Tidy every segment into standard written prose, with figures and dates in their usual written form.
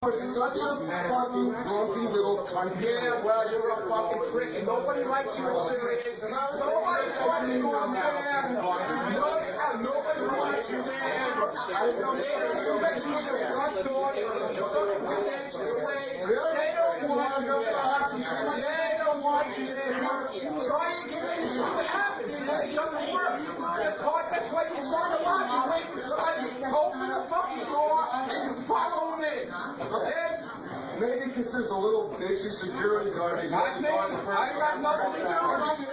You're such a fucking grumpy little cunt. Yeah, well, you're a fucking prick, and nobody likes you in cigarettes. Nobody wants you in there. Notice how nobody wants you there. You bet you in the front door, you're fucking credentials away. They don't want you there. They don't want you there. Try and get in, see what happens. It doesn't work. That's why you start a lot. You wait for somebody to open the fucking door and you follow me. Okay? Maybe because there's a little bitchy security guard. I got nothing to do with you.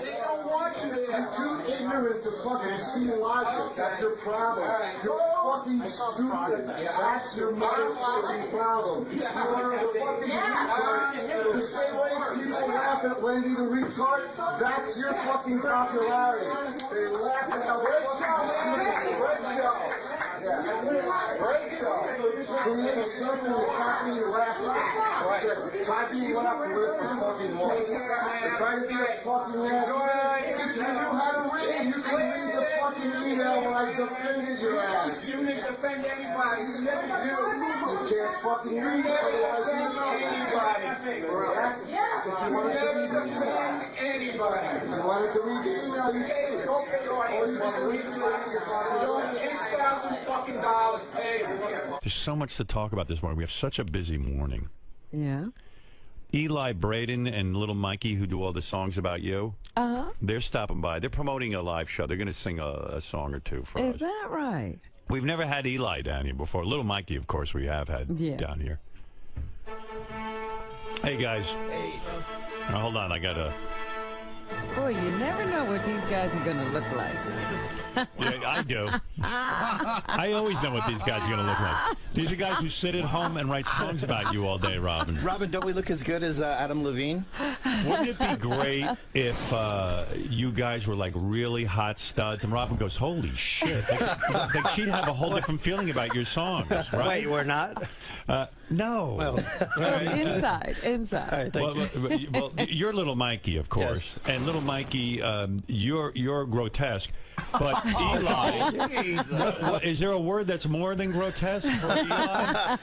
They don't want you there. You're too ignorant to fucking see logic. That's your problem. You're fucking stupid. That's your motherfucking problem. You are a fucking retard. The same way people laugh at Wendy the retard, that's your fucking popularity. They laugh at how fucking stupid. Great show. Create something that's not being laughed at. Try being laughed with for fucking once. Try to be a fucking laugh. If you knew how to read, you could read the fucking email when I defended your ass. You didn't defend anybody. You never do. You can't fucking read it, otherwise you know anybody. If you wanted to read the email, Anybody. if you wanted to read the email, you see it. Or you want to read the $10,000 paid. There's so much to talk about this morning. We have such a busy morning. Yeah. Eli Braden and Little Mikey, who do all the songs about you, they're stopping by. They're promoting a live show. They're going to sing a song or two for us. Is that right? We've never had Eli down here before. Little Mikey, of course, we have had down here. Hey, guys. Hey. Now, hold on. I got to... Boy, you never know what these guys are going to look like. Yeah, I do. I always know what these guys are going to look like. These are guys who sit at home and write songs about you all day, Robin. Robin, don't we look as good as Adam Levine? Wouldn't it be great if you guys were like really hot studs and Robin goes, holy shit. Like she'd have a whole different feeling about your songs, right? Wait, we're not? No. Well, Inside. all right, thank you. Well, you're Little Mikey, of course. Yes. And Little Mikey, you're grotesque. But Eli, is there a word that's more than grotesque for Eli?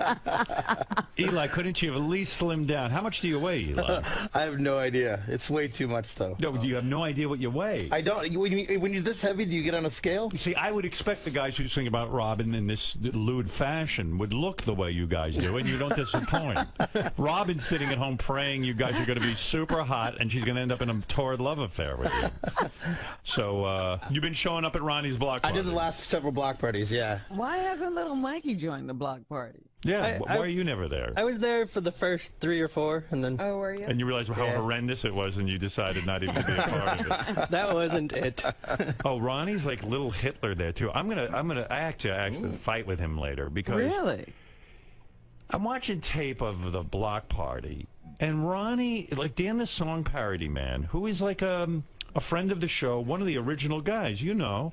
Eli, couldn't you have at least slimmed down? How much do you weigh, Eli? I have no idea. It's way too much, though. No, you have no idea what you weigh. I don't. When you're this heavy, do you get on a scale? See, I would expect the guys who sing about Robin in this lewd fashion would look the way you guys do, and you don't disappoint. Robin's sitting at home praying you guys are going to be super hot, and she's going to end up in a torrid love affair with you. So, you've been showing up at Ronnie's block party. I did the last several block parties, yeah. Why hasn't little Mikey joined the block party? Yeah, why are you never there? I was there for the first 3 or 4, and then... Oh, were you? And you realized how horrendous it was, and you decided not even to be a part of it. That wasn't it. Oh, Ronnie's like little Hitler there too. I'm gonna actually fight with him later because Really? I'm watching tape of the block party, and Ronnie, like Dan the Song Parody Man, who is like a friend of the show, one of the original guys, you know.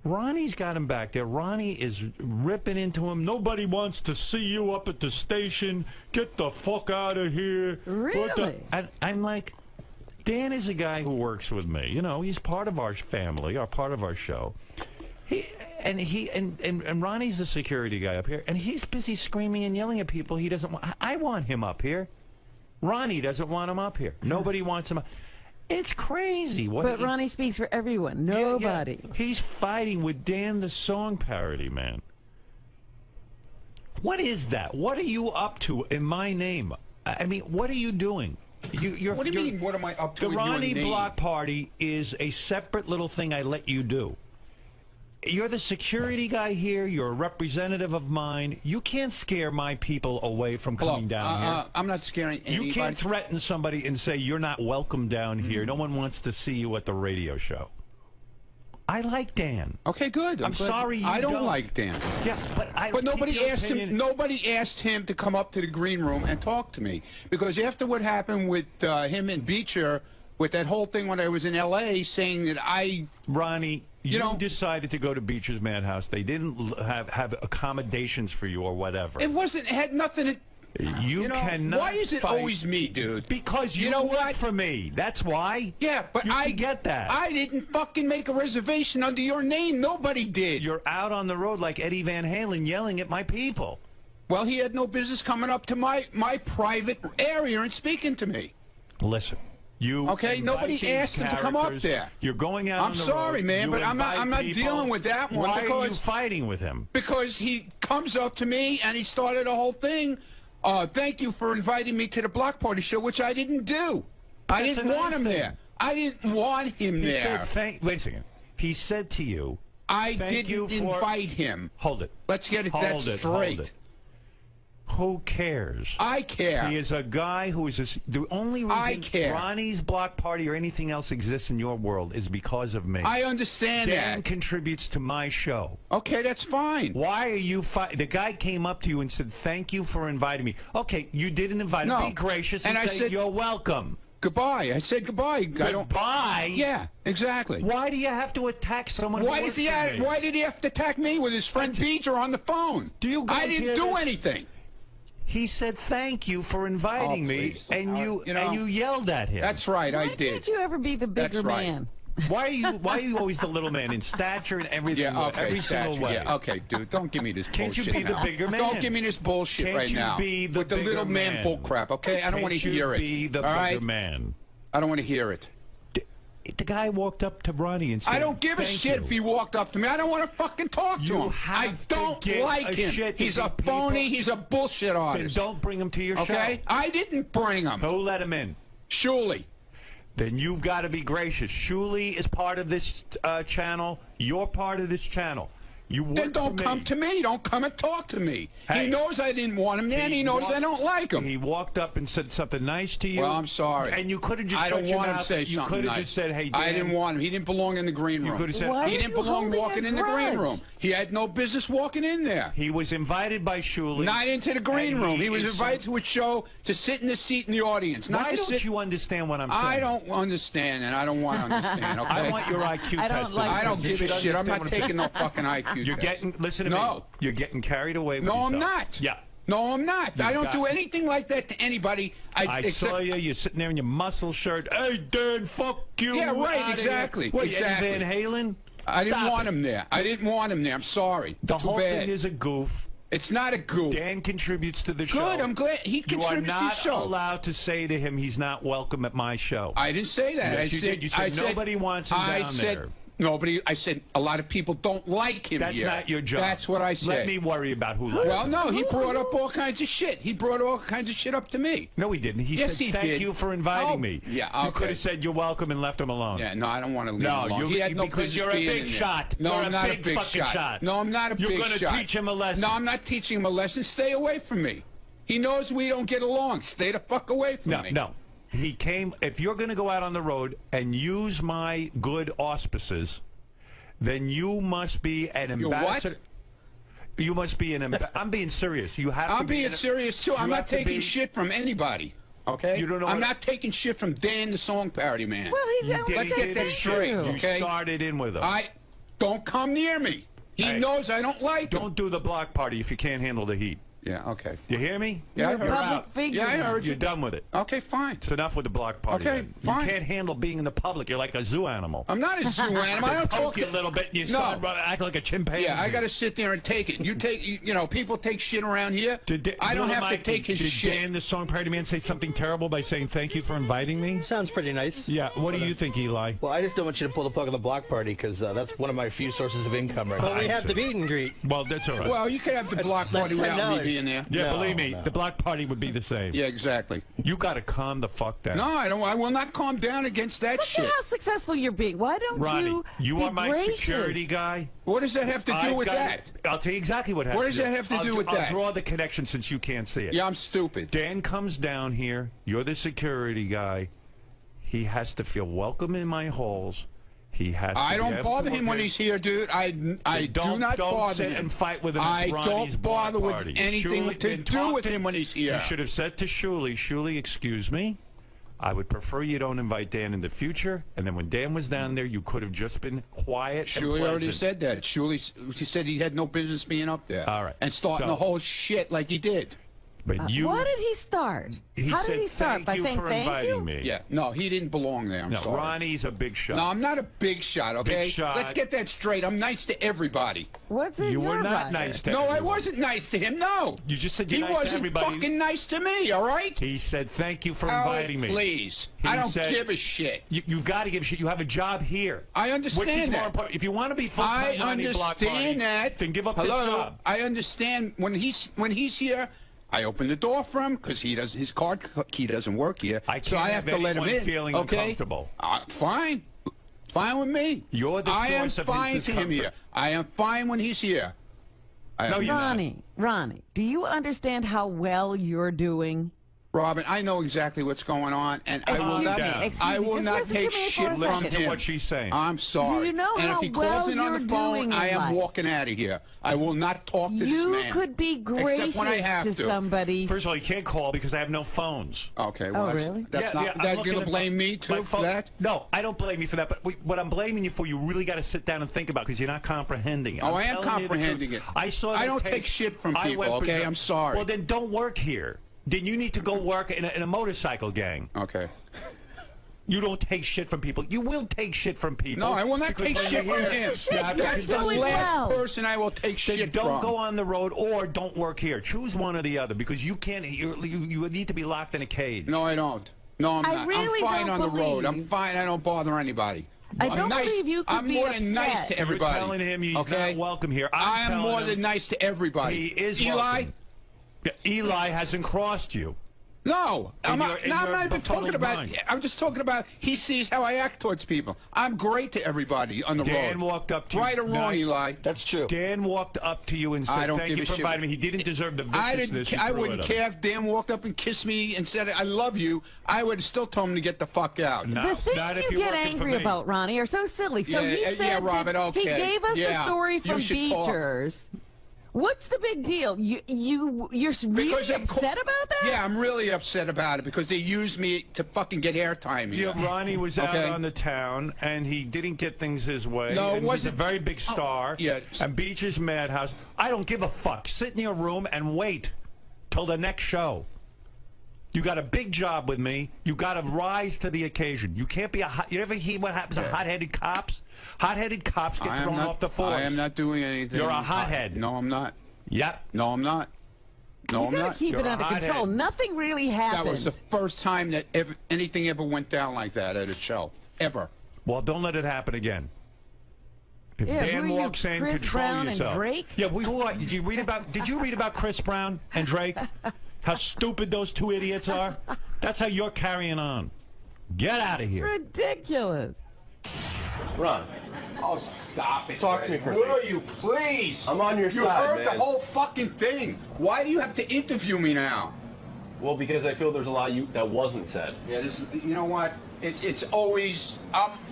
Ronnie's got him back there. Ronnie is ripping into him. Nobody wants to see you up at the station. Get the fuck out of here. Really? And I'm like, Dan is a guy who works with me. You know, he's part of our family, or part of our show. And Ronnie's the security guy up here, and he's busy screaming and yelling at people he doesn't want. I want him up here. Ronnie doesn't want him up here. Nobody wants him up. It's crazy. But Ronnie speaks for everyone. Nobody. Yeah. He's fighting with Dan the Song Parody Man. What is that? What are you up to in my name? I mean, what are you doing? What do you mean, what am I up to in your name? The Ronnie Block Party is a separate little thing I let you do. You're the security guy here. You're a representative of mine. You can't scare my people away from coming down here. I'm not scaring anybody. You can't threaten somebody and say you're not welcome down here. No one wants to see you at the radio show. I like Dan. Okay, good. I'm sorry you I don't like Dan. Yeah, but nobody asked him. Nobody asked him to come up to the green room and talk to me, because after what happened with him and Beecher, with that whole thing when I was in L.A. saying that Ronnie, you decided to go to Beecher's Madhouse. They didn't have accommodations for you or whatever. It had nothing to... You cannot. Why is it always me, dude? Because you work for me. That's why. Yeah, but I get that. I didn't fucking make a reservation under your name. Nobody did. You're out on the road like Eddie Van Halen yelling at my people. Well, he had no business coming up to my private area and speaking to me. Listen. You okay? invite Nobody these asked him to come up characters. there. You're going out. I'm on the sorry, road. man, You but I'm not invite dealing with that one. Why because are you fighting with him? Because he comes up to me and he started a whole thing. Thank you for inviting me to the block party show, which I didn't do. I didn't want him there. I didn't want him there. Wait a second. He said to you, I didn't invite him. Hold it. Let's get it that straight. Hold it. Who cares? I care. He is a guy who is the only reason Ronnie's block party or anything else exists in your world is because of me. I understand Dan that. contributes to my show. Okay, that's fine. Why are you fighting? The guy came up to you and said, thank you for inviting me. Okay, you didn't invite him. Be gracious and say, you're welcome. Goodbye. I said goodbye. Goodbye? Yeah, exactly. Why do you have to attack someone? Why did he have to attack me with his friend Beecher on the phone? I didn't do anything. He said thank you for inviting me, and you yelled at him. That's right, I did. Why can't you ever be the bigger man? Why are you always the little man in stature and everything? Yeah, okay, every single way. Yeah, okay, dude, don't give me this Can't bullshit you be now. the bigger man? Don't give me this bullshit right now. Can't you be the with the little man bull crap, okay? I don't want to hear it. Can't you be the bigger man? I don't want to hear it. The guy walked up to Ronnie and said, I don't give a shit if he walked up to me. I don't want to fucking talk to him. I don't like him. He's a phony. He's a bullshit artist. Then don't bring him to your show. Okay? I didn't bring him. Who let him in? Shuli. Then you've got to be gracious. Shuli is part of this channel. You're part of this channel. Then don't come to me. Don't come and talk to me. Hey, he knows I didn't want him there, and he knows I don't like him. He walked up and said something nice to you. Well, I'm sorry. And you could have just I don't want him to say something You could have nice. just said, hey, Dan. I didn't want him. He didn't belong in the green room. You could have said, he didn't belong walking in the green room. He had no business walking in there. He was invited by Shuli. Not into the green room. He was invited to a show to sit in the seat in the audience. Why don't you understand what I'm saying? I don't understand, and I don't want to understand, okay? I want your IQ tested. I don't give a shit. I'm not taking no fucking IQ You're test. listen to me. You're getting carried away with yourself. I'm not. Yeah. No, I'm not. I don't do anything like that to anybody. I saw you. You're sitting there in your muscle shirt. Hey, Dan, fuck you. Yeah, right, exactly. What, exactly. Eddie Van Halen? I didn't want him there. I didn't want him there. I'm sorry. The Too whole bad. thing is a goof. It's not a goof. Dan contributes to the show. Good, I'm glad he contributes to the show. You are not allowed to say to him he's not welcome at my show. I didn't say that. Yes, you did. You said nobody wants him down there. Nobody. I said a lot of people don't like him. That's here. not your job. That's what I said. Let me worry about who likes Well, him. no, he brought up all kinds of shit. He brought all kinds of shit up to me. No, he didn't. He Yes, said, he thank did. you for inviting me. Yeah, You okay. could have said you're welcome and left him alone. Yeah, no, I don't want to leave him alone. He had no because business you're a being big in there. shot. No, you're I'm not a big fucking shot. No, I'm not a big shot. You're going to teach him a lesson. No, I'm not teaching him a lesson. Stay away from me. He knows we don't get along. Stay the fuck away from me. No. He came. If you're going to go out on the road and use my good auspices, then you must be an ambassador. What? You must be an ambassador. I'm being serious. You have. I'm being serious too. I'm not taking shit from anybody. Okay? You don't know. I'm not taking shit from Dan, the song parody man. Well, he's Let's get that straight. You Okay? started in with him. Don't come near me. He knows I don't like him. Don't do the block party if you can't handle the heat. Yeah, okay. You hear me? Yeah, I You're a heard public out. figure. Yeah, I heard You're you. done with it. Okay, fine. It's enough with the block party. Okay, then. fine. You can't handle being in the public. You're like a zoo animal. I'm not a zoo animal. I don't Poke talk you a little bit and you No. start acting like a chimpanzee. Yeah, I got to sit there and take it. People take shit around here. I don't have to take his shit. Did Dan, the song parody man, say something terrible by saying thank you for inviting me? Sounds pretty nice. Yeah. What do you think, Eli? Well, I just don't want you to pull the plug on the block party because that's one of my few sources of income right Well, now. we have the meet and greet. Well, that's all right. Well, you could have the block party without me being there. yeah, No, believe me, no. the block party would be the same. Yeah, exactly. You got to calm the fuck down. No, I don't. I will not calm down against that Look shit. at how successful you're being. Why don't Ronnie, you be are my gracious? security guy. What does that have to do with that? I'll tell you exactly what happens. What does that have to do with that? I'll draw the connection since you can't see it. Yeah, I'm stupid. Dan comes down here. You're the security guy. He has to feel welcome in my halls. He has. I to be don't able bother to him when work he's here, dude. I do not bother sit him. and fight with him. I at Ronnie's don't bother block with party. anything Shuli, to then do talk with to him when he's here. You should have said to Shuli, excuse me. I would prefer you don't invite Dan in the future. And then when Dan was down there, you could have just been quiet. Shuli and already pleasant. said that. Shuli said he had no business being up there. All right. And starting So- the whole shit like he did. But you, What did he start? How said, did he start? Thank By you saying for thank inviting you? me. Yeah, no, he didn't belong there. I'm No, sorry. Ronnie's a big shot. No, I'm not a big shot, okay? Big shot. Let's get that straight. I'm nice to everybody. What's in You your were not bucket? nice to No, I everyone. wasn't nice to him, no. You just said you're He nice to wasn't everybody. fucking nice to me, all right? He said, thank you for Howard, inviting me. please. He I don't said- give a shit. You've got to give a shit. You have a job here. I understand Which is more that. important. If you want to be I full-time Ronnie Block Party, understand that. then give up Hello? this job. I understand when he's here. I open the door for him because his card key doesn't work here. I so can't I have have to let him anyone in. feeling okay? uncomfortable. Fine. Fine with me. You're the I am source of fine his to him discomfort. here. I am fine when he's here. No, you're not. Ronnie, do you understand how well you're doing? Robin, I know exactly what's going on, and I will Excuse not. me, down. excuse I me, will just not listen take to me for shit a from Listen second. to him. what she's saying. I'm sorry. Do you know and how if he calls well in on you're the phone, doing in I am life? walking out of here. I will not talk to this You man. could be gracious Except when I have to somebody. First of all, you can't call because I have no phones. Okay, well, Oh, really? that's not. I'm That looking you're at gonna blame me my too for phone. that? No, I don't blame you for that. But what I'm blaming you for, you really got to sit down and think about because you're not comprehending it. Oh, I'm I am telling you the truth. comprehending it. I saw. I the don't tape. take shit from I people, went okay? berserk. I'm sorry. Well, then don't work here. Then you need to go work in a motorcycle gang. Okay. You don't take shit from people. You will take shit from people. No, I will not because take when shit you're from here- him. Yeah, That's the doing last well. person I will take Then shit don't from. go on the road or don't work here. Choose one or the other because you can't. You need to be locked in a cage. No, I don't. No, I'm I not. really I'm fine don't on the road. I'm believe- fine. I don't bother anybody. I I'm don't nice. believe you could I'm be more than nice upset. to You're everybody. telling him he's okay? not welcome here. I am telling more him than nice to everybody. He is Eli? welcome. Yeah, Eli hasn't crossed you. No, In I'm your- not, in no, I'm your not even befuddled talking about. mind. I'm just talking about he sees how I act towards people. I'm great to everybody on the Dan road. walked up to you. Right or wrong, No, Eli? That's true. Dan walked up to you and I said, don't "Thank give you a for shit. inviting me." He didn't deserve the I viciousness. didn't. you I threw wouldn't at him. care if Dan walked up and kissed me and said, "I love you." I would have still told him to get the fuck out. No, The not things if you you're get working for angry me. about, Ronnie, are so silly. So he said yeah, Robert, that he okay. gave us the Yeah, story you from should talk. Beechers. What's the big deal? You're Because really they upset about that? Yeah, I'm really upset about it because they used me to fucking get airtime here. Yeah, Ronnie was out Okay. on the town, and he didn't get things his way. No, it and wasn't- He's a very big star. yeah. And Beach's Madhouse. I don't give a fuck. Sit in your room and wait till the next show. You got a big job with me. You got to rise to the occasion. You can't be a hot. You ever hear what happens to hot-headed cops? Hot-headed cops get I am thrown not, off the force. I am not doing anything. You're a hothead. No, I'm not. Yep. No, I'm not. No, You I'm gotta not. keep You're it a under hothead. control. Nothing really happened. That was the first time that anything ever went down like that at a show. Ever. Well, don't let it happen again. If Yeah, Dan who are you, walks in, Chris control Brown and yourself. Drake? Yeah, who are, did you read about Chris Brown and Drake? How stupid those two idiots are? That's how you're carrying on. Get out of here. ridiculous. Ron, Oh, stop it. Talk to me for a Will second. you, please? I'm on your you side, heard the man. whole fucking thing. Why do you have to interview me now? well, because I feel there's a lot that wasn't said. Yeah, you know what? It's always,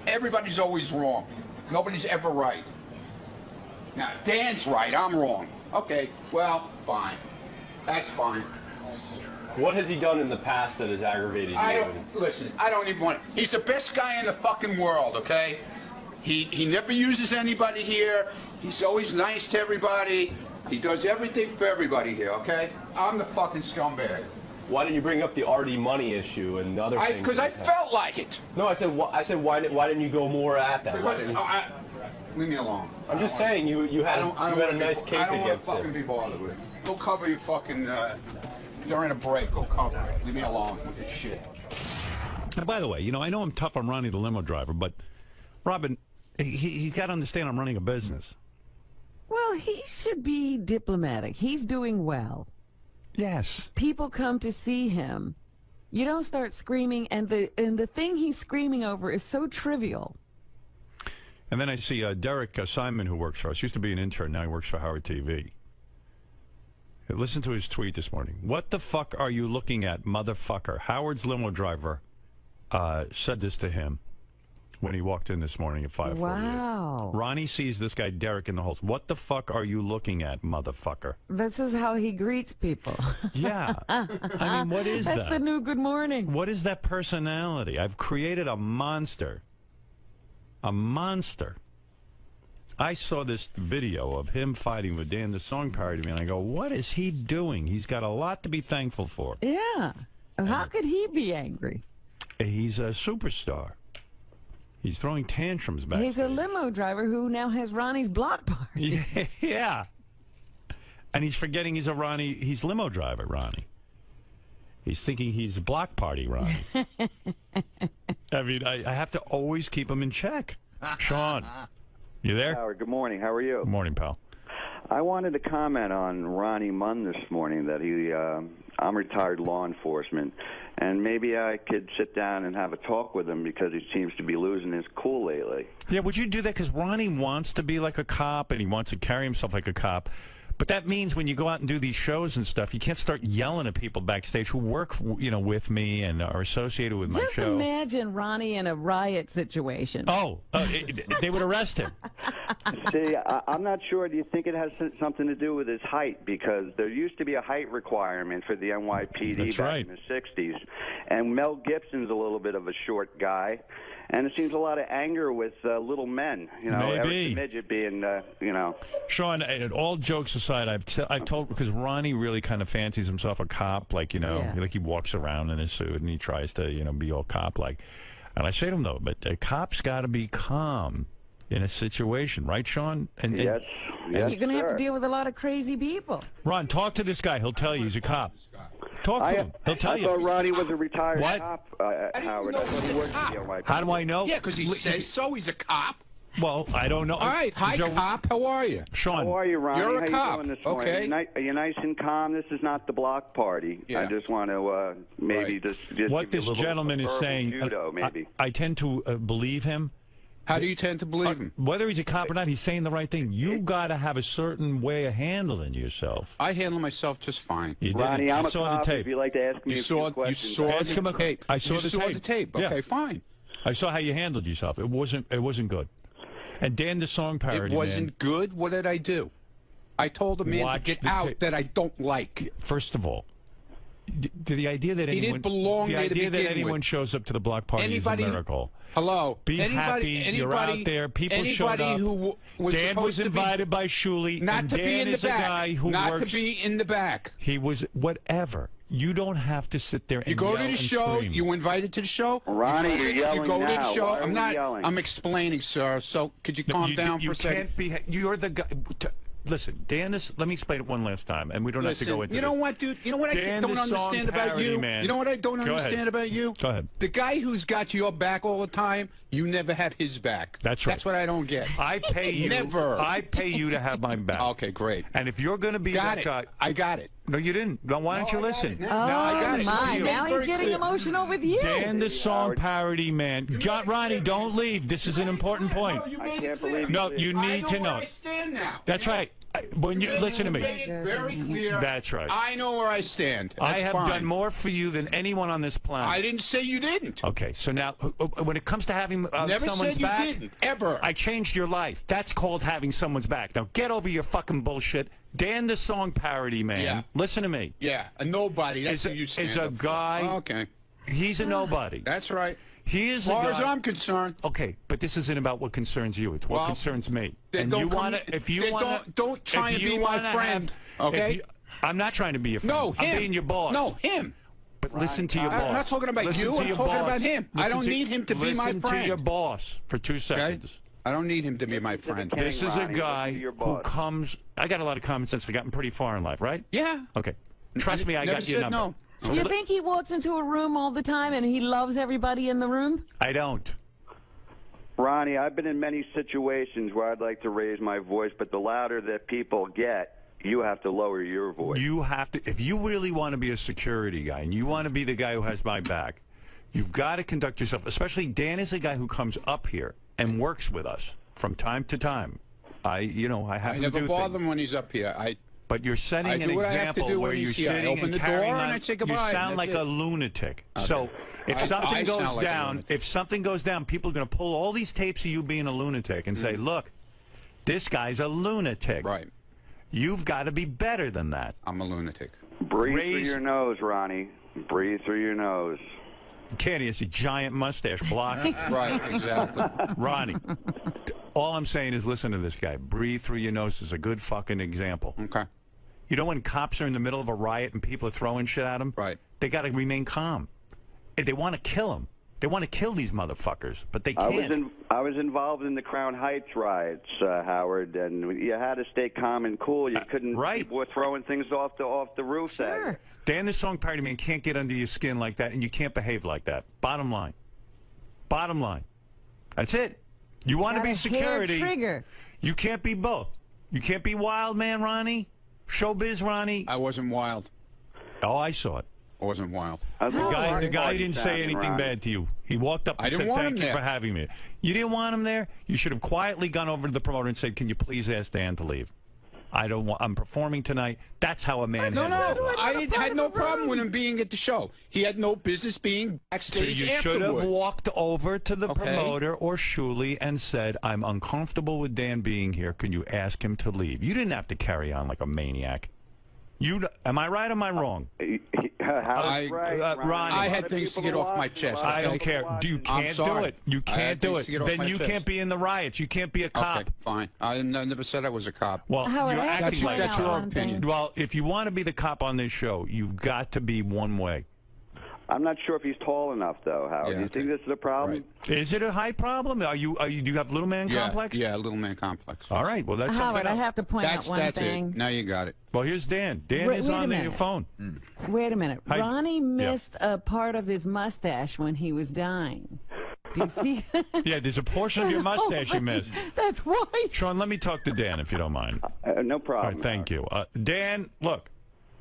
everybody's always wrong. Nobody's ever right. Now, Dan's right, I'm wrong. Okay, well, fine. That's fine. What has he done in the past that has aggravated you? Listen, I don't even want, he's the best guy in the fucking world, okay? He never uses anybody here. He's always nice to everybody. He does everything for everybody here, okay? I'm the fucking scumbag. Why didn't you bring up the RD money issue and other things? Because I felt like it. No, I said why didn't you go more at that? Why Because didn't- leave me alone. I'm just saying you had a nice case I don't want against to fucking him. be bothered with it. Go cover your fucking, during a break, go cover it. Leave me alone with this shit. And by the way, you know, I know I'm tough on Ronnie the limo driver, but Robin, he got to understand I'm running a business. Well, he should be diplomatic. He's doing well. Yes. People come to see him. You don't start screaming, and the thing he's screaming over is so trivial. And then I see Derek Simon, who works for us. Used to be an intern, now he works for Howard TV. Listen to his tweet this morning. What the fuck are you looking at, motherfucker? Howard's limo driver said this to him when he walked in this morning at 5:48. Wow. Ronnie sees this guy Derek in the halls. What the fuck are you looking at, motherfucker? This is how he greets people. Yeah. I mean, what is That's that? the new good morning. What is that personality? I've created a monster. A monster. I saw this video of him fighting with Dan the Song Parody Man. I go, what is he doing? He's got a lot to be thankful for. Yeah. How could he be angry? He's a superstar. He's throwing tantrums back. He's a limo driver who now has Ronnie's block party. Yeah. And he's forgetting he's limo driver, Ronnie. He's thinking he's a block party, Ronnie. I mean, I have to always keep him in check. Sean, you there? Howard, good morning. How are you? Good morning, pal. I wanted to comment on Ronnie 𝗵𝗲 this morning that I'm retired law enforcement, and maybe I could sit down and have a talk with him because he seems to be losing his cool lately. Yeah, would you do that? Because Ronnie wants to be like a cop, and he wants to carry himself like a cop. But that means when you go out and do these shows and stuff, you can't start yelling at people backstage who work, with me and are associated with my Just show. imagine Ronnie in a riot situation. Oh, they would arrest him. See, I'm not sure. Do you think it has something to do with his height? Because there used to be a height requirement for the NYPD That's back right. in the 60s. And Mel Gibson's a little bit of a short guy. And it seems a lot of anger with little men, Maybe. Eric the Midget being, Sean, all jokes aside, I've told, because Ronnie really kind of fancies himself a cop, like, like he walks around in his suit and he tries to, be all cop-like. And I say to him, though, but a cop's got to be calm in a situation, right, Sean? Yes, You're going to have to sir. deal with a lot of crazy people. Ron, talk to this guy. He'll tell you he's a cop. Talk to him. He'll tell I you. thought Ronnie was a retired What? cop, Howard. I thought he worked for the NYPD. How do I know? Yeah, because he says so. He's a cop. Well, I don't know. All right. Hi, cop. How are you? Sean. How are you, Ronnie? You're a How cop. you doing this morning? Okay. Are you nice and calm? This is not the block party. Yeah. I just want to maybe Right. just What give you this a little gentleman is verbal saying, judo, maybe. I tend to believe him. How do you tend to believe him? Whether he's a cop or not, he's saying the right thing. You got to have a certain way of handling yourself. I handle myself just fine. You did Ronnie, it. I'm I a saw cop. the tape. If you'd like to ask me You a saw few questions. Ask him the a- tape. I saw you the saw tape. the tape. Yeah. Okay, fine. I saw how you handled yourself. It wasn't good. And Dan the Song Parody It wasn't Man, good. What did I do? I told a man to Watch get the out tape. that I don't like. first of all, the idea that He anyone didn't belong the there to idea that begin anyone with. shows up to the block party Anybody- is a miracle. Hello. Be happy. You're out there. People showed up. Who was Dan supposed was to be- invited by 𝗬𝗍, not and to Dan be in the is a back. guy who not works. to be in the back. He was whatever. You don't have to sit there and You go yell to the and show. scream. You invited to the show. Ronnie, you're yelling You go to now. the show. Why are I'm we not. yelling? I'm explaining, sir. So could you calm down for a second? Can't be. You're the guy. Listen, Dan. Let me explain it one last time, and we don't have to go into. You know this. what, dude? You know what Dan I don't the Song understand about Parody you? Man. You know what I don't Go understand ahead. about you? Go ahead. The guy who's got your back all the time, you never have his back. That's right. That's what I don't get. I pay you. Never. I pay you to have my back. Okay, great. And if you're going to be Got that it. guy, I got it. no, you didn't. Now, why don't No, you I got listen? it now. Oh, Now I got it. my. You Now made it he's very getting clear. emotional with you. Dan the Song Parody Man. John, Ronnie, don't leave. This is an important point. You I made can't it clear. believe No, did. you need to I know know. where I stand now. That's right. When you listen to You me, made it very clear. That's right. I know where I stand. I That's have fine. done more for you than anyone on this planet. I didn't say you didn't. Okay, so now when it comes to having Never someone's said you back, didn't. Ever. I changed your life. That's called having someone's back. Now get over your fucking bullshit. Dan the Song Parody Man. Yeah. Listen to me. Yeah, a nobody. That's who you stand Is a up for. guy. Okay, He's a nobody. that's right. He is As far a as guy. I'm concerned. Okay, but this isn't about what concerns you. It's what Well, concerns me. then And don't you come- want to, if you then want to, don't try and be my friend, okay? I'm not trying to be your friend. No, him. I'm being your boss. No, him. But listen to your boss. I'm not talking about Listen you, to I'm your talking boss. about him. I Listen don't need him to be my Listen to friend. your boss for 2 Okay? seconds. I don't need him to be my friend. Kenny, This is a Ronnie, guy listen to your who boss. comes. I got a lot of common sense. I've gotten pretty far in life, right? Yeah. Okay. Trust me, I Never got your said number. no. You think he walks into a room all the time and he loves everybody in the room? I don't. Ronnie, I've been in many situations where I'd like to raise my voice, but the louder that people get, you have to lower your voice. You have to, if you really want to be a security guy and you want to be the guy who has my back, you've got to conduct yourself. Especially Dan is a guy who comes up here and works with us from time to time. I have I to never do bother things. him when he's up here. But you're setting I an do what I have to example do where when you're he's here. I sitting open and the door carrying and on. I say You goodbye, sound and like that's a it. lunatic. Okay. So if I something goes sound like a down, lunatic. if something goes down, people are going to pull all these tapes of you being a lunatic and say, "Look, this guy's a lunatic." Right. You've got to be better than that. I'm a lunatic. Breathe through Raise- your nose, Ronnie. Breathe through your nose. Can't he has a giant mustache block? Right, exactly. Ronnie, All I'm saying is listen to this guy. Breathe through your nose is a good fucking example. Okay. You know when cops are in the middle of a riot and people are throwing shit at them? Right. They got to remain calm. They want to kill them. They want to kill these motherfuckers, but they can't. I was involved in the Crown Heights riots, Howard, and you had to stay calm and cool. You couldn't. Right. People were throwing things off the roofs. Sure. Dan, the song parody man can't get under your skin like that, and you can't behave like that. Bottom line. Bottom line. That's it. You want to be security. Trigger. You can't be both. You can't be wild man, Ronnie. Showbiz, Ronnie. I wasn't wild. Oh, I saw it. I wasn't wild. The guy didn't say anything bad to you. He walked up and said, thank you for having me. You didn't want him there? You should have quietly gone over to the promoter and said, can you please ask Dan to leave? I'm performing tonight. That's how a man No, I had no problem with him being at the show. He had no business being backstage So you should have walked over to the promoter or 𝗬𝗍 and said, I'm uncomfortable with Dan being here. Can you ask him to leave? You didn't have to carry on like a maniac. Am I right or am I wrong? Ronnie, I had things to get off my chest. I don't care. You can't do it. You can't do it. Then you can't be in the riots. You can't be a cop. Okay, fine. I never said I was a cop. Well, Howard, you're acting like that's your opinion. Well, if you want to be the cop on this show, you've got to be one way. I'm not sure if he's tall enough, though, Howard. Do you think this is a problem? Right. Is it a height problem? Do you have little man complex? Yeah, little man complex. All right. Well, that's Howard, something I have to point out one thing. It. Now you got it. Well, here's Dan. Dan is on your phone. Wait a minute. Hi. Ronnie missed a part of his mustache when he was dying. Do you see that? Yeah, there's a portion of your mustache you missed. That's white. Sean, let me talk to Dan if you don't mind. No problem. All right, thank you. Dan, look,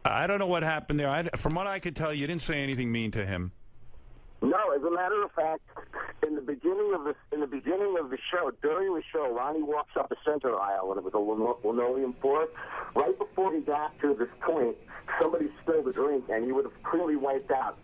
I don't know what happened there. From what I could tell, you didn't say anything mean to him. No, as a matter of fact, in the beginning of the show, during the show, Ronnie walks up the center aisle, and it was a linoleum floor. Right before he got to this point, somebody spilled a drink, and he would have clearly wiped out.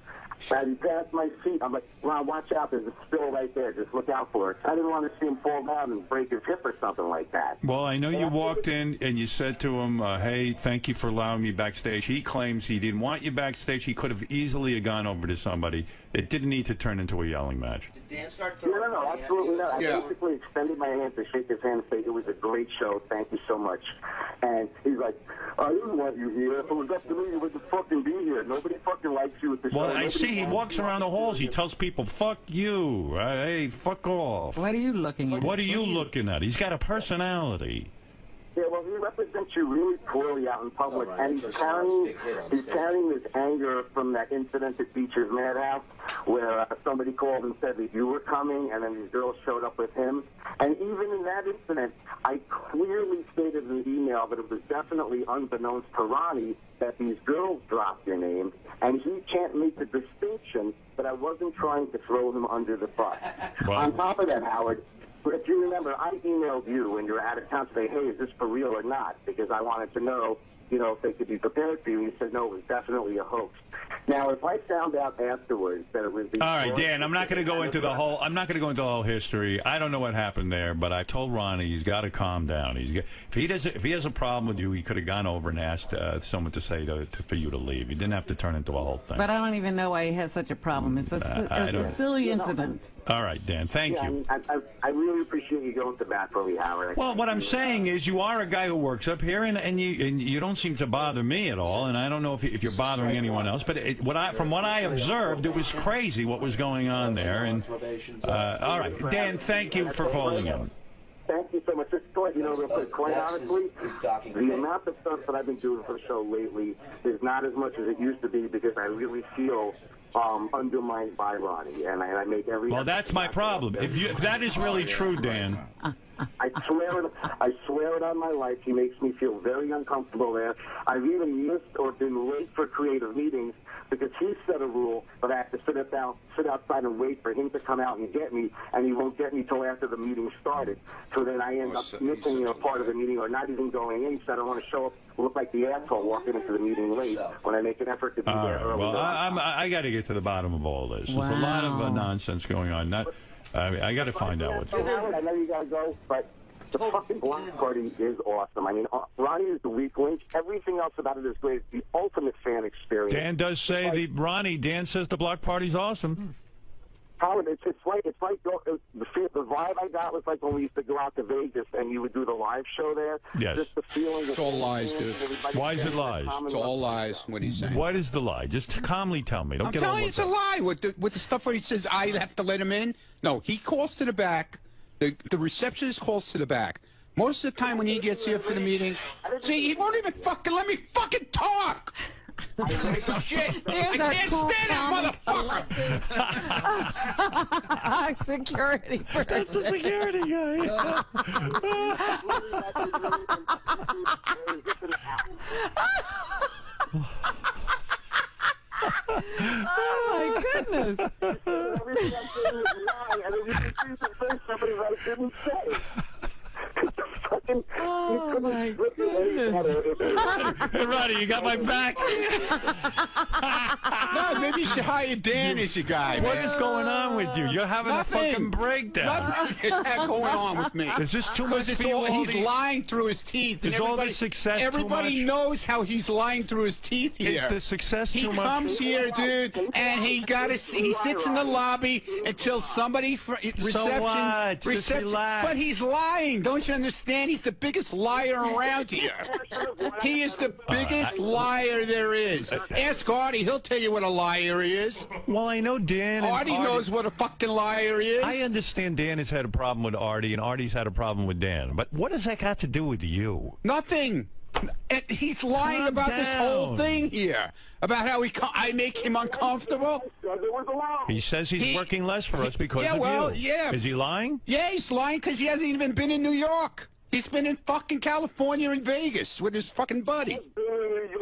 And he passed my seat. I'm like, Ron, watch out. There's a spill right there. Just look out for it. I didn't want to see him fall down and break his hip or something like that. Well, I know you walked in and you said to him, hey, thank you for allowing me backstage. He claims he didn't want you backstage. He could have easily gone over to somebody. It didn't need to turn into a yelling match. No, absolutely not. I basically extended my hand to shake his hand and say, it was a great show. Thank you so much. And he's like, I didn't want you here. If it was up to me, you wouldn't fucking be here. Nobody fucking likes you at the show. Well, I see he walks around the halls. He tells people, fuck you. Hey, fuck off. What are you looking at? What are you looking at? He's got a personality. Yeah, well, he represents you really poorly out in public, and he's carrying this anger from that incident at Beecher's Madhouse, where somebody called and said that you were coming, and then these girls showed up with him. And even in that incident, I clearly stated in the email that it was definitely unbeknownst to Ronnie that these girls dropped your name, and he can't make the distinction that I wasn't trying to throw him under the bus. Well, on top of that, Howard, if you remember, I emailed you when you were out of town to say, hey, is this for real or not? Because I wanted to know, if they could be prepared for you. And you said, no, it was definitely a hoax. Now, if I found out afterwards that it was the... All right, Dan, I'm not going to go into the whole history. I don't know what happened there, but I told Ronnie he's got to calm down. If he has a problem with you, he could have gone over and asked someone to say for you to leave. He didn't have to turn into a whole thing. But I don't even know why he has such a problem. It's a silly incident. All right, Dan, thank you. I really appreciate you going to bat for me, Howard. Well, what I'm saying is you are a guy who works up here, and you don't seem to bother me at all, and I don't know if you're bothering anyone else, but from what I observed, it was crazy what was going on there. And all right, Dan, thank you for calling in. Thank you so much. Just to let you know real quick, quite honestly, the amount of stuff that I've been doing for the show lately is not as much as it used to be because I really feel undermined by Ronnie, and I make every... Well, that's my problem. If that is really true, Dan... I swear it on my life. He makes me feel very uncomfortable there. I've even missed or been late for creative meetings because he set a rule that I have to sit outside and wait for him to come out and get me, and he won't get me till after the meeting started. So then I end up missing part of the meeting or not even going in, so I don't want to show up, look like the asshole walking into the meeting late when I make an effort to be there early. Well, I got to get to the bottom of all this. There's a lot of nonsense going on. I got to find out what's going on. I know you got to go, but the fucking block party is awesome. I mean, Ronnie is the weak link. Everything else about it is great. It's the ultimate fan experience. Dan does say Dan says the block party's awesome. Howard, it's like the vibe I got was like when we used to go out to Vegas and you would do the live show there. Yes. Just the feeling. It's all lies, dude. Why is it lies? It's all lies. What he's saying. What is the lie? Just calmly tell me. Don't I'm get all telling you, it's a worked up. lie. With the stuff where he says I have to let him in. No, he calls to the back. The receptionist calls to the back. Most of the time when he gets here for the meeting, see, he won't even fucking let me fucking talk. Shit. I can't stand that motherfucker. Security person. That's the security guy. Oh my goodness. Everything I'm saying is a lie, and then you can say somebody that I didn't say. Oh my goodness. Hey, Ronnie, you got my back. No, maybe you should hire Dan as your guy. What man. is going on with you? You're having Nothing. a fucking breakdown. Nothing is that going on with me. Is this too much Because for you? All he's these- lying through his teeth. Is and all everybody- this success too Everybody much? knows how he's lying through his teeth here. Is the success He too much? comes here, dude, and he sits in the lobby until somebody reception. what? Just relax. But he's lying. Don't you understand? He's the biggest liar around here. He is the biggest liar there is. Ask Artie. He'll tell you what a liar he is. Well, I know Dan. And Artie knows what a fucking liar he is. I understand Dan has had a problem with Artie, and Artie's had a problem with Dan. But what does that got to do with you? Nothing. And he's lying Calm about this whole down. thing here. About how I make him uncomfortable. He says he's working less for us because of you. Yeah. Is he lying? Yeah, he's lying because he hasn't even been in New York. He's been in fucking California and Vegas with his fucking buddy.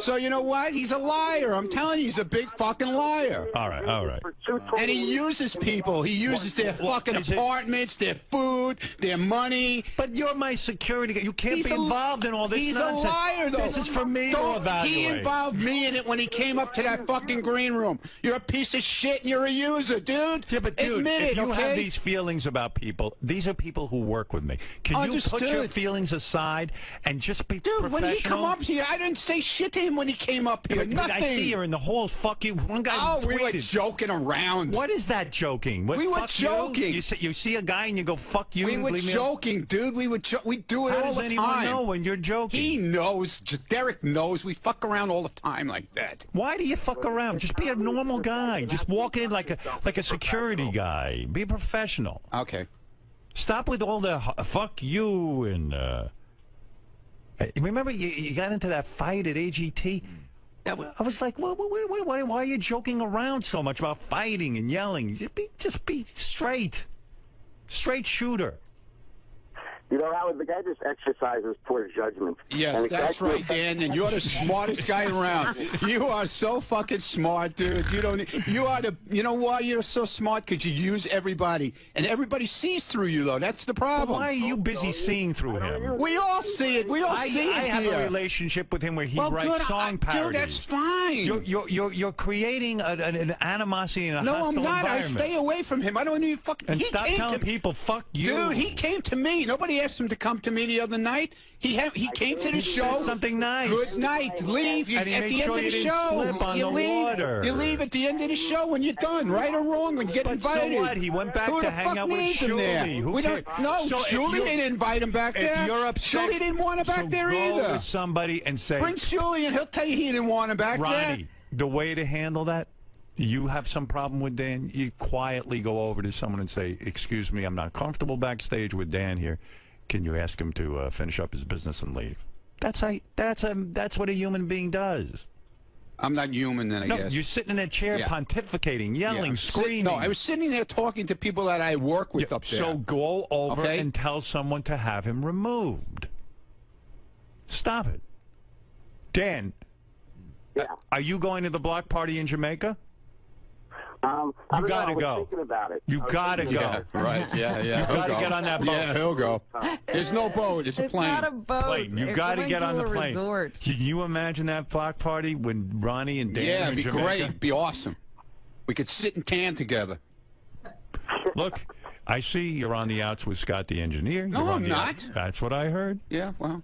So you know what? He's a liar. I'm telling you, he's a big fucking liar. All right, all right. And he uses people. He uses their fucking apartments, their food, their money. But you're my security guy. You can't He's be a- involved in all this He's nonsense. a liar, though. This is for me to Don't- evaluate. He involved me in it when he came up to that fucking green room. You're a piece of shit and you're a user, dude. Yeah, but dude, admit if it, you okay? have these feelings about people, these are people who work with me. Can you put your Understood. feelings aside and just be Dude, professional? when he come up here, I didn't say shit to him when he came up here. But Nothing. I see you in the halls. Fuck you. One guy Oh, we were tweeted. joking around. What is that joking? What, We were fuck joking. You see a guy and you go, fuck you. We and were leave me alone? joking, dude. We do it How all does the anyone time. know when you're joking? He knows. Derek knows. We fuck around all the time like that. Why do you fuck around? Just be a normal guy. Just walk in like a security guy. Be professional. Okay. Stop with all the fuck you and remember you got into that fight at AGT? I was like, why are you joking around so much about fighting and yelling? Just be straight. Straight shooter. You know, Howard, the guy just exercises poor judgment. Yes, And that's exactly- right, Dan. And you're the smartest guy around. You are so fucking smart, dude. You know why you're so smart? Because you use everybody, and everybody sees through you, though. That's the problem. Why are you busy seeing through him? We all see it. We all see it I have here. a relationship with him where he Well, writes good, song parodies. Dude, that's fine. You're creating an animosity in a No, I'm hostile not. I environment. stay away from him. I don't even fucking. And he stop came telling to, people, fuck you. Dude, he came to me. Nobody asked him to come to me the other night. He came to the show. said something nice. Good night. Leave. You, And he at made the end sure of you the didn't show. slip on you the leave. water. You leave at the end of the show when you're done, right or wrong, when you get But invited. so what? He went back Who to the hang fuck out with needs him there? Julie. Who We don't. cares? No, So if Julie you're- didn't invite him back there. If you're upset, Julie didn't want him back so there go either. to somebody and say, Bring Julie and he'll tell you he didn't want him back there. Ronnie, the way to handle that, you have some problem with Dan, you quietly go over to someone and say, excuse me, I'm not comfortable backstage with Dan here. Can you ask him to finish up his business and leave? That's what a human being does. I'm not human then, I No, guess. you're sitting in a chair Yeah. pontificating, yelling, screaming. No, I was sitting there talking to people that I work with up there. So go over Okay. and tell someone to have him removed. Stop it. Dan, are you going to the block party in Jamaica? I don't know, gotta I was go. thinking about it. You I was gotta thinking go. about it. Right, yeah. You he'll gotta go. get on that boat. Yeah, he'll go. There's no boat. It's a plane. It's not a boat. Plane. You It's got to going get on the a plane. resort. Can you imagine that block party when Ronnie and Dan Yeah, are in it'd be Jamaica? great. It'd be awesome. We could sit and tan together. Look, I see you're on the outs with Scott the engineer. No, You're on I'm the not. outs. That's what I heard. Yeah, well.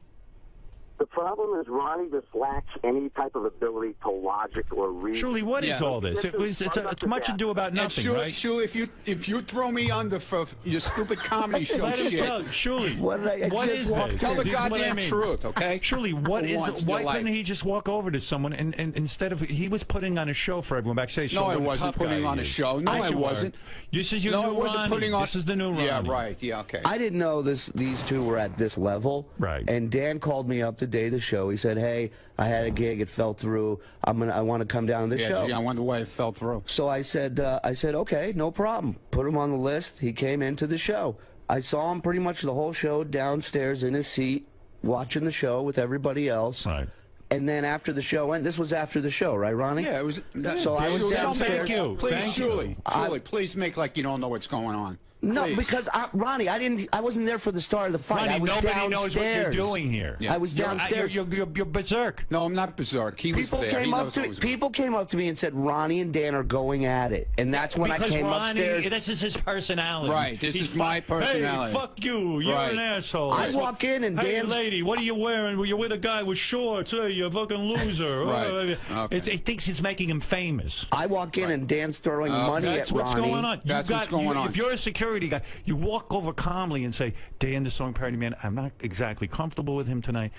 The problem is Ronnie just lacks any type of ability to logic or reason. Shuli, what is all this? It's much ado about nothing, right? Shuli, if you throw me under for your stupid comedy show Let him shit, tell. Shuli, What did I what just is walk- this? tell the This is what I goddamn mean. truth, okay? Shuli, what For is? once in Why your couldn't life. he just walk over to someone and instead of he was putting on a show for everyone backstage? No, so I what a wasn't tough guy putting on he a is. show. No, Yes, I you were. wasn't. You said you No, knew I wasn't Ronnie. putting on. This is the new Ronnie. Yeah, right. Yeah, okay. I didn't know these two were at this level. Right. And Dan called me up the day of the show. He said, "Hey, I had a gig. It fell through. I want to come down to the Yeah, show." gee, I wonder why it fell through. So I said, okay, no problem. Put him on the list. He came into the show. I saw him pretty much the whole show downstairs in his seat, watching the show with everybody else. Right. And then after the show, and this was after the show, right, Ronnie? Yeah, it was. So I was Shuli, don't downstairs. make- Thank you. Please, Thank you. Shuli, please make like you don't know what's going on. No, Please. because Ronnie, I wasn't there for the start of the fight. Ronnie, I was nobody downstairs. knows what you're doing here. Yeah. I was downstairs. You're berserk. No, I'm not berserk. He was People there. He came up knows to what me. was going on. People came up to me and said Ronnie and Dan are going at it, and that's when Because I came Ronnie, upstairs. this is his personality. Right, this He's is my personality. Hey, fuck you. You're Right. an asshole. I walk in and hey, Dan's. lady, what are you wearing? You're with a guy with shorts. Hey, you fucking loser. Right. Okay. He thinks he's making him famous. I walk in and Dan's throwing money That's at what's Ronnie. going on. That's what's going on. If you're a security guy, you walk over calmly and say, Dan, the song parody man, I'm not exactly comfortable with him tonight.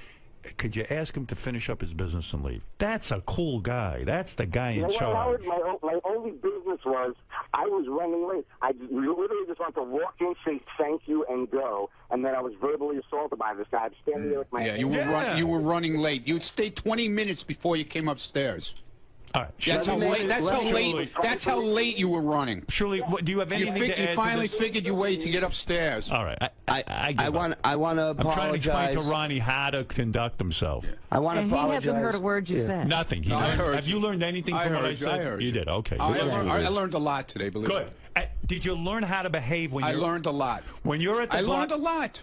Could you ask him to finish up his business and leave? That's a cool guy. That's the guy You know in what, charge. Howard? My only business was I was running late. I literally just wanted to walk in, say thank you, and go. And then I was verbally assaulted by this guy. I'm standing there with my Yeah, hand. you were running late. You'd stay 20 minutes before you came upstairs. All right. That's how late. Shuli, That's how late you were running. Shuli, do you have anything to add You to finally this? figured your way to get upstairs. All right. I give up. want to I'm trying to explain apologize. to Ronnie how to conduct himself. I want to And he apologize. hasn't heard a word you Yeah. said. Nothing. No, I heard Have you. you learned anything I from what I heard you, said? I heard You you. did. Okay. I learned a lot today. Believe Good. me. Did you learn how to behave when I you're learned a lot. when you're at the I block? learned a lot.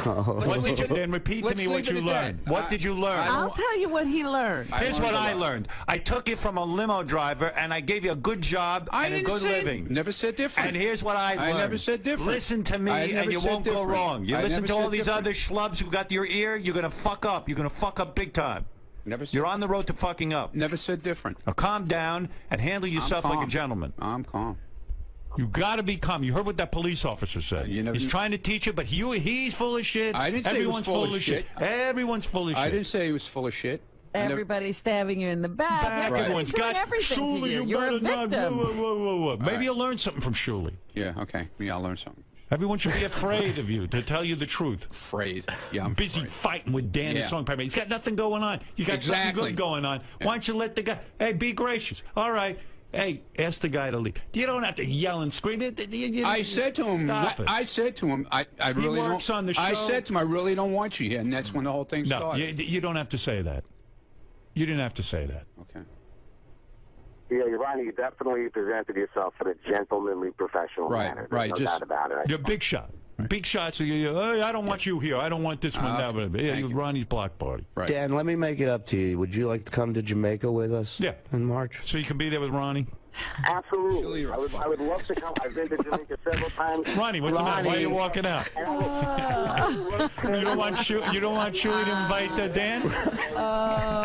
What did you then repeat to Let's me what leave it you at learned? that. What did you learn? I'll tell you what he learned. Here's what learned a I lot. learned. I took you from a limo driver, and I gave you a good job I and a didn't good say living. Never said different. And here's what I learned. I never said different. Listen to me, I never and you said won't go different. wrong. You I listen never to all said these different. other schlubs who got your ear, you're going to fuck up. You're going to fuck up big time. Never said, You're on the road to fucking up. Never said different. Now calm down and handle yourself I'm like a calm. gentleman. I'm calm. You got to be calm. You heard what that police officer said. You never- He's trying to teach you, but he's full of shit. I didn't say he was Everyone's full of of shit. shit. Everyone's full of shit. I didn't say he was full of shit. I never- Everybody's stabbing you in the back. Back, everyone's got everything to Shuli, you. You're a better not. victim. Whoa. Maybe right. you'll learn something from Shuli. Yeah, okay. Yeah, I'll learn something. Everyone should be afraid of you, to tell you the truth. Afraid. Yeah, I'm Busy afraid. fighting with Dan, the Yeah. song parody. He's got nothing going on. You got something Exactly. good going on. Why don't you let the guy? Hey, be gracious. All right. Hey, ask the guy to leave. You don't have to yell and scream. I said to him, Stop it. I said to him, I really works don't. on the I show. said to him, I really don't want you here, and that's when the whole thing No, started. you don't have to say that. You didn't have to say that. Okay. Yeah, Ronnie, you definitely presented yourself in a gentlemanly, professional Right, manner. There's right, no just- doubt about it. You're a big shot. Big shots. Hey, I don't want you here. I don't want this one. That one. Yeah, Thank you. Ronnie's block party. Right. Dan, let me make it up to you. Would you like to come to Jamaica with us? Yeah. In March? So you can be there with Ronnie. Absolutely. I would love to come. I've been to Jamaica several times. Ronnie, what's the matter? Why are you walking out? You don't want Shuli to invite Dan?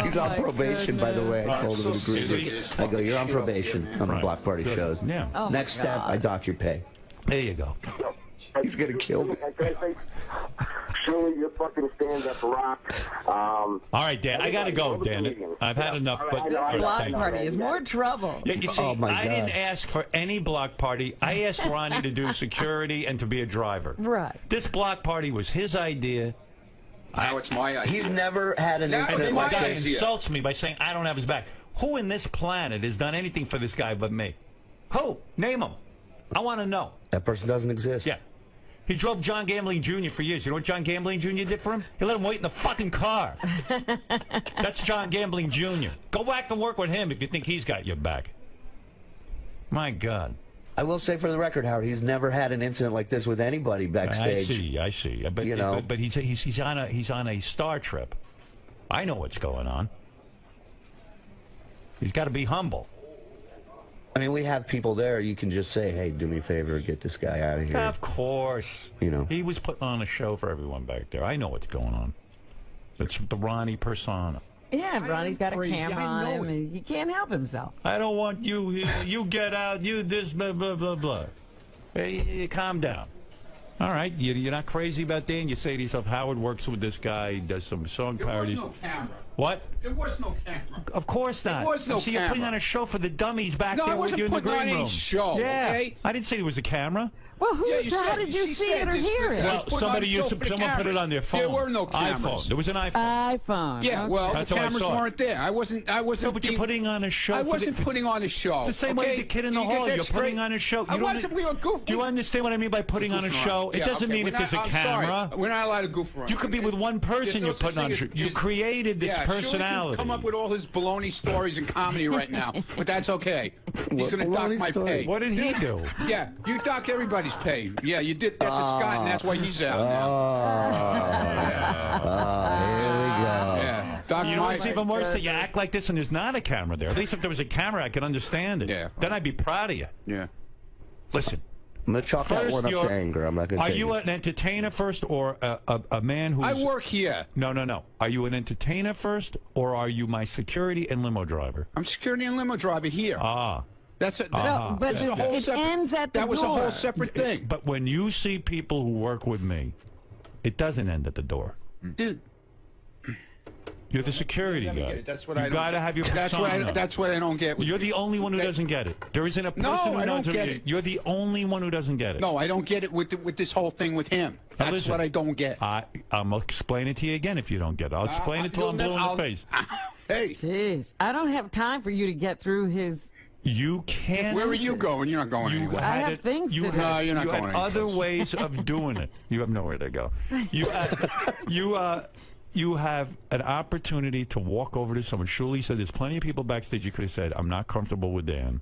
He's on probation, by the way. I told him to agree. I go, you're on probation on the Right. block party Good. shows. Yeah. Oh, Next my step, God. I dock your pay. There you go. He's gonna kill me. Surely your fucking stand-up rock. All right, Dan. I gotta go, Dan. I've had enough. But This block thank you. party is more trouble. Yeah, you see, Oh, my I God. didn't ask for any block party. I asked Ronnie to do security and to be a driver. Right. This block party was his idea. Now it's my idea. He's never had an Now And it's then incident the my like guy this. idea. insults me by saying I don't have his back. Who in this planet has done anything for this guy but me? Who? Name him. I want to know. That person doesn't exist. Yeah. He drove John Gambling Jr. for years. You know what John Gambling Jr. did for him? He let him wait in the fucking car. That's John Gambling Jr. Go back and work with him if you think he's got your back. My God. I will say for the record, Howard, he's never had an incident like this with anybody backstage. I see. But You know. but he's on a star trip. I know what's going on. He's got to be humble. I mean, we have people there. You can just say, hey, do me a favor, get this guy out of here. Of course. You know. He was putting on a show for everyone back there. I know what's going on. It's the Ronnie persona. Yeah, Ronnie's got a crazy. camera I on know him, it. and he can't help himself. I don't want you here. You get out. You this, blah, blah, blah, blah. Hey, calm down. All right, you're not crazy about Dan. You say to yourself, Howard works with this guy. He does some song parodies. There was no camera. What? There was no camera. Of course not. There was no See, you're putting camera. on a show for the dummies back No, I there with wasn't you in the putting on green any room. show, Yeah, okay? I didn't say there was a camera. Well, Yeah, how did you she see said it or this. hear it? Yeah. Well, put on somebody a used show to. for the Someone put it cameras. on their phone. There were no cameras. iPhone. There was an iPhone. iPhone. Yeah, okay. well, That's the how I cameras saw it. weren't there. I wasn't. No, but you're being- putting on a show. I for wasn't putting on a show. the same way okay? the kid in the You get hall. that You're straight? putting on a show. I You don't- wasn't. We were goofing. Do you understand what I mean by putting on a show? It Yeah, doesn't okay, mean we're if there's a not- I'm camera. sorry. We're not allowed to goof around. You could be with one person. There's no You're putting such on a thing show. as- You created this Yeah, Shirley can personality. come up with all his baloney stories and comedy right now, but that's okay. He's going to dock baloney my story? pay. What did he do? Yeah, you dock everybody's pay. Yeah, you did that to Scott, and that's why he's out Here we go. Yeah, dock You know my what's even worse? That you act like this and there's not a camera there. At least if there was a camera, I could understand it. Yeah. Then I'd be proud of you. Yeah. Listen. I'm going to chalk that First, one up you're- to anger. I'm not going to Are take you it. an entertainer first or a man who's... I work here. No. Are you an entertainer first or are you my security and limo driver? I'm security and limo driver here. Ah. That's a, No, but that's a whole it separate, ends at the That was door. a whole separate thing. But when you see people who work with me, it doesn't end at the door. Dude, You're the security never guy. get it. That's what you I don't gotta get. have your That's what persona. that's what I don't get. You're the only one who doesn't get it. There isn't a person who I don't doesn't get it. You're the only one who doesn't get it. No, I don't get it with this whole thing with him. Now That's listen, what I don't get. I'm gonna explain it to you again if you don't get it. I'll explain it till I'm blue in the face. Hey, Jeez, I don't have time for you to get through his. You can't. where are you going? You're not going You anywhere. I had have it- things you to do. had- No, you're not you going had anywhere. other ways of doing it. You have nowhere to go. You have an opportunity to walk over to someone. Shuli said there's plenty of people backstage. You could have said, I'm not comfortable with Dan.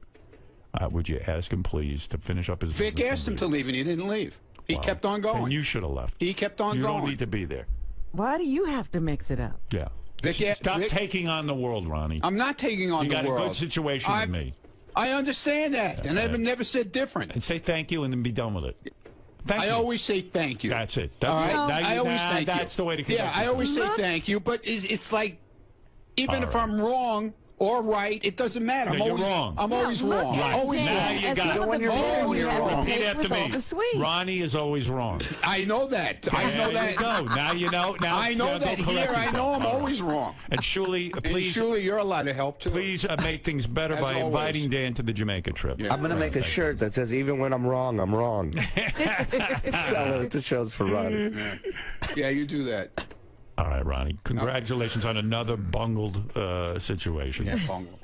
Would you ask him, please, to finish up his Vic business asked and him leave? to leave, and he didn't leave. He Well, kept on going. And you should have left. He kept on You going. don't need to be there. Why do you have to mix it up? Yeah. Vic, Stop Vic- taking on the world, Ronnie. I'm not taking on You the got world. a good situation with me. I understand that, and I've never said different. And say thank you and then be done with it. Thank I you. always say thank you. That's it. That's All right? it. Now I always now thank you. that's the way to conduct Yeah, I always say Look. thank you, but it's like, even All if right. I'm wrong or right, it doesn't matter. No, I'm you're always wrong. I'm always look wrong. at Always Dan Now wrong. you as got some it. of the When you're men wrong, we you're have to wrong. Repeat take after with all me. the sweet. Ronnie is always wrong. I know that. I know There that. you go. Now you know. Now I know now go that correct here. I yourself. know I'm All right. always wrong. And Shuli, And please, surely you're a lot of help too. please make things better As by always. inviting Dan to the Jamaica trip. Yeah. I'm going to make a shirt that says, even when I'm wrong, I'm wrong. Sell it at the shows for Ronnie. Yeah, you do that. All right, Ronnie. Congratulations on another bungled situation. Yeah, bungle.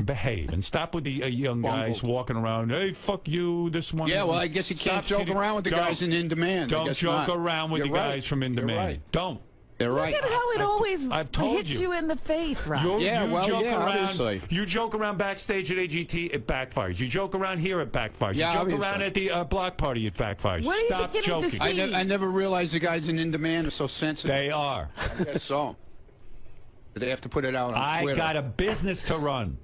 Behave and stop with the young guys Bungled. walking around. Hey, fuck you! This one. Yeah, well, I guess you can't Stop joke kidding. around with the guys in Demand. I Don't guess joke not. around with You're the right. guys from In You're Demand. right. Don't. They're right. Look at how it always I've told hits you. you in the face, right? Yeah, well, joke yeah, around, obviously. You joke around backstage at AGT, it backfires. You joke around here, it backfires. Yeah, you joke obviously. around at the block party, it backfires. What are you Stop beginning to joking. see? I never realized the guys in Demand are so sensitive. They are. I guess so. They have to put it out on I Twitter. got a business to run.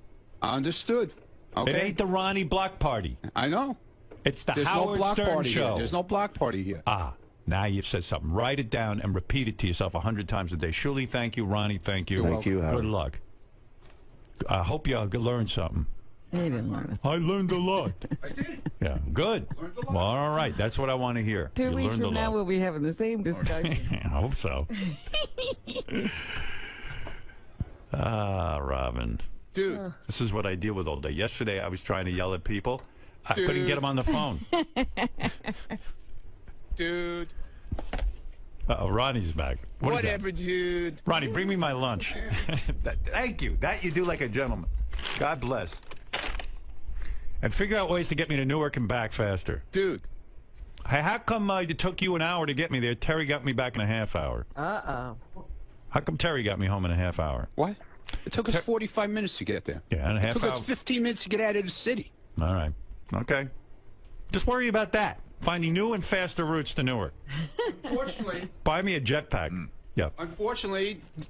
Understood. Okay. It ain't the Ronnie block party. I know. It's the There's no Howard block Stern party show. here. There's no block party here. Ah, now you've said something. Write it down and repeat it to yourself 100 times a day. Shuli, thank you. Ronnie, thank you. Thank you, Howard. Good luck. I hope you learned something. He didn't learn it. I learned a lot. I did. Yeah, good. Learned a lot. Well, all right. That's what I want to hear. 2 You weeks learned from a now, lot. we'll be having the same discussion. I hope so. Robin. Dude. This is what I deal with all day. Yesterday, I was trying to yell at people. I couldn't Dude. get them on the phone. Dude. Uh-oh, Ronnie's back. What is that? Whatever, dude. Ronnie, bring me my lunch. Thank you. That you do like a gentleman. God bless. And figure out ways to get me to Newark and back faster. Dude. Hey, how come it took you an hour to get me there? Terry got me back in a half hour. Uh-oh. How come Terry got me home in a half hour? What? It took us 45 minutes to get there. Yeah, and a It half took hour. us 15 minutes to get out of the city. All right. Okay. Just worry about that. Finding new and faster routes to Newark. Unfortunately, Buy me a jetpack. Yeah.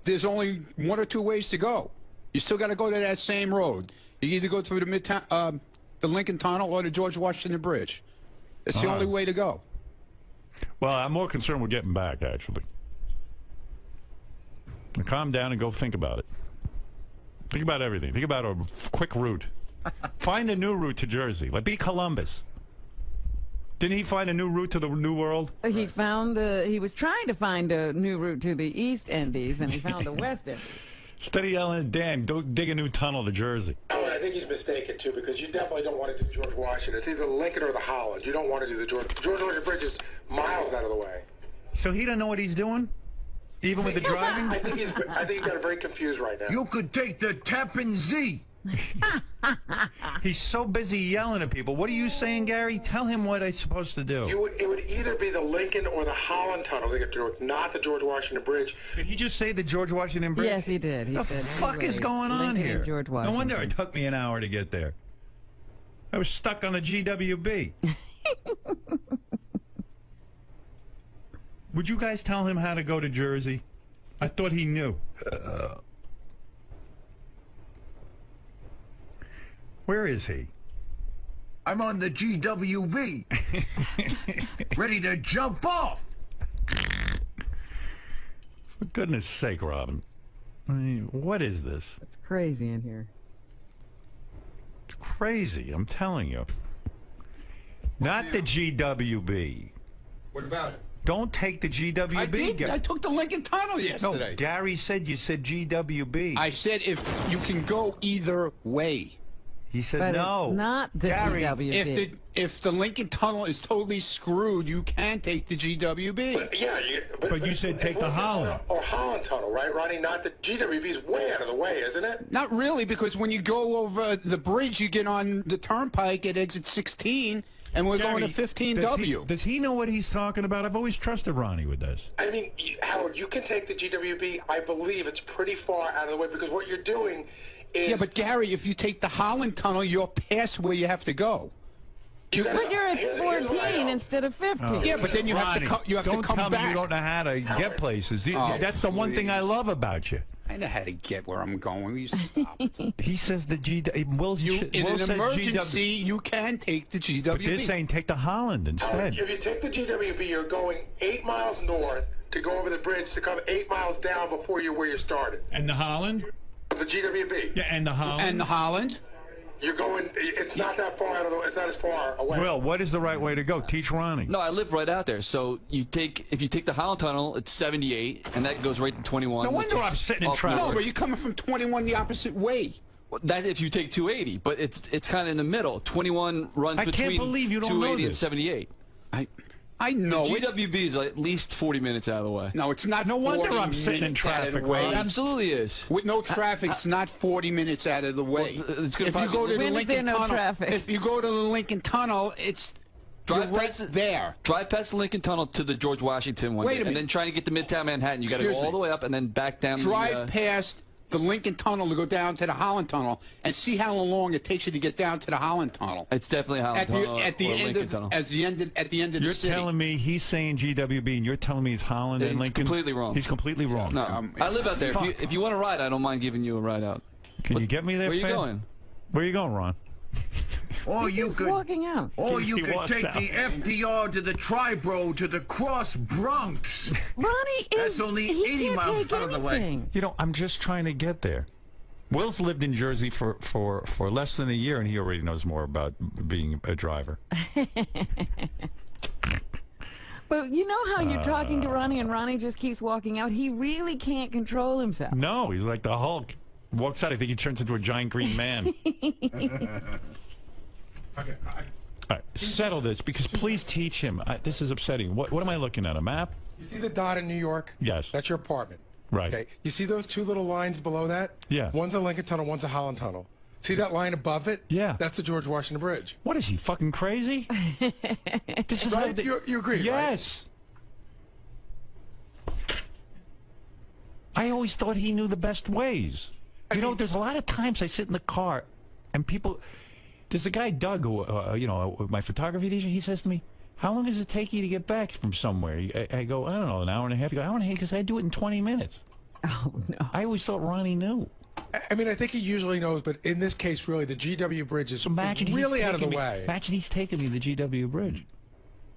there's only one or two ways to go. You still got to go to that same road. You either go through the Midtown, the Lincoln Tunnel, or the George Washington Bridge. It's the only way to go. Well, I'm more concerned with getting back, actually. Now calm down and go think about it. Think about everything. Think about a quick route. Find a new route to Jersey. Like, be Columbus. Didn't he find a new route to the New World? He found he was trying to find a new route to the East Indies, and he found the West Indies. Instead of yelling at Dan, go dig a new tunnel to Jersey. I think he's mistaken, too, because you definitely don't want to do George Washington. It's either the Lincoln or the Holland. You don't want to do the George Washington Bridge is miles out of the way. So he doesn't know what he's doing? Even with the driving? I think he got very confused right now. You could take the Tappan Zee. He's so busy yelling at people. What are you saying, Gary? Tell him what I'm supposed to do. It would either be the Lincoln or the Holland Tunnel to get to it, not the George Washington Bridge. Did he just say the George Washington Bridge? Yes, he did. He What said, the fuck is anyways, going on Lincoln here? and George No Washington. wonder it took me an hour to get there. I was stuck on the GWB. Would you guys tell him how to go to Jersey? I thought he knew. Where is he? I'm on the GWB. Ready to jump off. For goodness sake, Robin. I mean, what is this? It's crazy in here. It's crazy, I'm telling you. Not the GWB. What about it? Don't take the GWB. I did. I took the Lincoln Tunnel yesterday. No, Gary said you said GWB. I said if you can go either way. He said But no. it's not the Gary, GWB. If the Lincoln Tunnel is totally screwed, you can take the GWB. Yeah, But you said take the Holland. Or Holland Tunnel, right, Ronnie? Not the GWB is way out of the way, isn't it? Not really, because when you go over the bridge, you get on the turnpike at exit 16, and we're Gary, going to 15W. Does he know what he's talking about? I've always trusted Ronnie with this. I mean, Howard, you can take the GWB. I believe it's pretty far out of the way because what you're doing is... Yeah, but Gary, if you take the Holland Tunnel, you're past where you have to go. But you're at 14 instead of 15. Yeah, but then you have to Ronnie, you have to don't come tell back. me you don't know how to get places. That's the one thing I love about you. I know how to get where I'm going. Will you stop? He says the Will In an says emergency, you can take the GWB. But they're saying take the Holland instead. If you take the GWB, you're going 8 miles north to go over the bridge to come 8 miles down before you're where you started. And the Holland? The GWB. Yeah, and the Holland? And the Holland? You're going, it's not that far out of the, it's not as far away. Will, what is the right way to go? Teach Ronnie. No, I live right out there. So if you take the Holland Tunnel, it's 78, and that goes right to 21. No wonder I'm sitting in traffic. No, but you're coming from 21 the opposite way. That if you take 280, but it's kind of in the middle. 21 runs between can't believe you don't 280 know and this. 78. I know the it. GWB is at least 40 minutes out of the way. No, it's not. No wonder 40 I'm sitting in minutes out of traffic, the way. It absolutely is. With no traffic, it's not 40 minutes out of the way. Well, it's gonna if you go to the When is there Lincoln no Tunnel, traffic? if you go to the Lincoln Tunnel, it's Drive you're right past there. Drive past the Lincoln Tunnel to the George Washington one, Wait a and minute. then trying to get to Midtown Manhattan. You got to go Excuse all me. the way up and then back down. Drive past the Lincoln Tunnel to go down to the Holland Tunnel, and see how long it takes you to get down to the Holland Tunnel. It's definitely Holland Tunnel At the or end Lincoln of Tunnel. at the end of You're the city. telling me he's saying GWB, and you're telling me it's Holland and It's Lincoln? completely wrong. He's completely wrong. No, I live out there. If you want to ride, I don't mind giving you a ride out. Can you get me there, Where you Fed? going? Where you going, Ron? Or you He's could, walking out. or He you could walks take out. the FDR to the Tribro to the Cross Bronx. Ronnie is. That's only he 80 can't miles take out of the way. anything. You know, I'm just trying to get there. Will's lived in Jersey for less than a year, and he already knows more about being a driver. But you know how you're talking to Ronnie and Ronnie just keeps walking out? He really can't control himself. No, he's like the Hulk. Walks out, I think he turns into a giant green man. Okay, All right, settle this, because please teach him. This is upsetting. What am I looking at, a map? You see the dot in New York? Yes. That's your apartment. Right. Okay. You see those two little lines below that? Yeah. One's a Lincoln Tunnel, one's a Holland Tunnel. See that line above it? Yeah. That's the George Washington Bridge. What is he, fucking crazy? This is Right? You agree, right? Yes. I always thought he knew the best ways. You know, there's a lot of times I sit in the car and people... There's a guy, Doug, who, you know, my photography teacher, he says to me, how long does it take you to get back from somewhere? I go, I don't know, an hour and a half. You go, hour and a half, because I do it in 20 minutes. Oh, no. I always thought Ronnie knew. I mean, I think he usually knows, but in this case, really, the GW Bridge is Imagine he's really out of the taking me- way. Imagine he's taking me to the GW Bridge.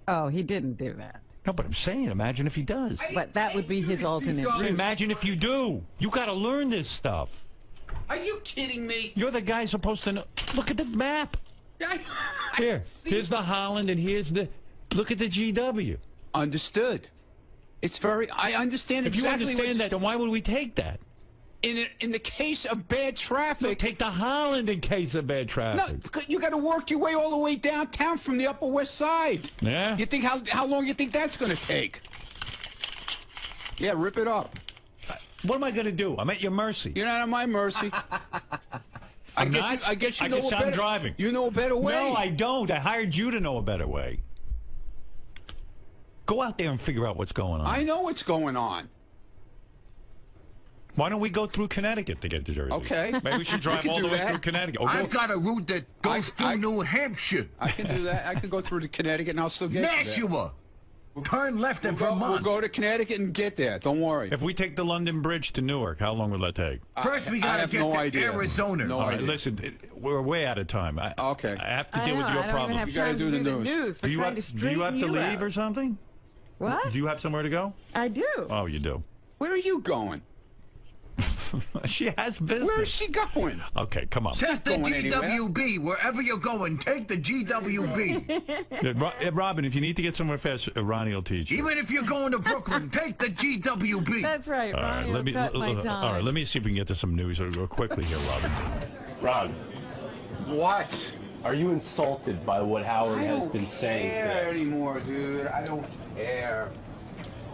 Oh, he didn't do that. No, but I'm saying, imagine if he does. But that would be his alternate So route. imagine if you do. You got to learn this stuff. Are you kidding me? You're the guy supposed to know. Look at the map. Here's the Holland, and here's the. Look at the GW. Understood. It's very. I understand If exactly. you understand that, then why would we take that? In the case of bad traffic, No, take the Holland in case of bad no, traffic. because you got to work your way all the way downtown from the Upper West Side. Yeah. You think how long you think that's going to take? Yeah, rip it up. What am I going to do? I'm at your mercy. You're not at my mercy. I guess you know a better. I'm driving. You know a better way. No, I don't. I hired you to know a better way. Go out there and figure out what's going on. I know what's going on. Why don't we go through Connecticut to get to Jersey? Okay. Maybe we should drive We can all the do way that. through Connecticut. I've got a route that goes through New Hampshire. I can do that. I can go through to Connecticut and I'll still get there. Nashua. Turn left at We'll Vermont. go to Connecticut and get there. Don't worry. If we take the London Bridge to Newark, how long will that take? First, we I gotta have get no to idea. Arizona. No All right, idea. listen, we're way out of time. Okay. I have to I deal know, with your I don't problem. even have You gotta time do to the do the news. news. Do you We're trying have to to straighten leave out. or something? What? Do you have somewhere to go? I do. Oh, you do. Where are you going? She has business. Where is she going? Okay, come on. Take the Going anywhere. GWB. Wherever you're going, take the GWB. Robin, if you need to get somewhere fast, Ronnie will teach you. Even if you're going to Brooklyn, take the GWB. That's right. All right, Ronnie will cut my time. all right, let me see if we can get to some news quickly here, Robin. Ron, What? are you insulted by what Howard I has don't been saying care today? anymore, dude. I don't care.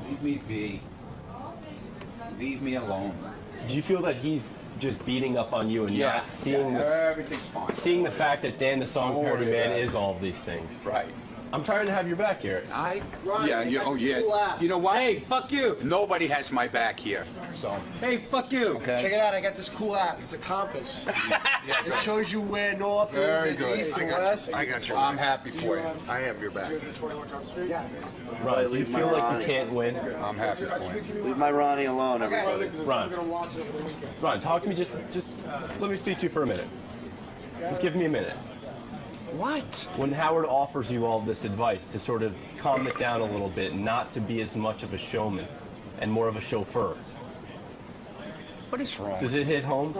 Leave me be. Leave me alone. Do you feel that he's just beating up on you and not seeing everything's fine. seeing the fact that Dan the Song Don't Parody worry Man about it. is all of these things? Right. I'm trying to have your back here. Yeah. You know what? Hey, fuck you. Nobody has my back here. So. Hey, fuck you. Okay. Check it out. I got this cool app. It's a compass. It shows you where north Very is and good. east and west. I got you. I'm happy for you. I have your back. Ron, do you feel like you can't win? I'm happy for you. Leave my Ronnie alone, everybody. Ron, talk to me. Just let me speak to you for a minute. Just give me a minute. What? When Howard offers you all this advice to sort of calm it down a little bit, not to be as much of a showman and more of a chauffeur, What is wrong? does it hit home?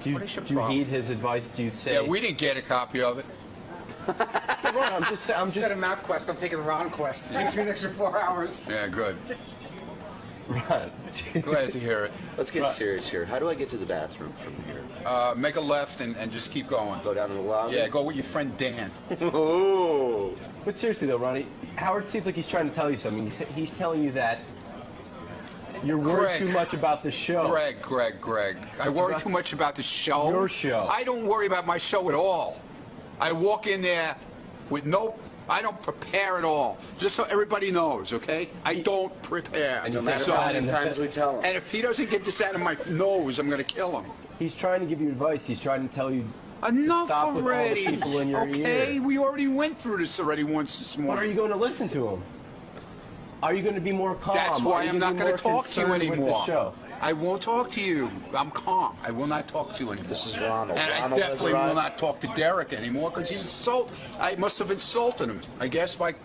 Do you What is your heed problem? his advice? Do you say? Yeah, we didn't get a copy of it. Ron, I'm just. Instead of MapQuest, I'm taking Ron Quest. It takes me an extra 4 hours. Yeah, good. Ron. Glad to hear it. Let's get serious here. How do I get to the bathroom from here? Make a left and just keep going. Go down to the lobby? Yeah, go with your friend Dan. Oh. But seriously though, Ronnie, Howard seems like he's trying to tell you something. He's telling you that you're worried Greg. too much about the show. Greg. I worry too much about the show. Your show. I don't worry about my show at all. I walk in there with I don't prepare at all. Just so everybody knows, okay? I don't prepare. And you No matter how many times we tell him. And if he doesn't get this out of my nose, I'm going to kill him. He's trying to give you advice. He's trying to tell you Enough stop with all the already. people in your Okay, ear. we already went through this already once this morning. But are you going to listen to him? Are you going to be more calm? That's Are why you I'm not going going to talk to you with anymore. the show? I won't talk to you. I'm calm. I will not talk to you anymore. This is Ronald. And I Ronald has definitely will arrived. not talk to Derek anymore because I must have insulted him. I guess by,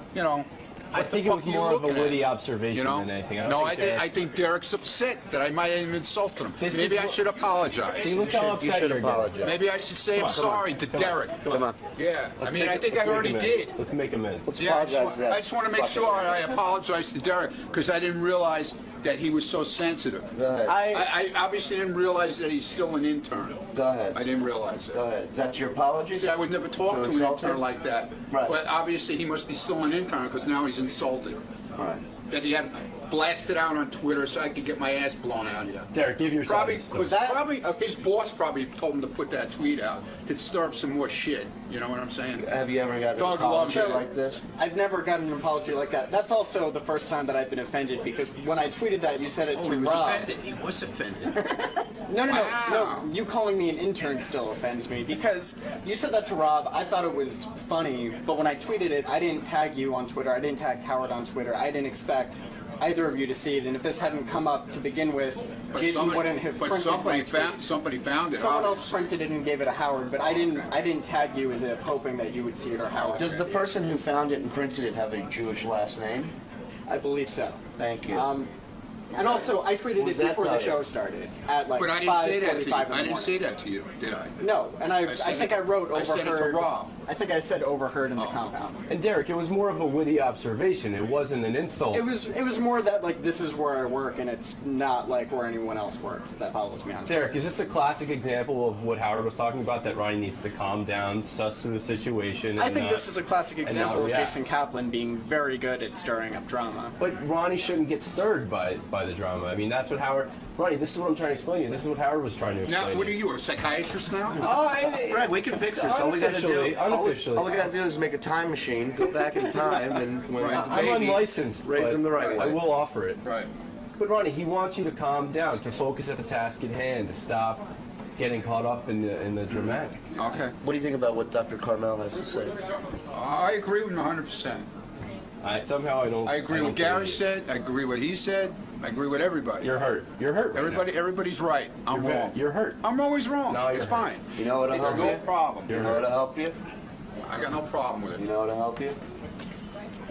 I think it was more of a witty observation than anything. I think Derek's upset that I might have insulted him. Maybe I should apologize. See, look how upset you're getting. Maybe I should say I'm sorry to Derek. Come on. Yeah, I mean, I think I already did. Let's make amends. Yeah, I just want to make sure I apologize to Derek because I didn't realize that he was so sensitive. Go ahead. I obviously didn't realize that he's still an intern. Go ahead. I didn't realize it. Go ahead. Is that your apology? See, I would never talk to an insult intern him? like that. Right. But obviously he must be still an intern because now he's insulted. Right. That he had blasted out on Twitter so I could get my ass blown out. Derek, give your Probably, side. because his boss probably told him to put that tweet out to stir up some more shit. You know what I'm saying? Have you ever got an Doug loves apology it. like this? I've never gotten an apology like that. That's also the first time that I've been offended because when I tweeted that, you said it Oh, to he was Rob. offended. He was offended. No. You calling me an intern still offends me because you said that to Rob. I thought it was funny, but when I tweeted it, I didn't tag you on Twitter. I didn't tag Howard on Twitter. I didn't expect either of you to see it. And if this hadn't come up to begin with, Jason wouldn't have printed somebody my tweet. somebody found it. Someone else printed it and gave it to Howard, but I didn't tag you as if hoping that you would see it or Howard. Does the person who found it and printed it have a Jewish last name? I believe so. Thank you. And also, I tweeted it before the show started at like But I didn't say that to you. 5:45 in the I didn't say morning. that to you, did I? No, and I think I wrote overheard. I said it to Rob. I think I said overheard in the compound. And Derek, it was more of a witty observation. It wasn't an insult. It was more that like this is where I work and it's not like where anyone else works that follows me on Twitter. Derek, is this a classic example of what Howard was talking about, that Ronnie needs to calm down, suss through the situation? I think this is a classic example of react. Jason Kaplan being very good at stirring up drama. But Ronnie shouldn't get stirred by the drama. I mean, that's what Howard... Ronnie, this is what I'm trying to explain to you. This is what Howard was trying to explain. Now, what are you, a psychiatrist now? Brad, we can fix this. All we got to do, unofficially. all we got to do is make a time machine, go back in time, and when he's a I'm baby, unlicensed. raise him the right way. I will offer it. Right. But Ronnie, he wants you to calm down, to focus at the task at hand, to stop getting caught up in the dramatic. Okay. What do you think about what Dr. 𝗏𝗏 has to say? I agree with him 100%. Somehow I don't... I agree with what Gary said. I agree with what he said. I agree with everybody. You're hurt. You're hurt right now. Everybody's right. I'm wrong. You're hurt. I'm always wrong. No, it's fine. You know what'll help you? No problem. You know what'll help you? I got no problem with it. You know what'll help you?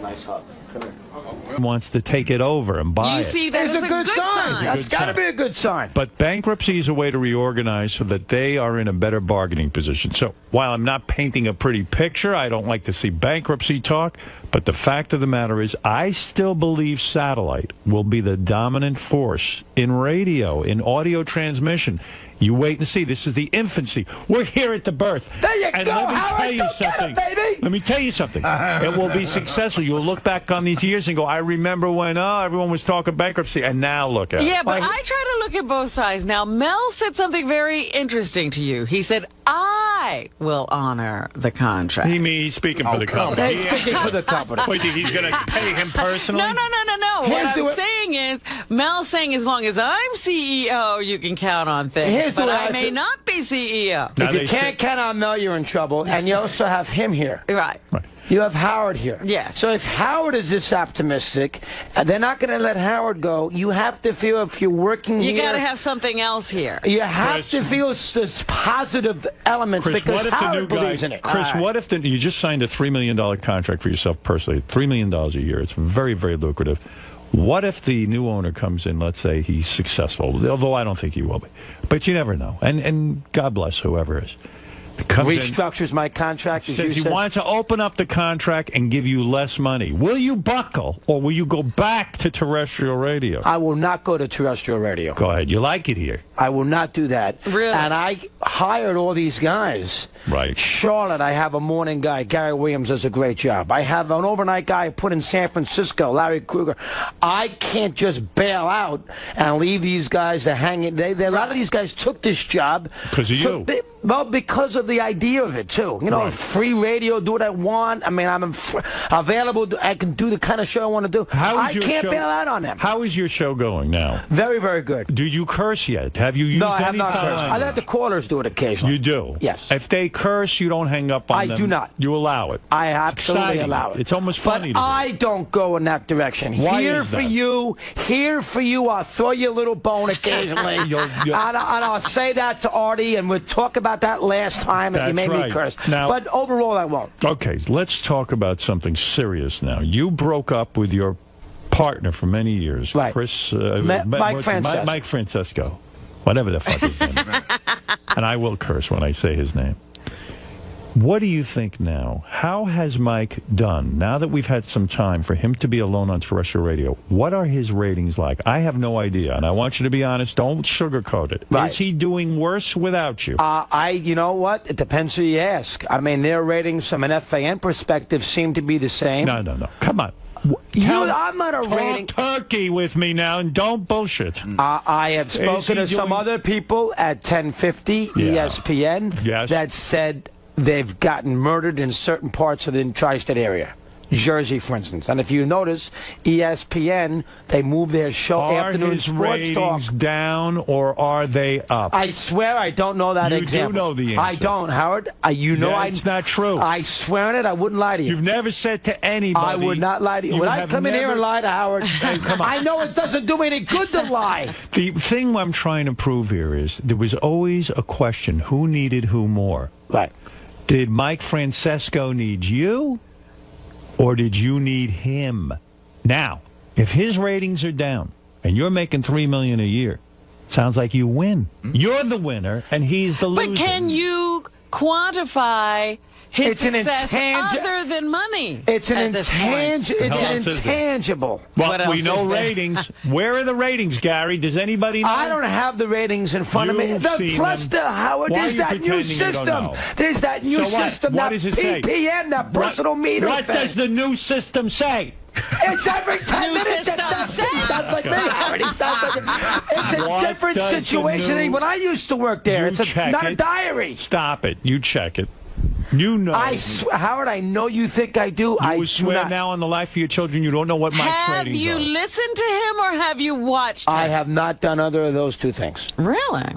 Nice hug. Come here. Wants to take it over and buy You it. see, that's a good sign. That's got to be a good sign. But bankruptcy is a way to reorganize so that they are in a better bargaining position. So while I'm not painting a pretty picture, I don't like to see bankruptcy talk. But the fact of the matter is, I still believe satellite will be the dominant force in radio, in audio transmission. You wait and see. This is the infancy. We're here at the birth. There you and go, let me Howard. tell you Go something. get it, baby. Let me tell you something. It will be successful. You'll look back on these years and go, I remember when everyone was talking bankruptcy, and now look at it. Yeah, but I try to look at both sides. Now, Mel said something very interesting to you. He said, I will honor the contract. He's speaking for the company. He's speaking for the company. Wait, he's going to pay him personally? No. What I'm saying is, Mel's saying as long as I'm CEO, you can count on things. But I may not be CEO. If you can't count on Mel, you're in trouble. And you also have him here. Right. You have Howard here. Yeah. So if Howard is this optimistic, they're not going to let Howard go. You have to feel, if you're working here... You got to have something else here. You have to feel this positive elements, Chris, because what if Howard the new guy, believes in it. Chris, what if you just signed a $3 million contract for yourself personally, $3 million a year. It's very, very lucrative. What if the new owner comes in, let's say he's successful, although I don't think he will be. But you never know. And God bless whoever is. Restructures my contract. Says he wants to open up the contract and give you less money. Will you buckle, or will you go back to terrestrial radio? I will not go to terrestrial radio. Go ahead. You like it here. I will not do that. Really? And I hired all these guys. Right. Charlotte, I have a morning guy. Gary Williams does a great job. I have an overnight guy I put in San Francisco, Larry Kruger. I can't just bail out and leave these guys to hang it. A lot of these guys took this job. Because of you. Well, because of the idea of it, too. You know, free radio, do what I want. I mean, I'm available. I can do the kind of show I want to do. I can't bail out on them. How is your show going now? Very, very good. Do you curse yet? Have you used No, I have any not foul cursed. I language? let the callers do it occasionally. You do? Yes. If they curse, you don't hang up on them? I do not. You allow it? I absolutely exciting. allow it. It's almost funny But to I don't go in that direction. Why Here is for that? you. Here for you. I'll throw you a little bone occasionally. And I'll say that to Artie, and we'll talk about that last time that you made me curse. Now, but overall, I won't. Okay, let's talk about something serious now. You broke up with your partner for many years, right. Chris... Mike Francesco. Mike Francesco. Whatever the fuck his name is. And I will curse when I say his name. What do you think now? How has Mike done, now that we've had some time for him to be alone on terrestrial radio? What are his ratings like? I have no idea, and I want you to be honest. Don't sugarcoat it. Right. Is he doing worse without you? You know what? It depends who you ask. I mean, their ratings from an FAN perspective seem to be the same. No. Come on. I'm not a talk rating. turkey with me now, and don't bullshit. I have spoken to some other people at 1050 ESPN that said they've gotten murdered in certain parts of the tri-state area. Jersey, for instance. And if you notice, ESPN, they moved their show afternoon his sports talk. ratings down, or are they up? I swear I don't know that example. You do know the answer. I don't, Howard. It's not true. I swear on it, I wouldn't lie to you. You've never said to anybody. I would not lie to you. Would I come in here and lie to Howard? Come on. I know it doesn't do me any good to lie. The thing I'm trying to prove here is there was always a question, who needed who more? Right. Did Mike Francesco need you, or did you need him? Now, If his ratings are down and you're making $3 million a year, sounds like you win. You're the winner and he's the loser. But can you quantify his success other than money? It's an intangible. Well, we know ratings. Where are the ratings, Gary? Does anybody know? I don't have the ratings in front of me. Plus, Howard, there's that new system. There's that new system, that PPM, that personal meter What thing. does the new system say? It's every 10 minutes. He sounds like me, Howard. It's a different situation. When I used to work there, it's not a diary. Stop it. You check it. You know. Howard, I know you think I do. I swear now on the life of your children, you don't know what Mike's ratings are. Have you listened to him or have you watched him? I have not done either of those two things. Really?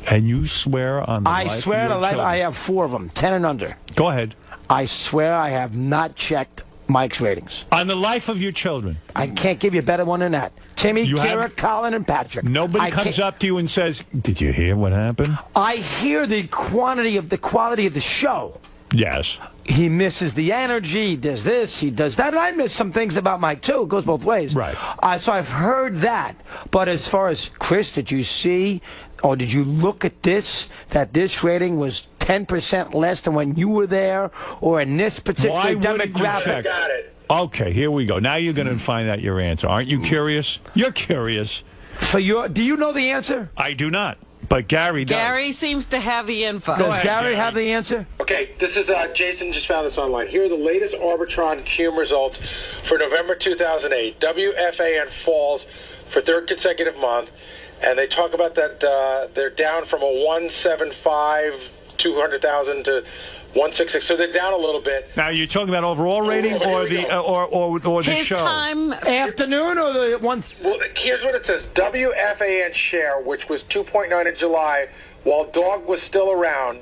And you swear on the life of your children? I swear on life. I have 4 of them, 10 and under. Go ahead. I swear I have not checked Mike's ratings. On the life of your children? I can't give you a better one than that. Timmy, Kira, Colin, and Patrick. Nobody comes up to you and says, "Did you hear what happened?" I hear the quality of the show. Yes. He misses the energy, he does this, he does that. And I miss some things about Mike, too. It goes both ways. Right. So I've heard that. But as far as, Chris, did you see, or did you look at this, that this rating was 10% less than when you were there, or in this particular demographic? Got it. Okay, here we go. Now you're going to find out your answer. Aren't you curious? You're curious. Do you know the answer? I do not. But Gary does. Gary seems to have the info. Does Gary have the answer? Okay, this is Jason just found this online. Here are the latest Arbitron CUME results for November 2008. WFAN falls for 3rd consecutive month, and they talk about that they're down from a 175, 200,000 to 166, so they're down a little bit. Now, you're talking about overall rating or the His show? time afternoon or the one? Well, here's what it says: WFAN share, which was 2.9 in July, while Dog was still around,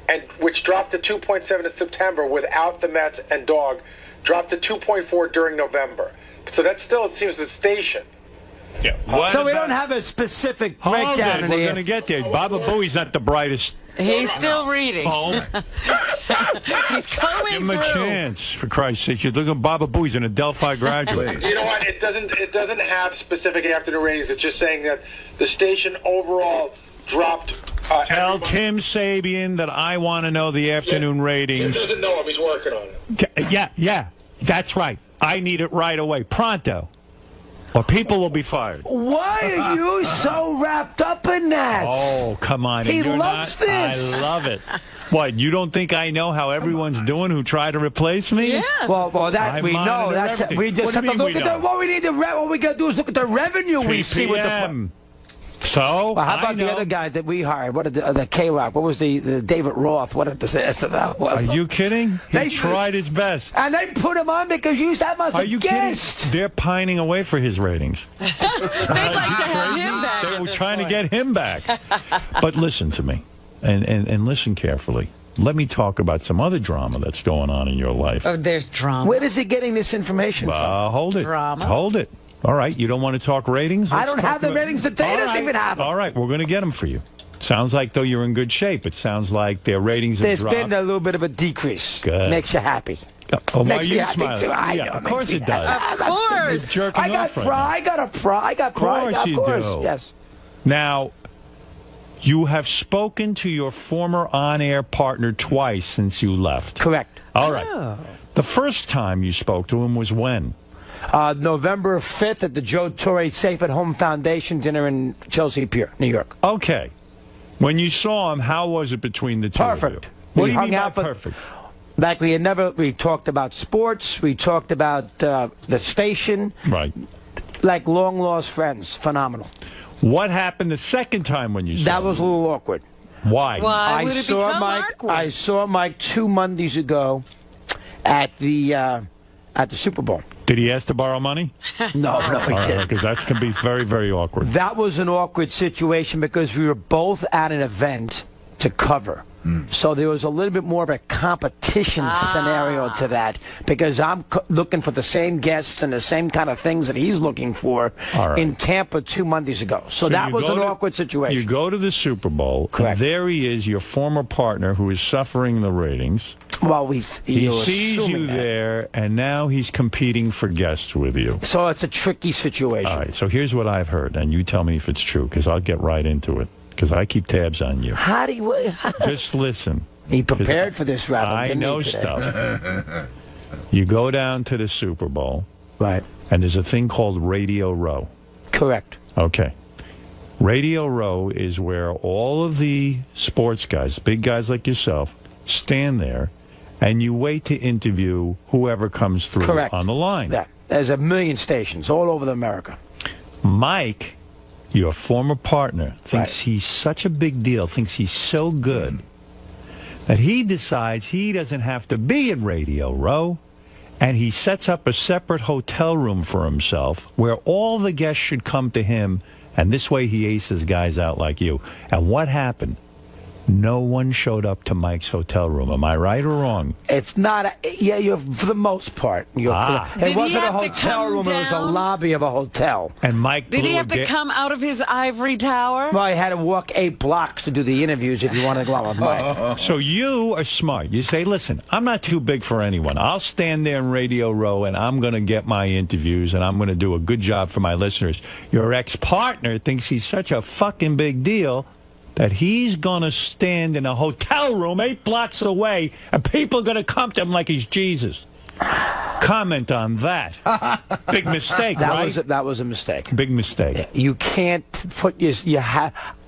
and which dropped to 2.7 in September without the Mets and Dog, dropped to 2.4 during November. So that still, it seems, the station. Yeah. So we don't have a specific breakdown. We're going to get there. Baba Booey's not the brightest. He's still reading. He's coming Give him a chance, for Christ's sake. You're looking at Baba Booey's an Adelphi graduate. You know what? It doesn't have specific afternoon ratings. It's just saying that the station overall dropped. Tell Tim Sabian that I want to know the afternoon ratings. Tim doesn't know him. He's working on it. Yeah. That's right. I need it right away. Pronto. Or people will be fired. Why are you so wrapped up in that? Oh, come on. He loves this. I love it. What, you don't think I know how everyone's doing who tried to replace me? Yeah. Well, that we know. That's everything. we just have to look at what we need to. What we got to do is look at the revenue. We see what the. So, well, how about the other guy that we hired? What did the K-Rock? What was the David Roth? What a disaster that was. Are you kidding? He tried his best. And they put him on because you said as a guest. Kidding? They're pining away for his ratings. They'd like to have him back. They were trying to get him back. But listen to me, and listen carefully. Let me talk about some other drama that's going on in your life. Oh, there's drama. Where is he getting this information from? Hold it. Drama. Hold it. All right, you don't want to talk ratings? I don't have the ratings that they doesn't even have them. All right, we're going to get them for you. Sounds like, though, you're in good shape. It sounds like their ratings have dropped. There's been a little bit of a decrease. Good. Makes you happy. Oh, why Makes are me you happy smiling? too. I know, of course it does. Of course. You're jerking I got off pride. I got pride. Of course do. Yes. Now, you have spoken to your former on-air partner twice since you left. Correct. All right. The first time you spoke to him was when? November 5th at the Joe Torre Safe at Home Foundation dinner in Chelsea Pier, New York. Okay. When you saw him, how was it between the two Perfect. of you? What do you hung mean by out perfect? Like we talked about sports, we talked about the station. Right. Like long-lost friends. Phenomenal. What happened the second time when you saw him? That was a little awkward. Why? Why would it become awkward? I saw Mike 2 Mondays ago at the Super Bowl. Did he ask to borrow money? No, he didn't. Because that can be very, very awkward. That was an awkward situation because we were both at an event to cover. So there was a little bit more of a competition scenario to that because I'm looking for the same guests and the same kind of things that he's looking for in Tampa 2 Mondays ago. So that was an awkward situation. You go to the Super Bowl, Correct. And there he is, your former partner who is suffering the ratings. Well, he sees you there, and now he's competing for guests with you. So it's a tricky situation. All right, so here's what I've heard, and you tell me if it's true, because I'll get right into it, because I keep tabs on you. How do you... Just listen. He prepared for this, Rabbi. I know stuff. You go down to the Super Bowl. Right. And there's a thing called Radio Row. Correct. Okay. Radio Row is where all of the sports guys, big guys like yourself, stand there, and you wait to interview whoever comes through on the line. Yeah. There's a million stations all over America. Mike, your former partner, thinks he's such a big deal, thinks he's so good, that he decides he doesn't have to be at Radio Row, and he sets up a separate hotel room for himself where all the guests should come to him, and this way he aces guys out like you. And what happened? No one showed up to Mike's hotel room. Am I right or wrong? It's not. Yeah, you're for the most part. It wasn't a hotel room. It was a lobby of a hotel. And Mike did he have to come out of his ivory tower? Well, he had to walk 8 blocks to do the interviews if you wanted to go out with Mike. So you are smart. You say, listen, I'm not too big for anyone. I'll stand there in Radio Row, and I'm going to get my interviews, and I'm going to do a good job for my listeners. Your ex-partner thinks he's such a fucking big deal that he's going to stand in a hotel room 8 blocks away, and people are going to come to him like he's Jesus. Comment on that. Big mistake, right? That was a mistake. Big mistake. You can't put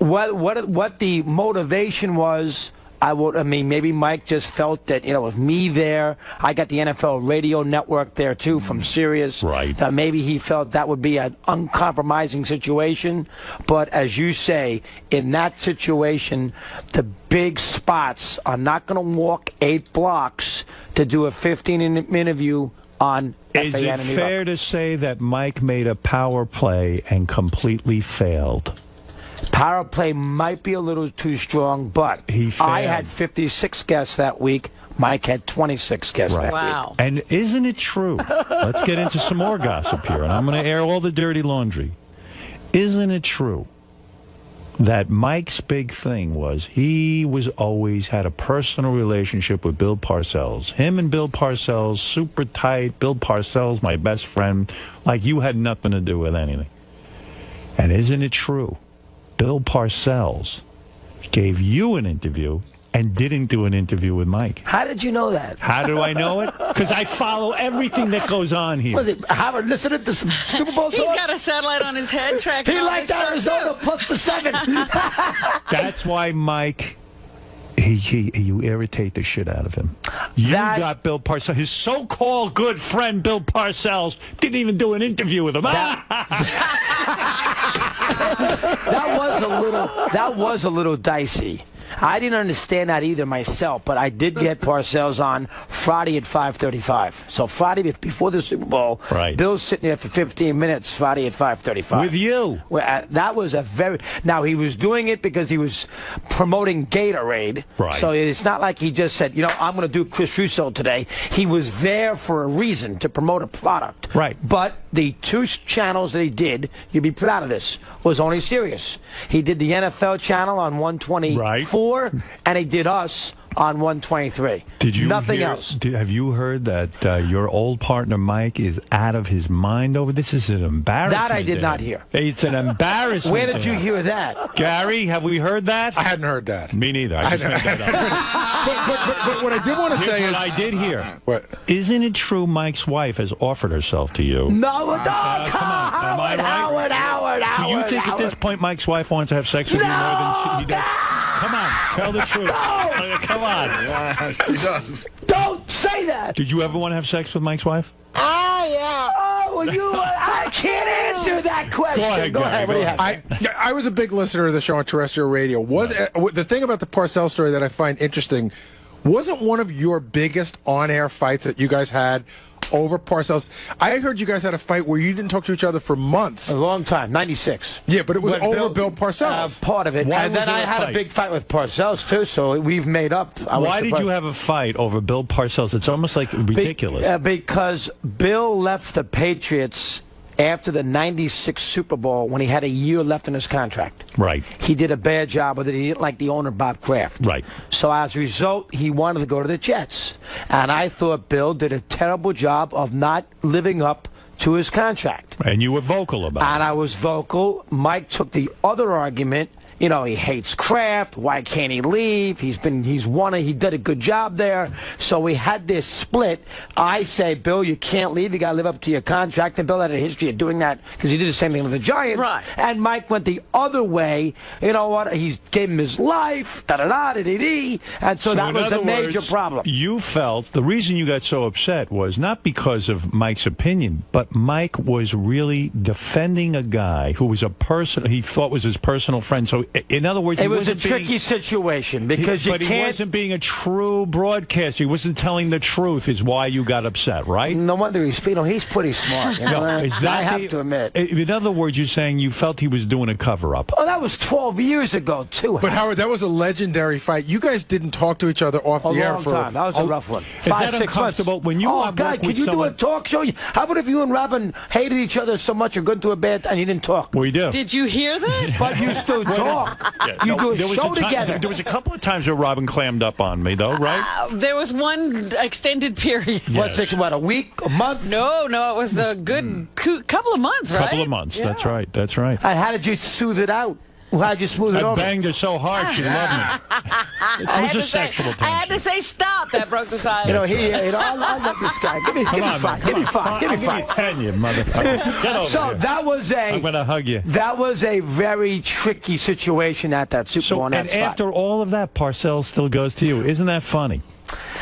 what the motivation was. I mean, maybe Mike just felt that, with me there, I got the NFL radio network there, too, from Sirius. Right. That maybe he felt that would be an uncompromising situation. But as you say, in that situation, the big spots are not going to walk 8 blocks to do a 15-minute interview on Is it fair to say that Mike made a power play and completely failed? Power play might be a little too strong, but I had 56 guests that week. Mike had 26 guests that week. And isn't it true? Let's get into some more gossip here, and I'm going to air all the dirty laundry. Isn't it true that Mike's big thing was he was always had a personal relationship with Bill Parcells? Him and Bill Parcells, super tight. Bill Parcells, my best friend. Like you had nothing to do with anything. And isn't it true? Bill Parcells gave you an interview and didn't do an interview with Mike. How did you know that? How do I know it? Because I follow everything that goes on here. Was it Howard listening to some Super Bowl talk? He's got a satellite on his head tracking. He liked Arizona plus the 7. That's why Mike, you irritate the shit out of him. You got Bill Parcells. His so-called good friend Bill Parcells didn't even do an interview with him. That was a little dicey. I didn't understand that either myself, but I did get Parcells on Friday at 5:35. So Friday before the Super Bowl, Bill's sitting there for 15 minutes. Friday at 5:35 with you. That was a very. Now he was doing it because he was promoting Gatorade. Right. So it's not like he just said, I'm going to do Chris Russo today. He was there for a reason to promote a product. Right. But the 2 channels that he did, you'd be proud of this, was only Sirius. He did the NFL channel on 124, and he did us on 123. Did you Nothing else. Have you heard that your old partner Mike is out of his mind over this? Is an embarrassment. That I did not hear. It's an embarrassment. Where did you hear that? Gary, have we heard that? I hadn't heard that. Me neither. I just made that up. But what I did want to say is... what I did hear. What? Isn't it true Mike's wife has offered herself to you? No, come on. Am I right? Howard. Do you think at this point Mike's wife wants to have sex with you more than he does? Come on, tell the truth. Come on. Yeah, she does. Don't say that. Did you ever want to have sex with Mike's wife? Yeah. I can't answer that question. Go ahead. What do you have? I was a big listener of the show on terrestrial radio. The thing about the Parcells story that I find interesting, wasn't one of your biggest on-air fights that you guys had over Parcells? I heard you guys had a fight where you didn't talk to each other for months. A long time, 96. Yeah, but it was over Bill Parcells. Part of it. Why and then I had a big fight with Parcells, too, so we've made up. Why did you have a fight over Bill Parcells? It's almost like ridiculous. Because Bill left the Patriots after the '96 Super Bowl when he had a year left in his contract. Right. He did a bad job with it. He didn't like the owner, Bob Kraft. Right. So as a result, he wanted to go to the Jets. And I thought Bill did a terrible job of not living up to his contract. And you were vocal about it. And I was vocal. Mike took the other argument. You know, he hates Kraft. Why can't he leave? He did a good job there. So we had this split. I say, Bill, you can't leave. You got to live up to your contract. And Bill had a history of doing that because he did the same thing with the Giants. Right. And Mike went the other way. You know what? He gave him his life. Da-da-da-da-dee-dee. And so that was a major problem. You felt the reason you got so upset was not because of Mike's opinion, but Mike was really defending a guy who was a person he thought was his personal friend. So in other words, it was a tricky situation because he wasn't being a true broadcaster. He wasn't telling the truth. Is why you got upset, right? No wonder he's pretty smart. You know? I have to admit. In other words, you're saying you felt he was doing a cover-up. Oh, that was 12 years ago too. But Howard, that was a legendary fight. You guys didn't talk to each other off the air for time. That was a rough one. Is that uncomfortable when you? Oh God, can you do a talk show? How about if you and Robin hated each other so much or got into a bad and you didn't talk? We do. Did you hear that? But you still talk. You do a show together. There was a couple of times where Robin clammed up on me, though, right? There was one extended period. What's it? What, a week, a month? No, it was a good couple of months, right? Couple of months. Yeah. That's right. And how did you soothe it out? How'd you smooth it over? I banged her so hard she loved me. It was a sexual tension. I had to say stop. That broke the silence. I love this guy. Give me 5. Give me 5. Give me 5. I'll give you 10, you motherfucker. Get over here. That was I'm going to hug you. That was a very tricky situation at that Super Bowl. And after all of that, Parcells still goes to you. Isn't that funny?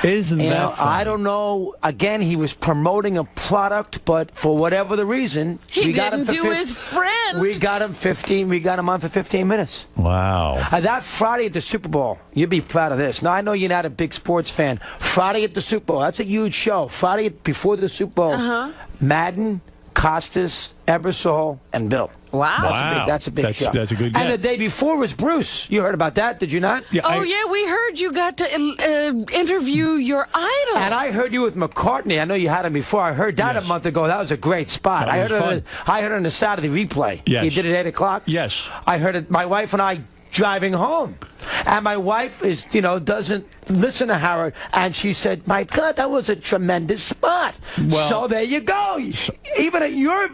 Isn't that funny? I don't know. Again, he was promoting a product, but for whatever the reason, he didn't do his friend. We got him 15. We got him on for 15 minutes. Wow. That Friday at the Super Bowl, you'd be proud of this. Now I know you're not a big sports fan. Friday at the Super Bowl, that's a huge show. Friday before the Super Bowl, Madden, Costas, Ebersol, and Bill. Wow. That's a big show. That's a good And the day before was Bruce. You heard about that, did you not? Yeah, we heard you got to interview your idol. And I heard you with McCartney. I know you had him before. I heard that a month ago. That was a great spot. I heard it on the Saturday replay. Yes. You did it at 8 o'clock? Yes. I heard it. My wife and I driving home. And my wife doesn't listen to Howard. And she said, my God, that was a tremendous spot. Well, so there you go. Even at your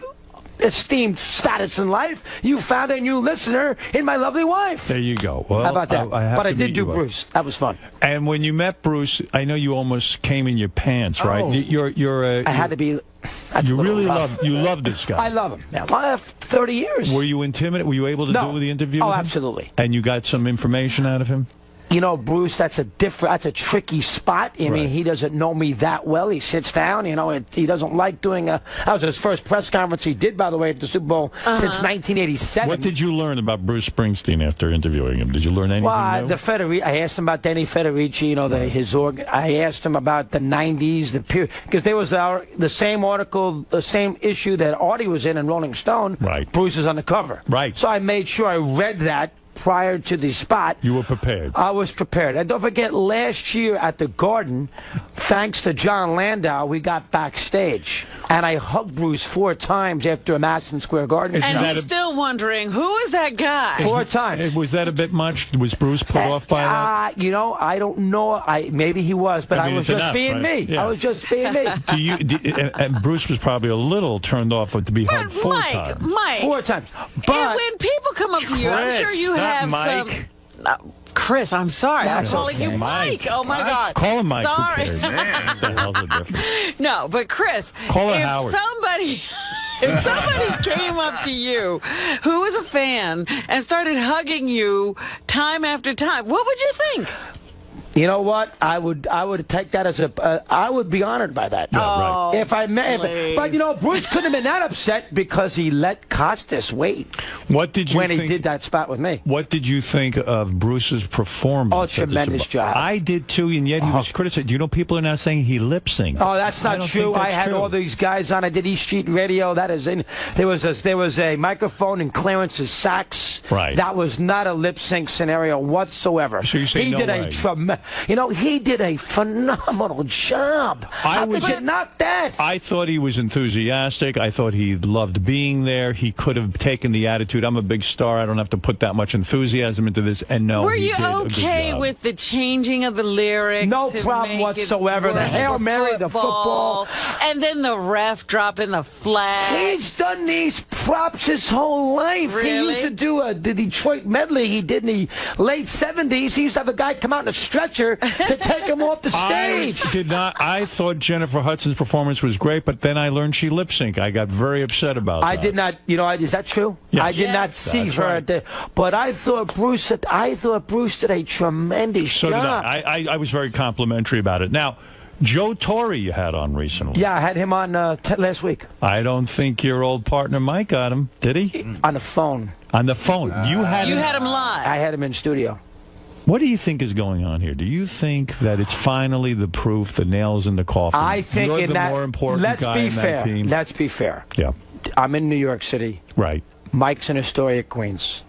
esteemed status in life, you found a new listener in my lovely wife. There you go. Well, how about that? But I did do Bruce. That was fun. And when you met Bruce, I know you almost came in your pants, right? I had to be. You really love this guy. I love him. Yeah, I have 30 years. Were you intimidated? Were you able to do the interview? Oh, absolutely. And you got some information out of him? You know, Bruce, that's a tricky spot. I mean, he doesn't know me that well. He sits down, he doesn't like doing that was his first press conference he did, by the way, at the Super Bowl since 1987. What did you learn about Bruce Springsteen after interviewing him? Did you learn anything new? I asked him about Danny Federici, I asked him about the 90s, the period, because there was the same article, the same issue that Artie was in Rolling Stone. Right. Bruce is on the cover. Right. So I made sure I read that prior to the spot. You were prepared. I was prepared. And don't forget, last year at the Garden, thanks to John Landau, we got backstage. And I hugged Bruce 4 times after a Madison Square Garden. And he's still wondering, who is that guy? 4 times. Was that a bit much? Was Bruce put off by that? I don't know. Maybe he was, but I was just being me. Yeah. I was just being me. And Bruce was probably a little turned off to be hugged 4 times. Mike. 4 times. But when people come up to you, I'm sure you have Mike. some... Chris, I'm sorry. I'm calling you Mike. Oh, my God. Call him Mike. Sorry. Who cares? What the hell's the difference? No, but Chris, call him if Howard. If somebody came up to you who was a fan and started hugging you time after time, what would you think? You know what? I would take that as I would be honored by that. Yeah, right. If I met, but Bruce couldn't have been that upset because he let Costas wait. What did you when think, he did that spot with me? What did you think of Bruce's performance? Oh, tremendous job. I did too, and yet he was criticized. Do you know people are now saying he lip synced? Oh, that's not true. I had all these guys on. I did East Street Radio. That is in. There was a microphone in Clarence's sax. Right. That was not a lip sync scenario whatsoever. So you say he no did way. You know, he did a phenomenal job. How could you knock that? I thought he was enthusiastic. I thought he loved being there. He could have taken the attitude, I'm a big star, I don't have to put that much enthusiasm into this. And no, Were he you did a good okay job. with the changing of the lyrics? No to problem make it whatsoever. The work Hail for Mary, the football. And then the ref dropping the flag. He's done these props his whole life. Really? He used to do the Detroit medley he did in the late 70s. He used to have a guy come out in a stretcher to take him off the stage. I thought Jennifer Hudson's performance was great, but then I learned she lip synced. I got very upset about that. I did not, is that true? Yes. I did not see That's her right. at the, but I thought Bruce did a tremendous So job. did I. I was very complimentary about it. Now, Joe Torre you had on recently. Yeah, I had him on last week. I don't think your old partner Mike got him, did he? On the phone. On the phone. You had him live. I had him in studio. What do you think is going on here? Do you think that it's finally the proof, the nails in the coffin? I think You're in the that, more important let's guy be in fair. that team. Let's be fair. Yeah. I'm in New York City. Right. Mike's in Astoria, Queens.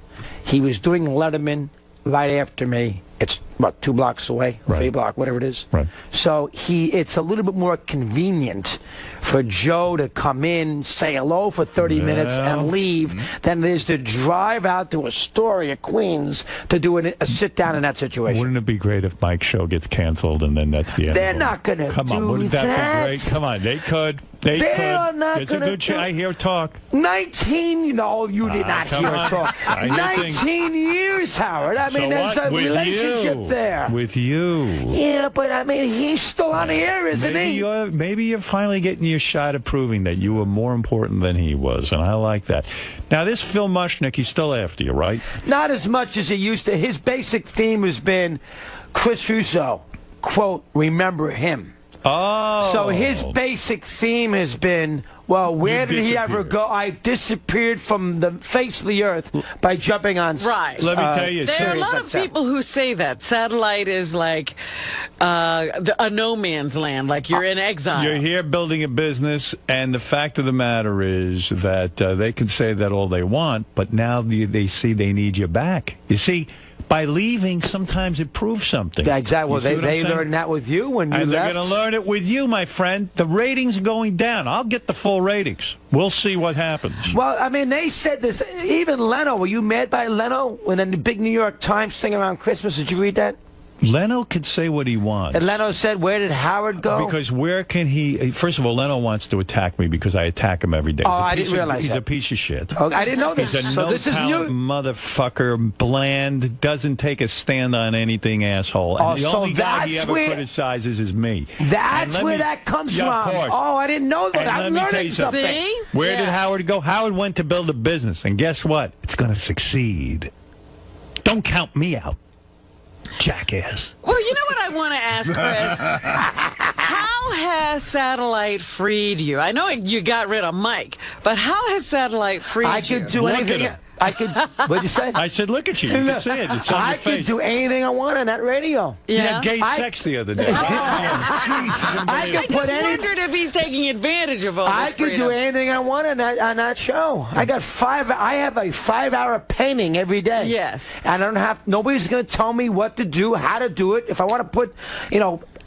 He was doing Letterman right after me. It's about 2 blocks away, 3 blocks, whatever it is. Right. So it's a little bit more convenient for Joe to come in, say hello for 30 minutes, and leave than it is to drive out to Astoria, Queens, to do a sit down in that situation. Wouldn't it be great if Mike's show gets canceled and then that's the end? They're not going to do that. Come on, wouldn't that be great? Come on, they could. They are could. not It's a gonna good show. I hear talk. 19, you did not come hear on. it talk. I hear things. 19 years, Howard. I mean, So there's what? a With relationship you. there. With you. Yeah, but I mean, he's still on the air, isn't he? Maybe you're finally getting your shot of proving that you were more important than he was, and I like that. Now, this Phil Mushnick, he's still after you, right? Not as much as he used to. His basic theme has been Chris Russo, quote, remember him. Oh. So his basic theme has been, well, where did he ever go? I disappeared from the face of the earth by jumping on. Right. Let me tell you, there are a lot of people who say that satellite is like a no man's land, like you're in exile. You're here building a business, and the fact of the matter is that they can say that all they want, but now they see they need you back. You see, by leaving, sometimes it proves something. Yeah, exactly. Well, You see what I'm they saying? learned that with you when you And left. they're going to learn it with you, my friend. The ratings are going down. I'll get the full ratings. We'll see what happens. Well, I mean, they said this. Even Leno, were you mad by Leno when the big New York Times thing around Christmas? Did you read that? Leno could say what he wants. And Leno said, where did Howard go? Because where can he... First of all, Leno wants to attack me because I attack him every day. Oh, I didn't realize He's that. a piece of shit. Oh, I didn't know this. He's a So this is no-talent new. motherfucker, bland, doesn't take a stand on anything, asshole. And Oh, the so only guy he that's ever where- criticizes is me. That's And let where me- that comes Yeah, of from. course. Oh, I didn't know that. And I'm let me tell learning you something. something. Where did Howard go? Howard went to build a business, and guess what? It's going to succeed. Don't count me out, jackass. Well, you know what I want to ask, Chris? How has satellite freed you? I know you got rid of Mike, but how has satellite freed you? I could do anything. I could. What'd you say? I said, look at you. You can see it. It's on I your face. could do anything I want on that radio. You had gay sex the other day. I I could just put any. wondered if he's taking advantage of all I this could do freedom. anything I want on that show. I got I have a 5-hour painting every day. Yes. And I don't have. Nobody's going to tell me what to do, how to do it. If I want to put,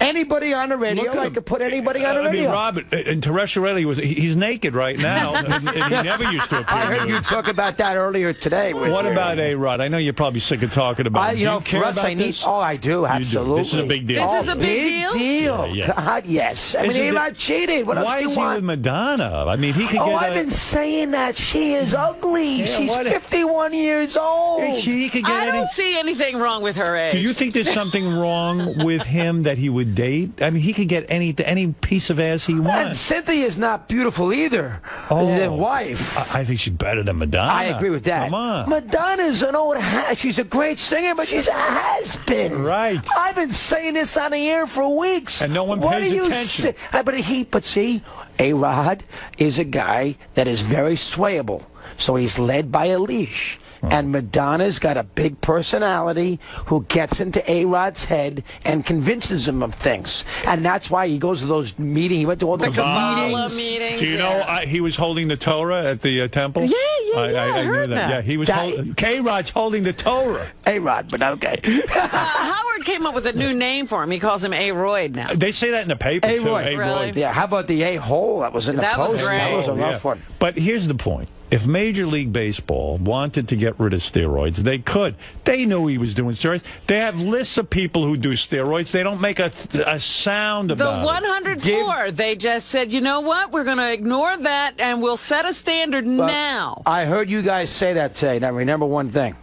anybody on the radio, Look at I him. could put anybody on the I mean, radio. Robert, in terrestrial radio, he's naked right now, and he never used to appear. I heard you talk about that earlier today. What about A-Rod? I know you're probably sick of talking about him. Do you care for us, about I need. this? Oh, I do. You Absolutely. This is a big deal. This is a big deal? Yeah. God, yes. I mean, Isn't A-Rod cheated. What else Why do you is he want? with Madonna? I mean, he could Oh, get. I've been saying that. She is ugly. Yeah, She's what- 51 years old. He could get I any. don't see anything wrong with her age. Do you think there's something wrong with him that he would date? I mean, he could get any piece of ass he And wants. Cynthia's not beautiful either. Oh. The wife. I think she's better than Madonna. I agree with that. Come on. Madonna's an old she's a great singer, but she's a has-been. Right. I've been saying this on the air for weeks. And no one What pays do you attention. say? But see, A-Rod is a guy that is very swayable. So he's led by a leash. And Madonna's got a big personality who gets into A-Rod's head and convinces him of things. And that's why he goes to those meetings. He went to all those meetings. Do you know he was holding the Torah at the temple? Yeah, I I knew heard that. that. Yeah, he was That- K-Rod's holding the Torah. A-Rod, but okay. Howard Ted came up with a new name for him. He calls him A-Royd now. They say that in the paper, too. A-Royd. Really? Yeah, how about the A-hole? That was in the That was post. great. That was a rough one. But here's the point. If Major League Baseball wanted to get rid of steroids, they could. They knew he was doing steroids. They have lists of people who do steroids. They don't make a sound The about it. 104, they just said, you know what? We're going to ignore that, and we'll set a standard now. I heard you guys say that today. Now, remember one thing.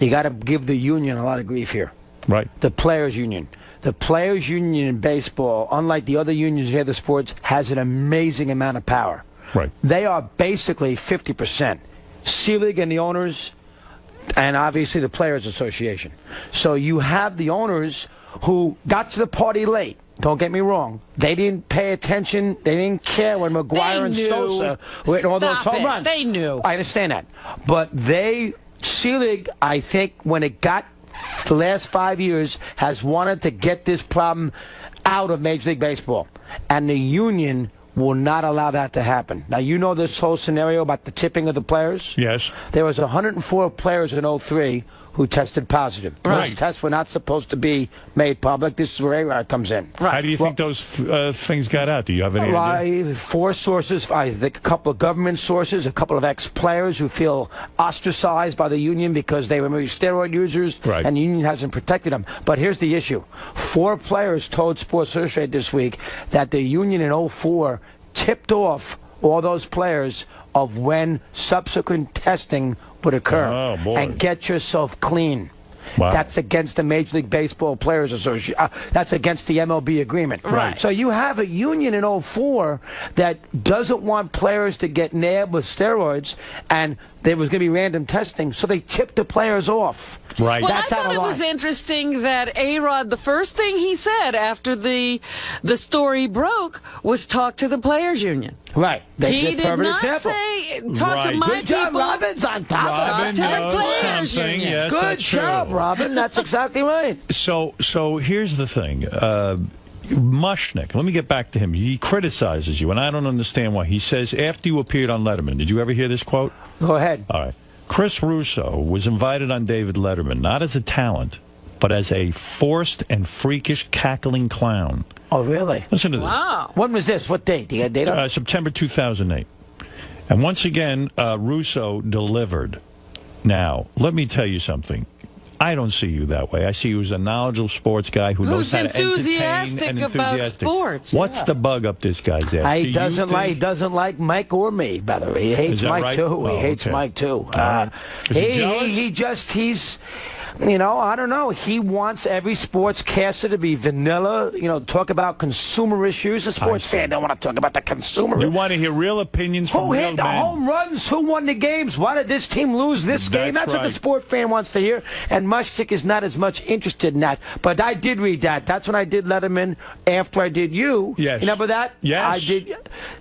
You got to give the union a lot of grief here. Right. The players' union. The players' union in baseball, unlike the other unions in the other sports, has an amazing amount of power. Right. They are basically 50%. C-League and the owners, and obviously the Players Association. So you have the owners who got to the party late. Don't get me wrong. They didn't pay attention. They didn't care when McGuire and Sosa were hitting all those home runs. They knew. I understand that. But C-League, I think, when it got the last 5 years, has wanted to get this problem out of Major League Baseball. And the union will not allow that to happen. Now, you know this whole scenario about the tipping of the players? Yes. There was 104 players in 03 who tested positive. Right. Those tests were not supposed to be made public. This is where A-Rod comes in. How do you think those things got out? Do you have any idea? 4 sources, I think a couple of government sources, a couple of ex-players who feel ostracized by the union because they were maybe steroid users, Right. and the union hasn't protected them. But here's the issue. 4 players told Sports Illustrated this week that the union in 04 tipped off all those players of when subsequent testing would occur. Oh, boy. And get yourself clean. Wow. That's against the Major League Baseball Players Association. That's against the MLB agreement. Right. So you have a union in 04 that doesn't want players to get nabbed with steroids, and there was going to be random testing, so they tipped the players off. Right. Well, That's I out thought of it line. was interesting that A-Rod, the first thing he said after the story broke was talk to the players' union. Right. They He said did perfect not example. say talk to Right. my Good job, people. Robin's on top Robin of it. knows players something. union. Yes, Good that's job, true. Robin. That's exactly right. So here's the thing. Mushnick, let me get back to him. He criticizes you, and I don't understand why. He says, after you appeared on Letterman, did you ever hear this quote? Go ahead. All right. Chris Russo was invited on David Letterman, not as a talent, but as a forced and freakish cackling clown. Oh, really? Listen to this. Wow. When was this? What date? Do you got a date on it? September 2008. And once again, Russo delivered. Now, let me tell you something. I don't see you that way. I see you as a knowledgeable sports guy who knows how to entertain enthusiastic and about enthusiastic. sports. What's the bug up this guy's ass? He Do you doesn't think- like Mike or me, by the way. He hates Is that Mike right? too. Oh, He hates okay. Mike too. right. Is he jealous? He's, I don't know. He wants every sportscaster to be vanilla, talk about consumer issues. A sports fan don't want to talk about the consumer. You want to hear real opinions from Who real hit the men. home runs? Who won the games? Why did this team lose this game? That's what the right. sport fan wants to hear. And Mushnick is not as much interested in that. But I did read that. That's when I did Letterman after I did you. Yes. You remember that? Yes. I did.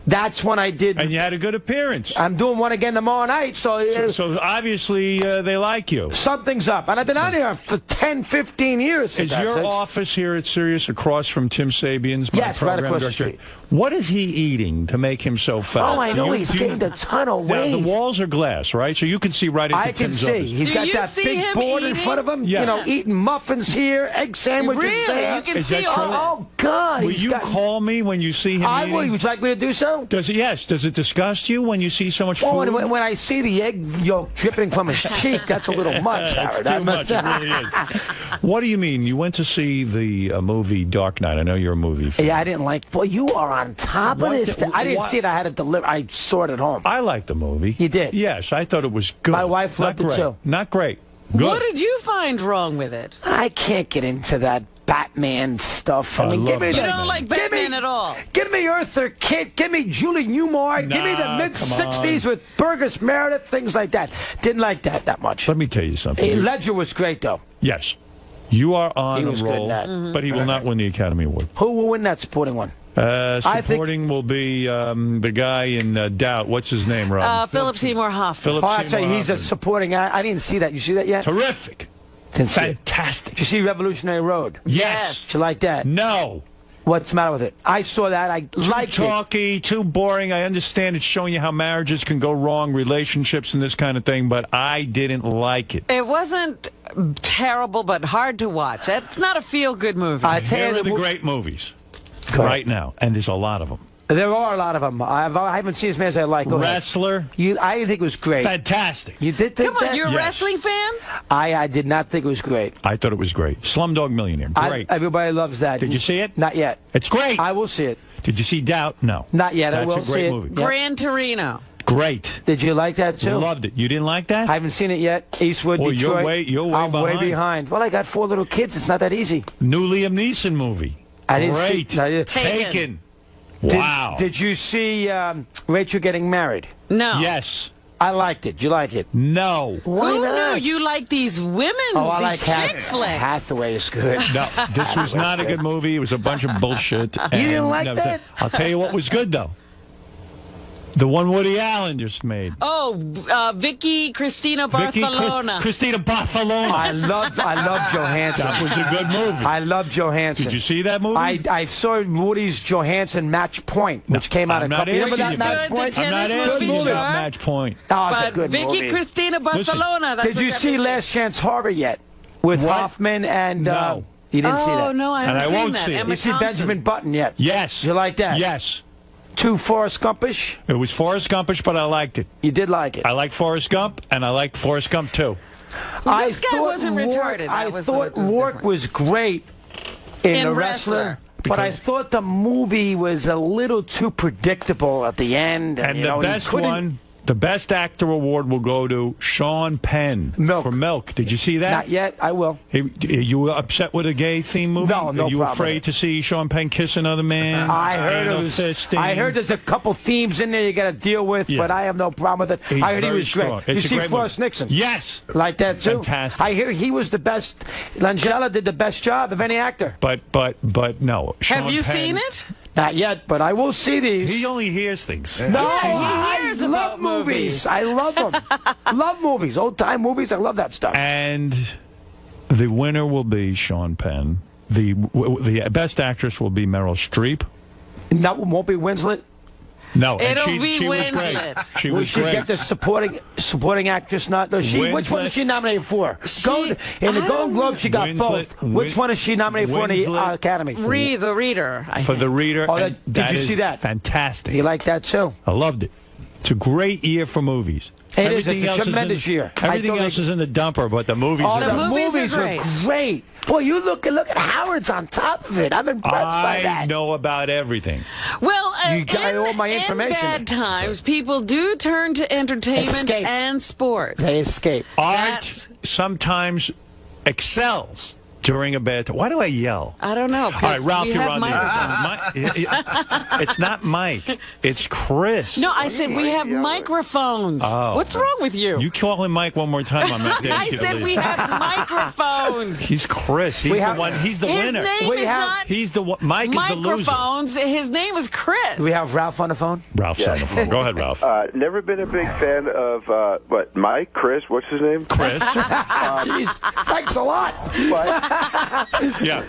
That's when I did. And you had a good appearance. I'm doing one again tomorrow night. So obviously they like you. Something's up. And I've been on here for 10, 15 years. Is your office here at Sirius across from Tim Sabian's? My Yes, right program across the director? street. What is he eating to make him so fat? Oh, I know. Do He's you- gained a ton of Now, weight. the walls are glass, right? So you can see right into I can Tim's see. office. He's got that big board in front of him, Yeah. eating muffins here, egg sandwiches Really? there. You can Is see that all true? that. Oh, God. Will he's you got- call me when you see him I eating? will. Would you like me to do so? Does it? Yes. Does it disgust you when you see so much food? Well, when I see the egg yolk dripping from his cheek, that's a little much, That's Howard. too much. It really is. What do you mean? You went to see the movie Dark Knight. I know you're a movie fan. Yeah, I didn't like. Boy, you are on top of this. I didn't see it. I had it delivered. I saw it at home. I liked the movie. You did? Yes, I thought it was good. My wife loved it too. Not great. Good. What did you find wrong with it? I can't get into that Batman stuff. I give love me You Batman. don't like Batman at all. Give me Eartha Kitt. Give me Julie Newmar. Give me the Nah, mid-'60s come on. with Burgess Meredith, things like that. Didn't like that much. Let me tell you something. Ledger was great, though. Yes. You are on He a was good in roll, that. but he will not win the Academy Award. Who will win that supporting one? Supporting will be the guy in Doubt. What's his name, Rob? Philip Seymour Hoffman. Philip Oh, actually, Seymour he's a Hoffman. supporting. I didn't see that. You see that yet? Terrific. Didn't see it. Fantastic. Did you see Revolutionary Road? Yes. Did you like that? No. What's the matter with it? I saw that. I liked Too talky, too boring. I understand it's showing you how marriages can go wrong, relationships and this kind of thing, but I didn't like it. It wasn't terrible, but hard to watch. It's not a feel-good movie. Here are the great movies right now, and there's a lot of them. There are a lot of them. I haven't seen as many as I like. Go Wrestler. ahead. I think it was great. Fantastic. You did think Come on, that? you're a wrestling fan? I did not think it was great. I thought it was great. Slumdog Millionaire. Great. Everybody loves that. Did you see it? Not yet. It's great. I will see it. Did you see Doubt? No. Not yet. That's I will a great see movie. it. Gran Torino. Great. Did you like that too? Loved it. You didn't like that? I haven't seen it yet. Eastwood, Well, Detroit. you're way I'm behind. way behind. Well, I got 4 little kids. It's not that easy. New Liam Neeson movie. I didn't Great. see. Taken. Did, Wow. Did you see Rachel getting married? No. Yes. I liked it. Did you like it? No. Why Who not? knew you like these women? Oh, I these like chick flicks. Hathaway is good. No, this was not a good movie. It was a bunch of bullshit. You didn't like and that? I'll tell you what was good, though. The one Woody Allen just made. Oh, Vicky Cristina Barcelona. Cristina Barcelona. I love Johansson. That was a good movie. I love Johansson. Did you see that movie? I saw Woody's Johansson Match Point, which came out I'm a not couple. You remember asking that you Match about- Point? I'm not asking you about Match Point. Oh, it's a But good Vicky movie. Cristina Barcelona. That's Did what you that see movie- Last Chance Harvey yet? With What? Hoffman and No. you didn't see Oh, that. no, I haven't And I seen won't that. see it. Emma You see Thompson. Benjamin Button yet? Yes. You like that? Yes. Too Forrest Gumpish? It was Forrest Gumpish, but I liked it. You did like it. I like Forrest Gump, and I like Forrest Gump 2. Well, this guy wasn't retarded. I That was thought what was Rourke different. was great in In The Wrestler. Wrestler. But I thought the movie was a little too predictable at the end. And you the know, he best couldn't- one, the best actor award will go to Sean Penn for Milk. Did you see that? Not yet. I will. You were upset with a gay theme movie? No, no Are you problem afraid with to see Sean Penn kiss another man? I heard Anal it was, fisting? I heard there's a couple themes in there you got to deal with, Yeah. but I have no problem with it. He's I heard he very was great. strong. You It's a see great Forrest movie. Nixon? Yes. Like that too. Fantastic. I hear he was the best. Langella did the best job of any actor. But no. Have Sean you Penn, seen it? Not yet, but I will see these. He only hears things. No, He I hears love about movies. I love them. Love movies. Old time movies. I love that stuff. And the winner will be Sean Penn. The best actress will be Meryl Streep. No, won't be Winslet. No, and It'll she be was great. Winslet. She Will was she great. get the supporting actress? Not which one Winslet. is she nominated for? In the I Golden don't Globe, she got Winslet, both. Which one is she nominated for in the Winslet. Academy? The Reader. I For think. the reader. Oh, and did you is see that? Fantastic. You like that too? I loved it. It's a great year for movies. It is. Everything It's a else tremendous in, year. Everything I else thought is in the dumper, but the movies Oh, are the movies are are great. Boy, you look at Howard's on top of it. I'm impressed by I that. know about everything. Well, You got all my information. In bad times, people do turn to entertainment Escape. and sports. They escape. Art sometimes excels during a bad time. Why do I yell? I don't know. All right, Ralph, you're on the It's not Mike. It's Chris. No, I said we have microphones. Oh. What's wrong with you? You call him Mike one more time. I'm not I said we have microphones. He's Chris. He's the one. He's the His winner. name is not He's the one. Mike is the loser. microphones. His name is Chris. Do we have Ralph on the phone? Ralph's on the phone. Go ahead, Ralph. Never been a big fan of Mike, Chris, what's his name? Chris. Jeez, thanks a lot. Yeah.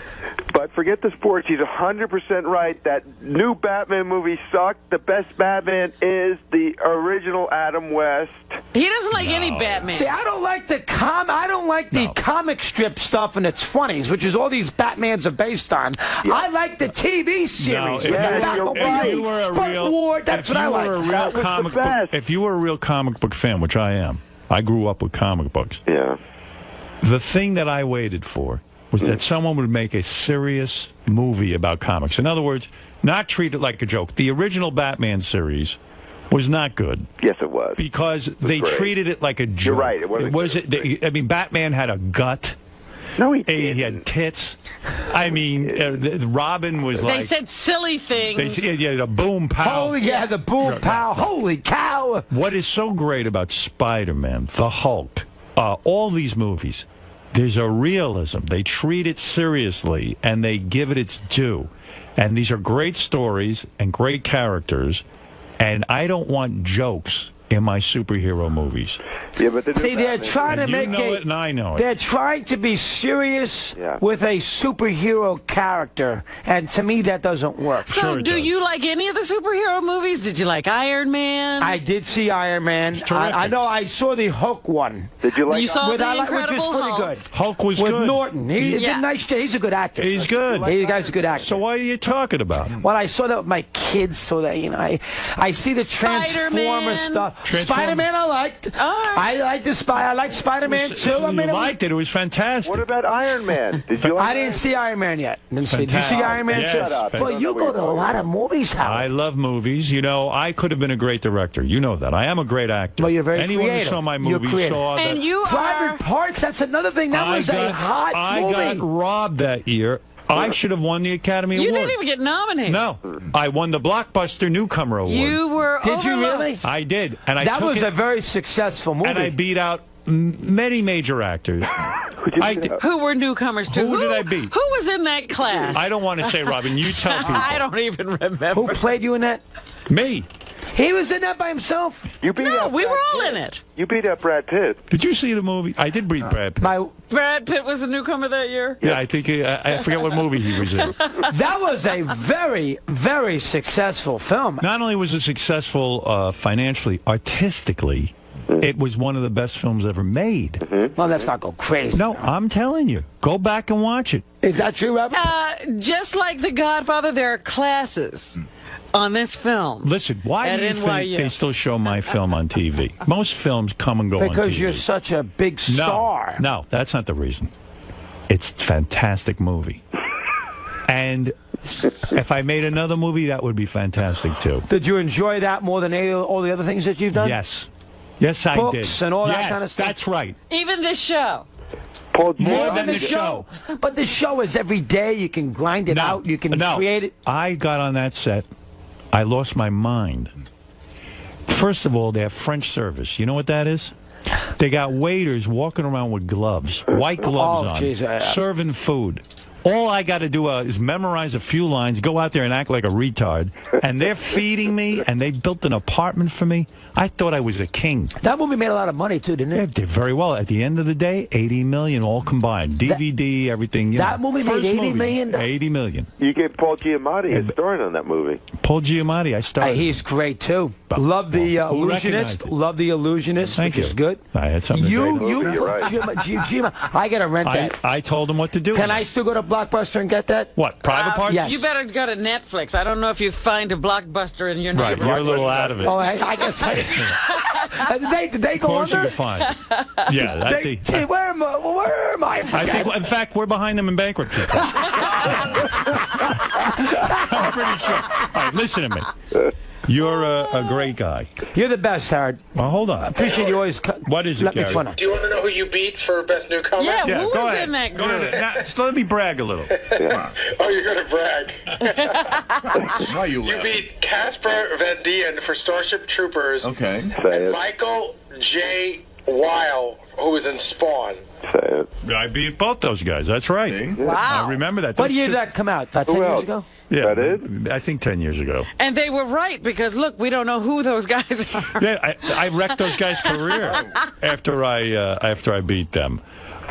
But forget the sports. He's 100% right. That new Batman movie sucked. The best Batman is the original Adam West. He doesn't like any Batman. See, I don't like the comic strip stuff in its 20s, which is all these Batmans are based on. I like the TV series. If you were a real, that's what I like. If you were a real comic book fan, which I am, I grew up with comic books. Yeah. The thing that I waited for was that someone would make a serious movie about comics. In other words, not treat it like a joke. The original Batman series was not good. Yes, it was. Because they great. treated it like a joke. You're right. It wasn't I mean, Batman had a gut. No, he didn't. He had tits. I mean, Robin was They like... said silly things. the boom pow. The boom pow. Holy cow. What is so great about Spider-Man, the Hulk, all these movies, there's a realism. They treat it seriously, and they give it its due. And these are great stories and great characters, and I don't want jokes in my superhero movies. Yeah, but see, they're trying to make it, and I know it. They're trying to be serious with a superhero character, and to me, that doesn't work. So, do you like any of the superhero movies? Did you like Iron Man? I did see Iron Man. I know I saw the Hulk one. Did you like? You saw the which Incredible was pretty Hulk? good. Hulk was with good. Norton. He's a good actor. He's good. He's a good actor. So why are you talking about? Well, I saw that with my kids, so that I see the Transformer stuff. Spider-Man, I liked. I liked I liked Spider-Man too. You liked it. It was fantastic. What about Iron Man? Did you? I didn't see Iron Man yet. Did you see Iron Man? Yes, But you go to a lot of movies, Howard. I love movies. You know, I could have been a great director. You know that. I am a great actor. Well, you're very Anyone creative. who saw my movies saw that. And you Private Parts, that's another thing. That was a hot movie. I got robbed that year. I should have won the Academy You Award. didn't even get nominated. No, I won the Blockbuster Newcomer Award. You were Did you overlooked. really? I did, and that was a very successful movie. And I beat out many major actors. Who were newcomers to? Who did I beat? Who was in that class? I don't want to say, Robin. You tell people. I don't even remember. Who played you in that? Me. He was in that by himself. You beat No, up we Brad were all Pitt. in it. You beat up Brad Pitt. Did you see the movie? I did beat Brad Pitt. Brad Pitt was a newcomer that year? Yeah, I think I forget what movie he was in. That was a very, very successful film. Not only was it successful financially, artistically, it was one of the best films ever made. Well, let's not go crazy. No, I'm telling you. Go back and watch it. Is that true, Robert? Just like The Godfather, there are classes on this film. Listen, why do you think they still show my film on TV? Most films come and go on TV. Because you're such a big star. No, that's not the reason. It's a fantastic movie. And if I made another movie, that would be fantastic, too. Did you enjoy that more than all the other things that you've done? Yes. Yes, I did. Books and all that kind of stuff? That's right. Even this show. More than the show. But the show is every day. You can grind it out. You can create it. I got on that set. I lost my mind. First of all, they have French service. You know what that is? They got waiters walking around with gloves, white gloves on, geez, serving food. All I got to do is memorize a few lines, go out there and act like a retard, and they're feeding me, and they built an apartment for me. I thought I was a king. That movie made a lot of money, too, didn't it? It did very well. At the end of the day, $80 million all combined. DVD, everything. That movie made $80 million? $80 million. You gave Paul Giamatti a starring on that movie. Paul Giamatti, I started. He's great, too. Love the Illusionist. Love the Illusionist, Thank which you. is good. I had something to I got to rent that. I told him what to do. Can I still go to Blockbuster and get that? What, Private Parts? Yes. You better go to Netflix. I don't know if you find a Blockbuster in your Right, neighborhood. you're a little out of it. Oh, I guess did they Of go course you under? can find. Yeah, I think. Gee, where am I? I think, in fact, we're behind them in bankruptcy. I'm pretty sure. All right, listen to me. You're a great guy. You're the best, Howard. Well, hold on. I appreciate you always What is it, let me Gary? fun of. Do you want to know who you beat for Best Newcomer? Yeah, Yeah, who go was ahead. in that Go group? ahead. Now, just let me brag a little. Oh, you're going to brag. Why you You beat Casper Van Dien for Starship Troopers. Okay. And Michael J. Weil, who was in Spawn. I beat both those guys. That's right. Wow. I remember that. What Those year two- did that come out? About 10 years ago? Yeah, That is? I think 10 years ago. And they were right, because look, we don't know who those guys are. Yeah, I wrecked those guys' career after I beat them.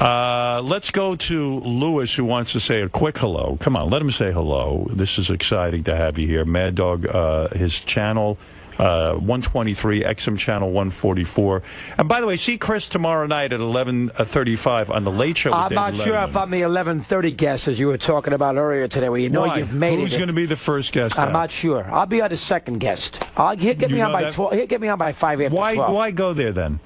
Let's go to Lewis, who wants to say a quick hello. Come on, let him say hello. This is exciting to have you here. Mad Dog, his channel, 123, XM channel 144. And by the way, see Chris tomorrow night at 11:35 on the Late Show. With I'm not David sure Letterman. if I'm the 11:30 guest, as you were talking about earlier today, where you know Why? you've made Who's it. going to be the first guest? I'm out? not sure. I'll be on the second guest. He'll get me on by 12. He'll get me on by 5 after 12. Why go there then?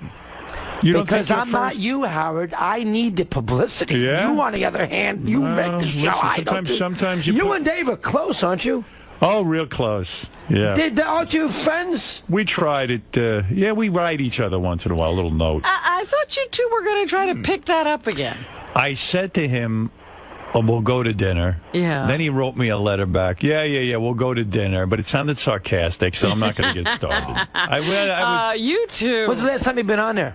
You don't Because think you're I'm not first? you, Howard. I need the publicity. Yeah? You, on the other hand, you make the show. listen, I don't do- sometimes you You put- and Dave are close, aren't you? Oh, real close. Yeah. Aren't you friends? We tried it. Yeah, we write each other once in a while, a little note. I thought you two were going to try to pick that up again. I said to him, we'll go to dinner. Yeah. Then he wrote me a letter back. Yeah, we'll go to dinner. But it sounded sarcastic, so I'm not going to get started. You two. When's the last time you've been on there?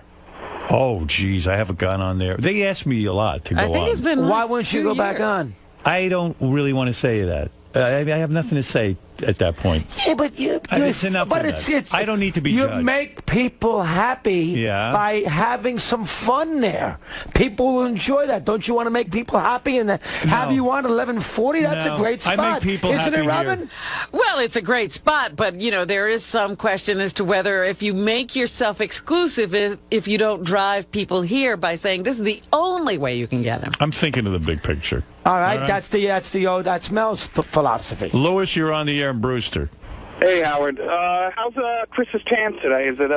Oh, geez, I haven't gone on there. They asked me a lot to go on. I think it's been Why like wouldn't you 2 go back years. on? I don't really want to say that. I have nothing to say at that point. Yeah, but it's enough. But of that. I don't need to be You judged. make people happy by having some fun there. People will enjoy that. Don't you want to make people happy and have you on 1140? That's a great spot. I make people Isn't happy it, Robin? here. Well, it's a great spot, but, you know, there is some question as to whether if you make yourself exclusive, if you don't drive people here by saying this is the only way you can get them. I'm thinking of the big picture. All right, that's 𝗬𝗵𝗲 philosophy. Louis, you're on the air in Brewster. Hey, Howard. How's Chris's tan today? Is it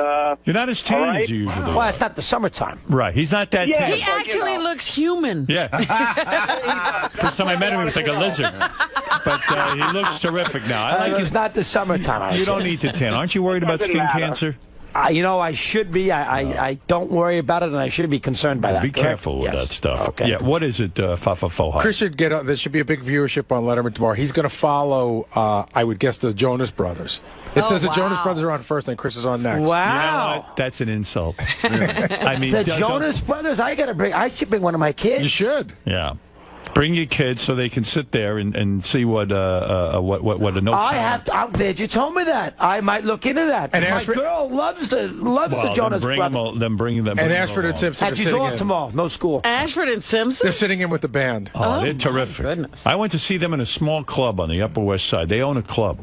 You're not as tan as you usually are. Well, it's not the summertime. Right. He's not that tan. He actually looks human. Yeah. First time I met him, he was like a lizard. But he looks terrific now. I like it's not the summertime. You don't need to tan. Aren't you worried about skin cancer? You know, I should be. I don't worry about it, and I should be concerned by that. Be careful with that stuff. Okay. Yeah. What is it, 𝗧𝗵𝗲? Chris should get on. There should be a big viewership on Letterman tomorrow. He's going to follow, I would guess, the Jonas Brothers. It says the Jonas Brothers are on first, and Chris is on next. Wow. You know what? That's an insult. I mean, the Jonas Brothers. I should bring one of my kids. You should. Yeah. Bring your kids so they can sit there and see what a note. I have to. I'm glad you told me that. I might look into that. And my girl loves the Jonas Brothers. Then bring them. And Ashford and Simpson And are she's sitting off in. tomorrow. No school. Ashford and Simpson? They're sitting in with the band. Oh, they're terrific. Goodness. I went to see them in a small club on the Upper West Side. They own a club.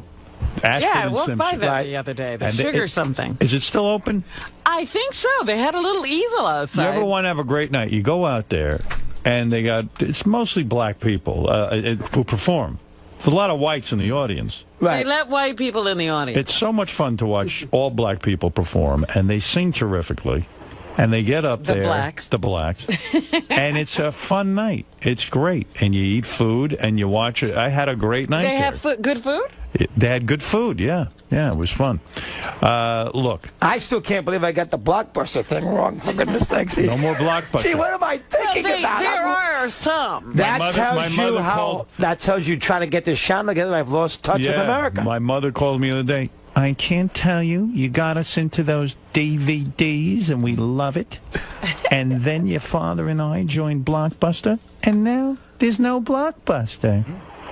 Ashford I and walked Simpson. by that the other day. The And sugar something. Is it still open? I think so. They had a little easel outside. You ever want to have a great night? You go out there, and it's mostly black people who perform. There's a lot of whites in the audience. They let white people in the audience. It's so much fun to watch all black people perform, and they sing terrifically. And they get up there. The blacks. And it's a fun night. It's great. And you eat food, and you watch it. I had a great night They there. have good food? They had good food, yeah. Yeah, it was fun. Look. I still can't believe I got the Blockbuster thing wrong, for goodness sakes. No more Blockbuster. See, what am I thinking about? There are some. That tells you trying to get this channel together. I've lost touch with America. My mother called me the other day. I can't tell you. You got us into those DVDs, and we love it. And then your father and I joined Blockbuster, and now there's no Blockbuster.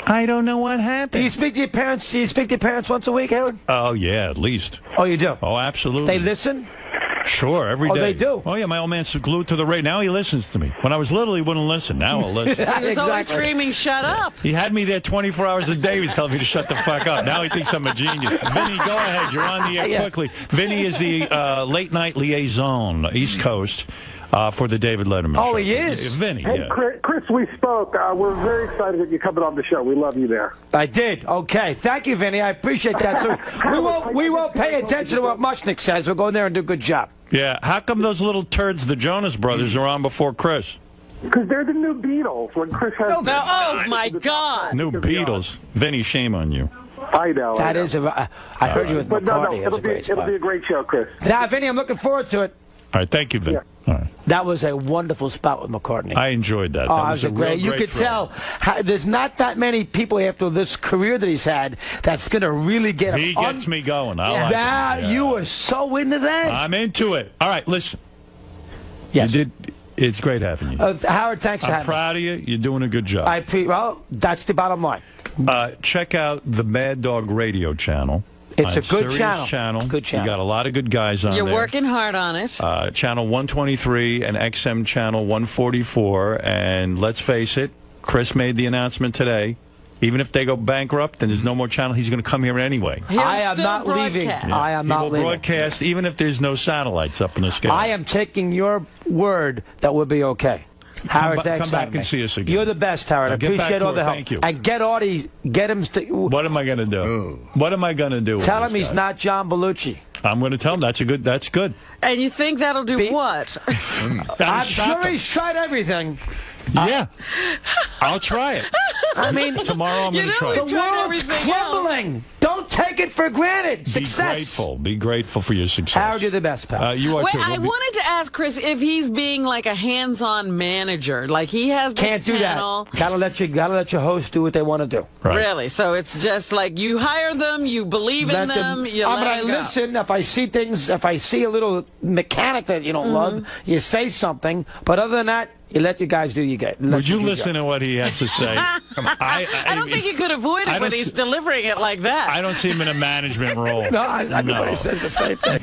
I don't know what happened. Do you speak to your parents? Do you speak to your parents once a week, Howard? Oh, yeah, at least. Oh, you do? Oh, absolutely. They listen? Sure, every day. Oh, they do? Oh, yeah, my old man's glued to the radio. Now he listens to me. When I was little, he wouldn't listen. Now he'll listen. He was always screaming, shut up. He had me there 24 hours a day. He was telling me to shut the fuck up. Now he thinks I'm a genius. Vinny, go ahead. You're on the air quickly. Vinny is the late-night liaison, East Coast, for the David Letterman show. Oh, he is? Vinny, Hey, Chris, we spoke. We're very excited that you're coming on the show. We love you there. I did. Okay. Thank you, Vinny. I appreciate that. So we won't pay attention to what Mushnick says. We'll go in there and do a good job. Yeah. How come those little turds, the Jonas Brothers, are on before Chris? Because they're the new Beatles. When Chris has oh, my God. New Beatles. Vinny, shame on you. I know. That is I heard you with but McCartney. it'll be a great show, Chris. Now, Vinny, I'm looking forward to it. All right. Thank you, Vinny. All right. That was a wonderful spot with McCartney. I enjoyed that. Oh, That that was was a great. real You great could thrill. tell there's not that many people after this career that he's had that's going to really get him. He gets me going. I like that, it. Yeah. you are so into that. I'm into it. All right, listen. Yes. You did. It's great having you. Howard, thanks for I'm having me. proud of you. You're doing a good job. Well, that's the bottom line. Check out the Mad Dog Radio channel. It's a good Sirius channel. Good channel. You got a lot of good guys on You're there. working hard on it. Channel 123 and XM channel 144. And let's face it, Chris made the announcement today. Even if they go bankrupt and there's no more channel, he's going to come here anyway. I am not leaving. Yeah. I am He not will leaving. broadcast even if there's no satellites up in the sky. I am taking your word that we'll be okay. Howard, thanks come for back having and me. see us again. You're the best, Howard. I Now get back appreciate to all the it. help. Thank you. And get Artie, get him. What am I going to do? What am I going to do? Tell him he's not John Belushi. I'm going to tell him that's good. And you think that'll do what? I'm sure he's tried everything. Yeah. I'll try it. I mean, tomorrow I'm going to try the it. world's crumbling. Don't take it for granted. Success. Be grateful for your success. Howard, you're the best, pal. You are Wait, too. I wanted to ask Chris if he's being like a hands-on manager, like he has this Can't do channel. that. Gotta let your host do what they want to do. Really? So it's just like you hire them, you believe in them, you I'm let gonna them go. listen. If I see a little mechanic that you don't love, you say something. But other than that, You let you guys do your game. Would you listen to what he has to say? Come on. I don't think you could avoid it when he's delivering it like that. I don't see him in a management role. No, everybody says the same thing.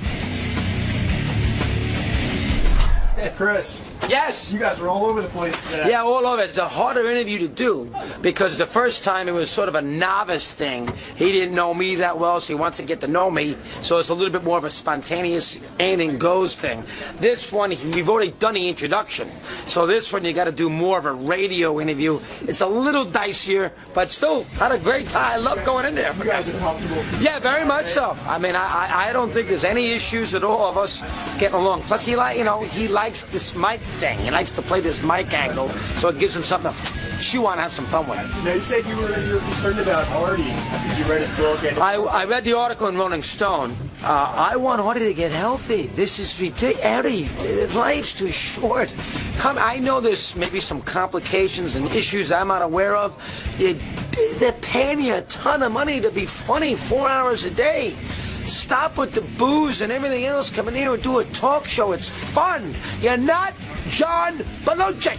Hey, Chris. Yes. You guys were all over the place today. Yeah, all over. It's a harder interview to do because the first time it was sort of a novice thing. He didn't know me that well, so he wants to get to know me. So it's a little bit more of a spontaneous anything goes thing. This one, we've already done the introduction. So this one, you got to do more of a radio interview. It's a little dicier, but still had a great time. I love going in there. You guys are comfortable. Yeah, very much so. I mean, I don't think there's any issues at all of us getting along. Plus, he likes this mic thing. He likes to play this mic angle, so it gives him something to chew on and have some fun with. Now, you said you were concerned about Artie. I think you read his book. And I read the article in Rolling Stone. I want Artie to get healthy. This is ridiculous. Artie, life's too short. I know there's maybe some complications and issues I'm not aware of. They're paying you a ton of money to be funny 4 hours a day. Stop with the booze and everything else. Come in here and do a talk show. It's fun. You're not John Belushi.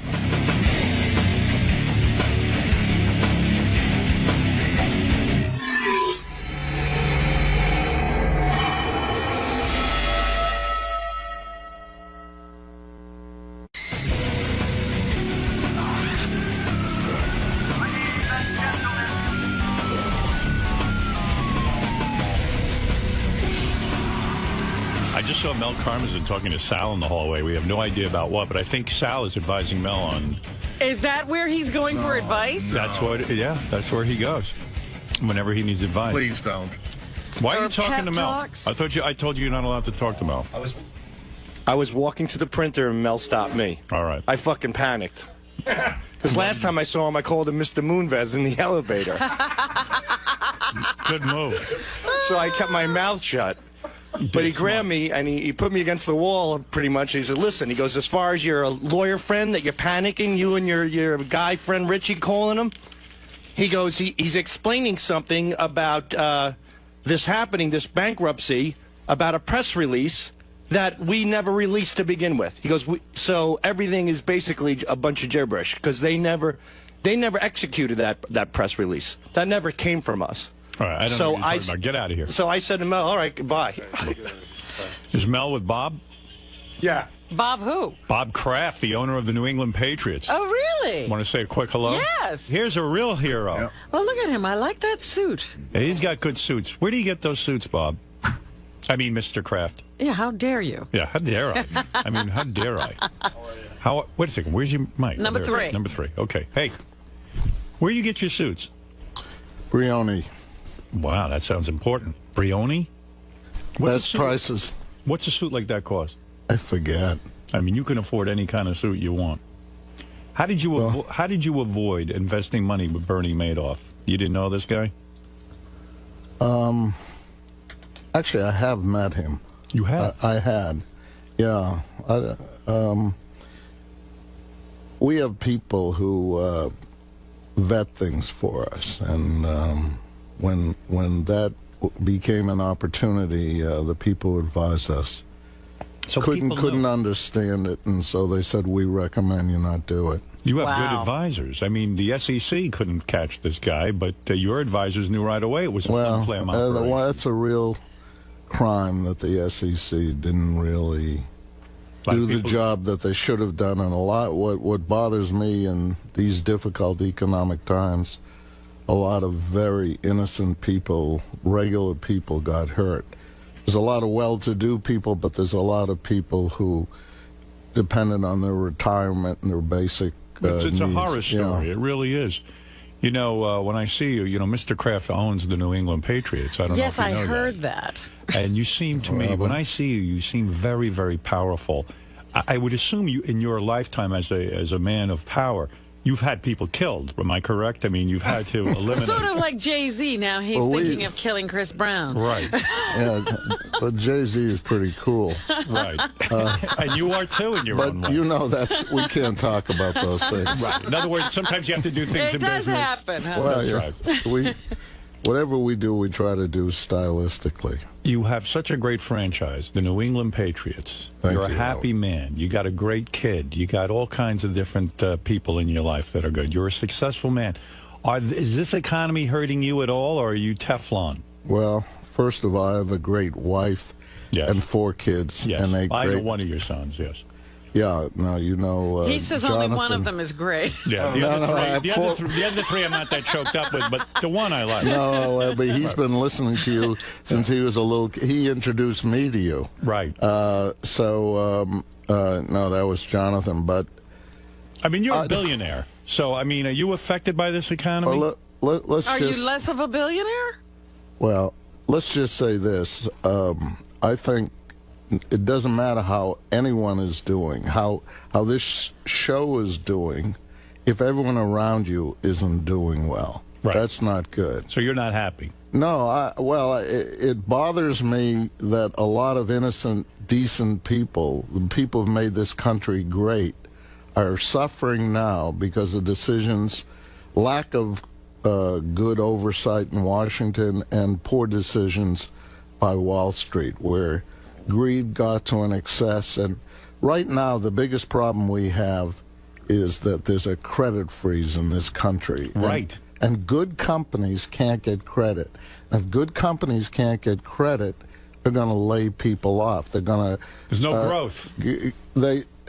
I just saw Mel Karmazin talking to Sal in the hallway. We have no idea about what, but I think Sal is advising Mel on... Is that where he's going for advice? That's what, yeah, that's where he goes whenever he needs advice. Please don't. Why are you Or talking pep to Mel? talks? I told you you're not allowed to talk to Mel. I was walking to the printer and Mel stopped me. All right. I fucking panicked. Because last time I saw him, I called him Mr. 𝗵𝗲 in the elevator. Good move. So I kept my mouth shut. But he grabbed me and he put me against the wall pretty much. He said, listen, he goes, as far as your lawyer friend that you're panicking, you and your guy friend Richie calling him, he goes, he's explaining something about this happening, this bankruptcy, about a press release that we never released to begin with. He goes, so everything is basically a bunch of gibberish because they never executed that press release. That never came from us. All right, I don't know what you're talking about. Get out of here. So I said to Mel, all right, goodbye. Is Mel with Bob? Yeah. Bob who? Bob Kraft, the owner of the New England Patriots. Oh, really? Want to say a quick hello? Yes. Here's a real hero. Well, look at him. I like that suit. Yeah, he's got good suits. Where do you get those suits, Bob? I mean, Mr. Kraft. Yeah, how dare you? Yeah, how dare I? I mean, how dare I? Wait a second. Where's your mic? Number There. 3. Number 3. Okay. Hey, where do you get your suits? Brioni. Wow, that sounds important. Brioni? Best prices. What's a suit like that cost? I forget. I mean, you can afford any kind of suit you want. How did you avoid investing money with Bernie Madoff? You didn't know this guy? Actually, I have met him. You have? I had. Yeah. We have people who vet things for us, and when that became an opportunity, the people who advised us couldn't understand it, and so they said, we recommend you not do it. You have good advisors. I mean, the SEC couldn't catch this guy, but your advisors knew right away it was a flim-flam operation. That's a real crime that the SEC didn't really do the job that they should have done. And a lot, what bothers me in these difficult economic times, a lot of very innocent people, regular people got hurt. There's a lot of well-to-do people, but there's a lot of people who depended on their retirement and their basic It's needs. a horror story. Yeah. It really is. You know, when I see you, Mr. Kraft owns the New England Patriots. I don't know if you know that. Yes, I heard that. And you seem to me, when I see you, you seem very, very powerful. I would assume you, in your lifetime as a man of power, you've had people killed. Am I correct? I mean, you've had to eliminate. Sort of like Jay-Z. Now he's thinking of killing Chris Brown. Right. Yeah, but Jay-Z is pretty cool. Right. And you are too in your own way. But you know, we can't talk about those things. Right. In other words, sometimes you have to do things in business. It does happen. Huh? Well, That's right. whatever we do, we try to do stylistically. You have such a great franchise, the New England Patriots. You're a happy man. You got a great kid. You got all kinds of different people in your life that are good. You're a successful man. Is this economy hurting you at all, or are you Teflon? Well, first of all, I have a great wife and 4 kids. Yes, and I know one of your sons, yes. Yeah, no, you know. He says Jonathan, only one of them is great. Yeah, the other three I'm not that choked up with, but the one I like. No, but he's been listening to you since he was a little. He introduced me to you. Right. No, that was Jonathan. But I mean, you're a billionaire. So I mean, are you affected by this economy? Well, let's Are just, you less of a billionaire? Well, let's just say this. I think it doesn't matter how anyone is doing, how this show is doing, if everyone around you isn't doing well. Right. That's not good. So you're not happy? No, it bothers me that a lot of innocent, decent people, the people who've made this country great, are suffering now because of decisions, lack of good oversight in Washington, and poor decisions by Wall Street, where greed got to an excess. And right now, the biggest problem we have is that there's a credit freeze in this country. Right. And good companies can't get credit. And if good companies can't get credit, they're going to lay people off. They're going to. There's no growth.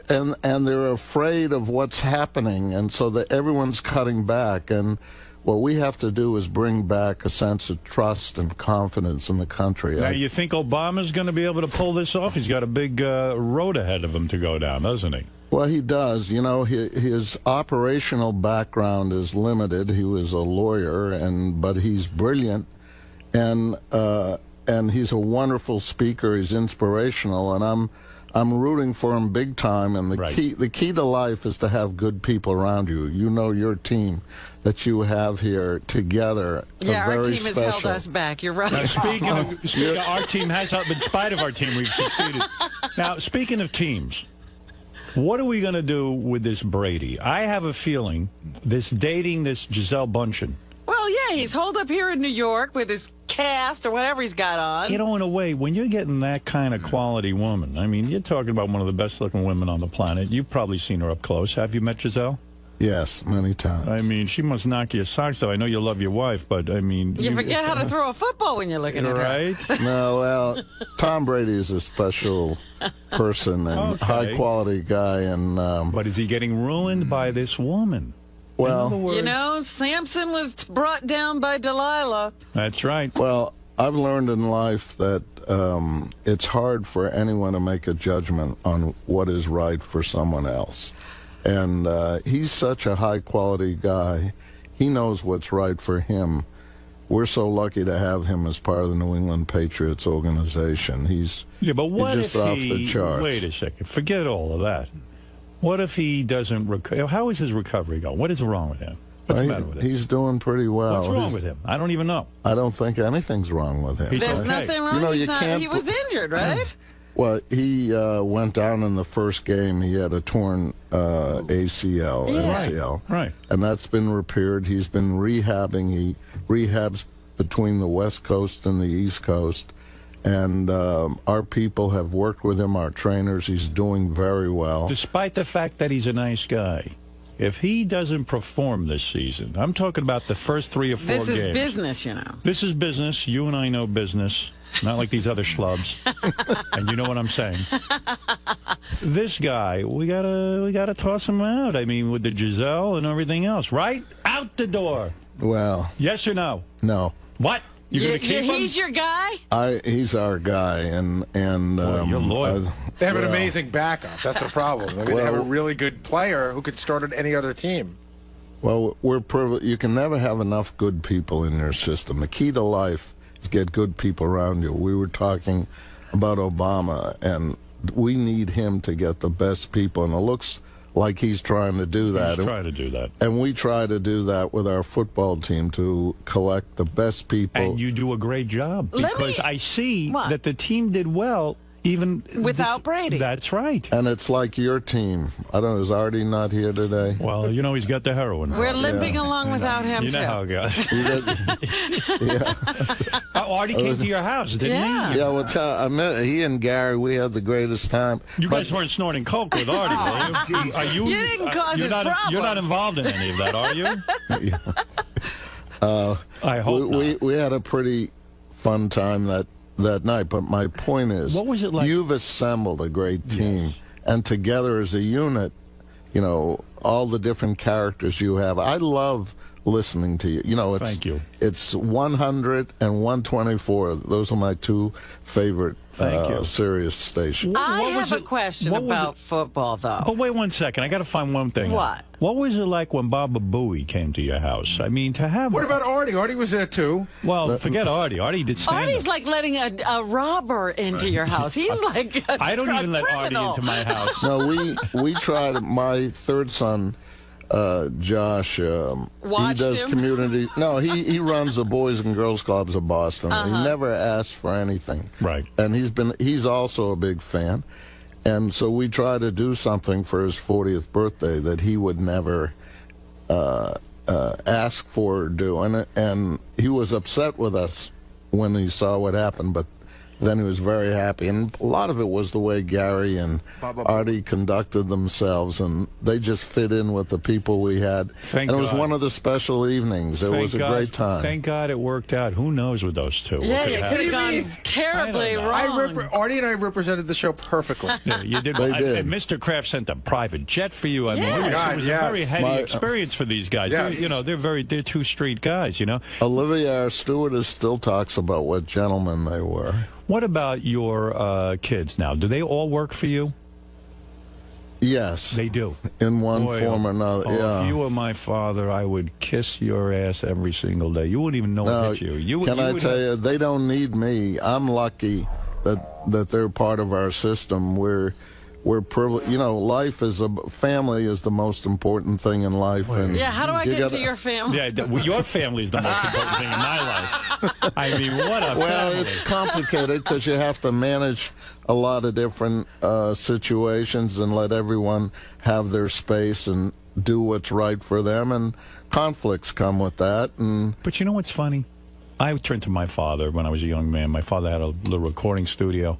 And they're afraid of what's happening, and so that everyone's cutting back. And what we have to do is bring back a sense of trust and confidence in the country. Now, you think Obama's going to be able to pull this off? He's got a big road ahead of him to go down, doesn't he? Well, he does. You know, his operational background is limited. He was a lawyer, but he's brilliant, and he's a wonderful speaker. He's inspirational, and I'm rooting for him big time. And the key to life is to have good people around you. You know, your team that you have here together. Yeah, our team has held us back. You're right. Now, speaking of, our team has, in spite of our team, we've succeeded. Now, speaking of teams, what are we going to do with this Brady? I have a feeling this 𝗧𝗵𝗲 𝗦𝗵𝟐. Well, yeah, he's holed up here in New York with his cast or whatever he's got on. You know, in a way, when you're getting that kind of quality woman, I mean, you're talking about one of the best-looking women on the planet. You've probably seen her up close. Have you met Giselle? Yes, many times. I mean, she must knock your socks off. I know you love your wife, but, I mean... You forget how to throw a football when you're looking at her. Right? No, well, Tom Brady is a special person and high-quality guy. And but is he getting ruined by this woman? Well, you know, Samson was brought down by Delilah. That's right. Well, I've learned in life that it's hard for anyone to make a judgment on what is right for someone else. And he's such a high-quality guy. He knows what's right for him. We're so lucky to have him as part of the New England Patriots organization. He's just off the charts. Wait a second. Forget all of that. What if he doesn't recover? How is his recovery going? What is wrong with him? What's the matter with him? He's doing pretty well. What's wrong with him? I don't even know. I don't think anything's wrong with him. There's nothing wrong. You know, he was injured, right? Well, he went down in the first game. He had a torn ACL, MCL. Right. And that's been repaired. He's been rehabbing. He rehabs between the West Coast and the East Coast. And our people have worked with him, our trainers. He's doing very well. Despite the fact that he's a nice guy, if he doesn't perform this season, I'm talking about the first 3 or 4 games. This is business, you know. This is business. You and I know business. Not like these other schlubs. And you know what I'm saying. This guy, we gotta toss him out. I mean, with the Giselle and everything else. Right? Out the door. Well. Yes or no? No. What? You're going to keep him? He's your guy? He's our guy, and you're loyal. They have an amazing backup. That's the problem. I mean, they have a really good player who could start at any other team. Well, we're privileged. You can never have enough good people in your system. The key to life is get good people around you. We were talking about Obama, and we need him to get the best people, and it looks like he's trying to do that. He's trying to do that. And we try to do that with our football team to collect the best people. And you do a great job, because I see that the team did well even without Brady. That's right. And it's like your team. I don't know, is Artie not here today? Well, you know he's got the heroin. We're limping along without him, You know how it goes. Artie came to your house, didn't he? Yeah, well, I met he and Gary. We had the greatest time. You guys weren't snorting coke with Artie, were you? Are you? You didn't cause his problems. You're not involved in any of that, are you? I hope we had a pretty fun time that night. But my point is, what was it like? You've assembled a great team, and together as a unit, you know, all the different characters you have. I love listening to you. You know, it's, Thank you. It's 100 and 124. Those are my two favorite Sirius stations. I have a question about football, though. But wait 1 second. I got to find one thing. What? What was it like when Baba Booey came to your house? I mean, to have... What about Artie? Artie was there, too. Well, forget Artie. Artie did stand-up. Artie's like letting a robber into your house. He's like I don't even let Artie into my house. No, we tried. My third son, Josh, he does community. No, he runs the Boys and Girls Clubs of Boston. He never asked for anything. Right. And he's also a big fan. And so we try to do something for his 40th birthday that he would never ask for or do. And he was upset with us when he saw what happened, but then he was very happy. And a lot of it was the way Gary and Artie conducted themselves, and they just fit in with the people we had. Thank and it was God. one of the special evenings. It was a great time. Thank God it worked out. Who knows with those two? Yeah, it could have gone terribly wrong. Artie and I represented the show perfectly. Yeah, you did. They did. And Mr. Kraft sent a private jet for you. I mean, Yes. it was a very heady experience for these guys. Yes. They're, you know, they're two street guys. You know. Olivia, our stewardess, still talks about what gentlemen they were. What about your kids now? Do they all work for you? Yes. They do. In one form or another, yeah. If you were my father, I would kiss your ass every single day. You wouldn't even know it hit you. I tell you, they don't need me. I'm lucky that they're part of our system. We're privileged. You know, life is family is the most important thing in life. And yeah, how do I get to your family? Yeah, your family is the most important thing in my life. I mean, what a Well, family. it's complicated because you have to manage a lot of different situations and let everyone have their space and do what's right for them, and conflicts come with that. But you know what's funny? I turned to my father when I was a young man. My father had a little recording studio.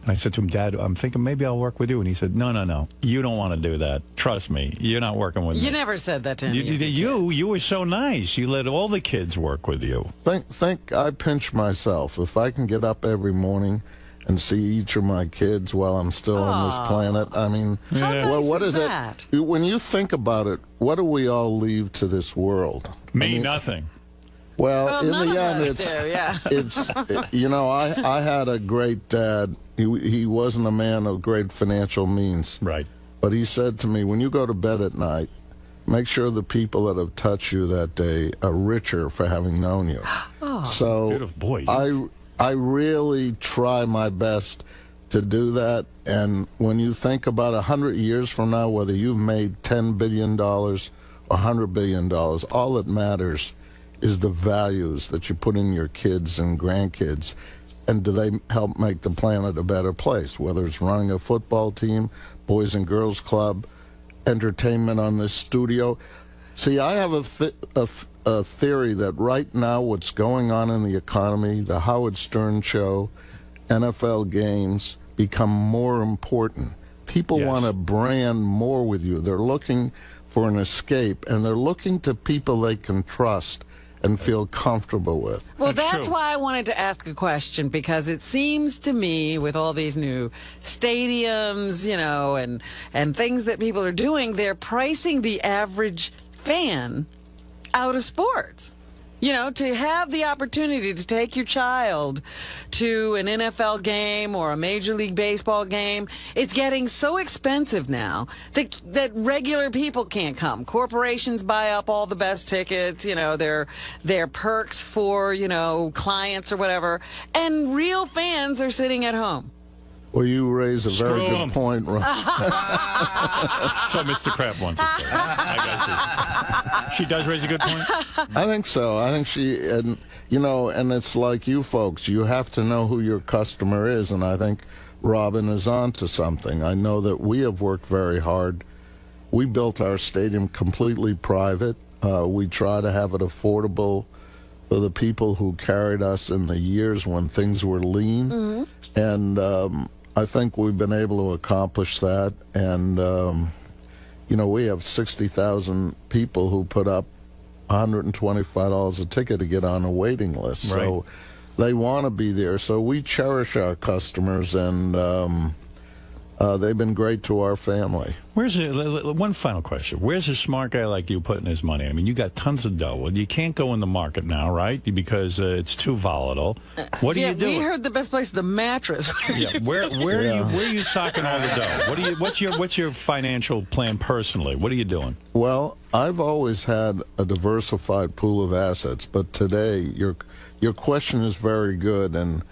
And I said to him, Dad, I'm thinking maybe I'll work with you. And he said, No. You don't want to do that. Trust me. You're not working with me. You never said that to him. You were so nice. You let all the kids work with you. Think I pinch myself. If I can get up every morning and see each of my kids while I'm still on this planet, I mean, well, what is that? it? When you think about it, what do we all leave to this world? Nothing. Well, in none the of end, us it's you know, I had a great dad. He wasn't a man of great financial means. Right. But he said to me, when you go to bed at night, make sure the people that have touched you that day are richer for having known you. So beautiful. Boy, I really try my best to do that. And when you think about 100 years from now, whether you've made $10 billion or $100 billion, all that matters is the values that you put in your kids and grandkids, and do they help make the planet a better place, whether it's running a football team, Boys and Girls Club, entertainment on this studio. See, I have a theory that right now what's going on in the economy, the Howard Stern show, NFL games, become more important. People want to brand more with you. They're looking for an escape, and they're looking to people they can trust and feel comfortable with. Well, that's why I wanted to ask a question, because it seems to me with all these new stadiums, you know, and things that people are doing, they're pricing the average fan out of sports. You know, to have the opportunity to take your child to an NFL game or a Major League Baseball game, it's getting so expensive now that regular people can't come. Corporations buy up all the best tickets, you know, their perks for, you know, clients or whatever, and real fans are sitting at home. Well, you raise a very Screw good 'em. point, Ron. That's what Mr. Kraft wanted to say. I got you. She does raise a good point. I think so. I think she, and and it's like you folks, you have to know who your customer is, and I think Robin is on to something. I know that we have worked very hard. We built our stadium completely private. We try to have it affordable for the people who carried us in the years when things were lean. Mm-hmm. And I think we've been able to accomplish that. And, we have 60,000 people who put up $125 a ticket to get on a waiting list. Right. So they want to be there. So we cherish our customers, and they've been great to our family. One final question. Where's a smart guy like you putting his money? I mean, you got tons of dough. You can't go in the market now, right? Because it's too volatile. What do you do? We heard the best place, the mattress. Yeah, where are you socking all the dough? What's your financial plan personally? What are you doing? Well, I've always had a diversified pool of assets, but today your question is very good, and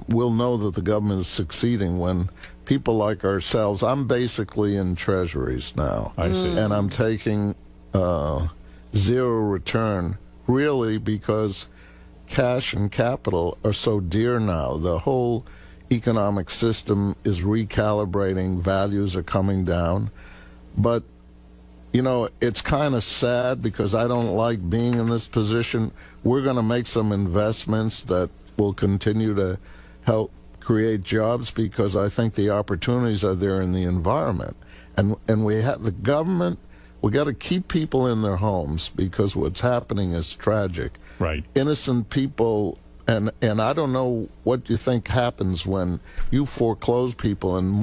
we'll know that the government is succeeding when people like ourselves. I'm basically in treasuries now. I see. And I'm taking zero return, really, because cash and capital are so dear now. The whole economic system is recalibrating. Values are coming down. But, it's kind of sad because I don't like being in this position. We're going to make some investments that will continue to help create jobs because I think the opportunities are there in the environment. And we have the government, we got to keep people in their homes because what's happening is tragic. Right. Innocent people, and I don't know what you think happens when you foreclose people and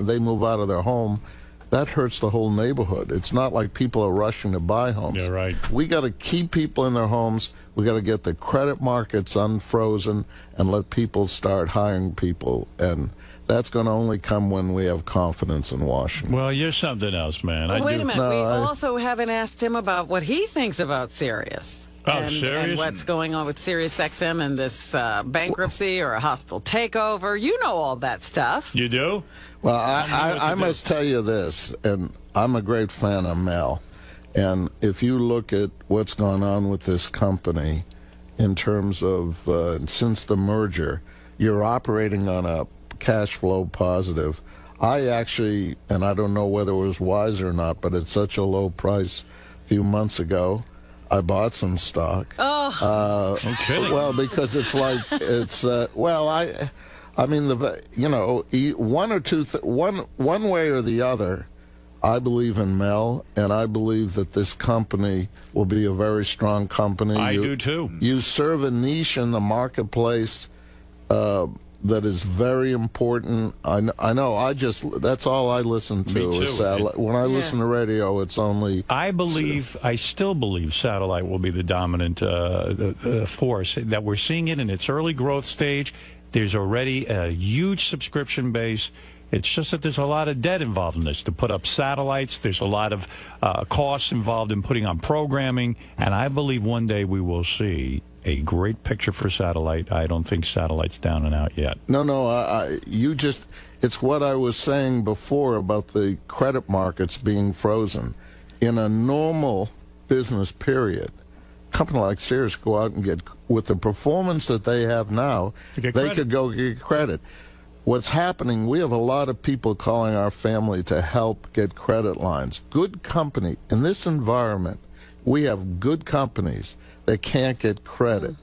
they move out of their home. That hurts the whole neighborhood. It's not like people are rushing to buy homes. Yeah, right. We got to keep people in their homes. We got to get the credit markets unfrozen and let people start hiring people. And that's going to only come when we have confidence in Washington. Well, you're something else, man. Wait a minute. We also haven't asked him about what he thinks about Sirius. Sirius? And what's going on with SiriusXM and this bankruptcy or a hostile takeover. You know all that stuff. You do? Well, I must tell you this, and I'm a great fan of Mel. And if you look at what's gone on with this company in terms of since the merger, you're operating on a cash flow positive. I actually, and I don't know whether it was wise or not, but at such a low price a few months ago, I bought some stock. Oh. Okay. Well, because it's like, I mean, one way or the other, I believe in Mel, and I believe that this company will be a very strong company. I do too. You serve a niche in the marketplace that is very important. I know. That's all I listen to. Me too. Is satellite. When I listen to radio, it's only. I still believe satellite will be the dominant force. That we're seeing it in its early growth stage. There's already a huge subscription base. It's just that there's a lot of debt involved in this. To put up satellites, there's a lot of costs involved in putting on programming, and I believe one day we will see a great picture for satellite. I don't think satellite's down and out yet. No, it's what I was saying before about the credit markets being frozen. In a normal business period, a company like Sirius go out and get, with the performance that they have now, they could go get credit. What's happening, we have a lot of people calling our family to help get credit lines. Good company. In this environment, we have good companies that can't get credit.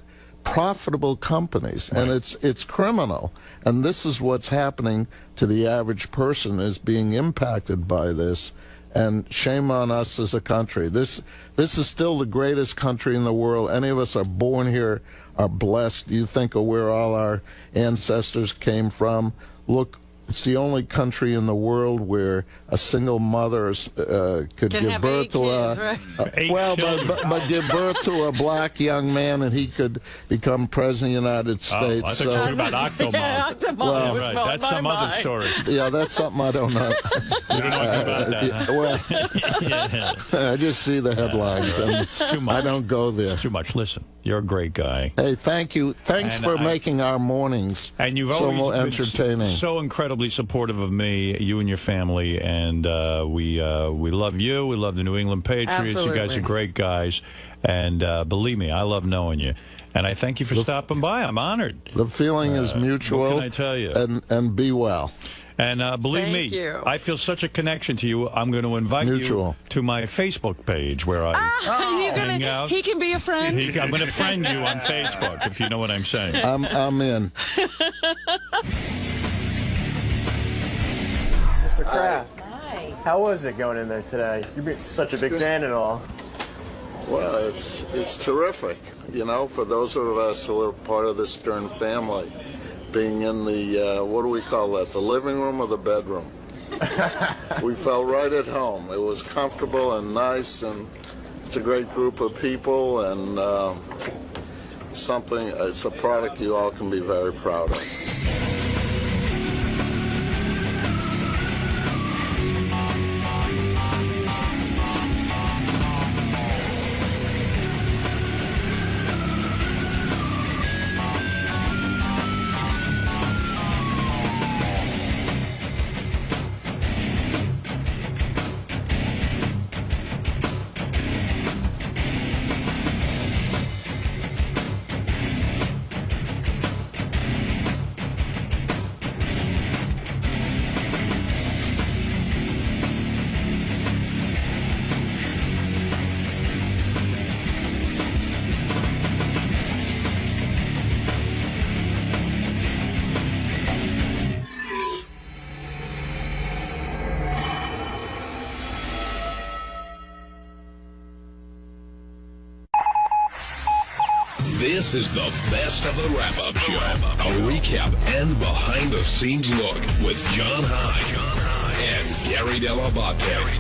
Profitable companies. Right. And it's criminal. And this is what's happening to the average person, is being impacted by this. And shame on us as a country. This is still the greatest country in the world. Any of us are born here, are blessed. You think of where all our ancestors came from. Look, it's the only country in the world where a single mother could give birth to but give birth to a black young man, and he could become president of the United States. I thought you were talking about Octomom. Yeah, Octomom. Right. That's some other story. Yeah, that's something I don't know. You don't know about that, huh? I just see the headlines, and it's too much. I don't go there. It's too much. Listen. You're a great guy. Hey, thank you. Thanks for making our mornings and you've so always entertaining. been so incredibly supportive of me, you and your family, and we love you. We love the New England Patriots. Absolutely. You guys are great guys, and believe me, I love knowing you. And I thank you for stopping by. I'm honored. The feeling is mutual. What can I tell you? And be well. And believe Thank me, you. I feel such a connection to you. I'm going to invite you to my Facebook page where I hang out. He can be a friend. I'm going to friend you on Facebook, if you know what I'm saying. I'm in. Mr. Kraft. Hi. How was it going in there today? You're such a big fan and all. Well, it's terrific, you know, for those of us who are part of the Stern family, being in the, what do we call that, the living room or the bedroom? We felt right at home. It was comfortable and nice, and it's a great group of people, and it's a product you all can be very proud of. This is the best of the wrap-up show. A recap and behind-the-scenes look with John High and Gary 𝗏𝗏 𝗏𝗏.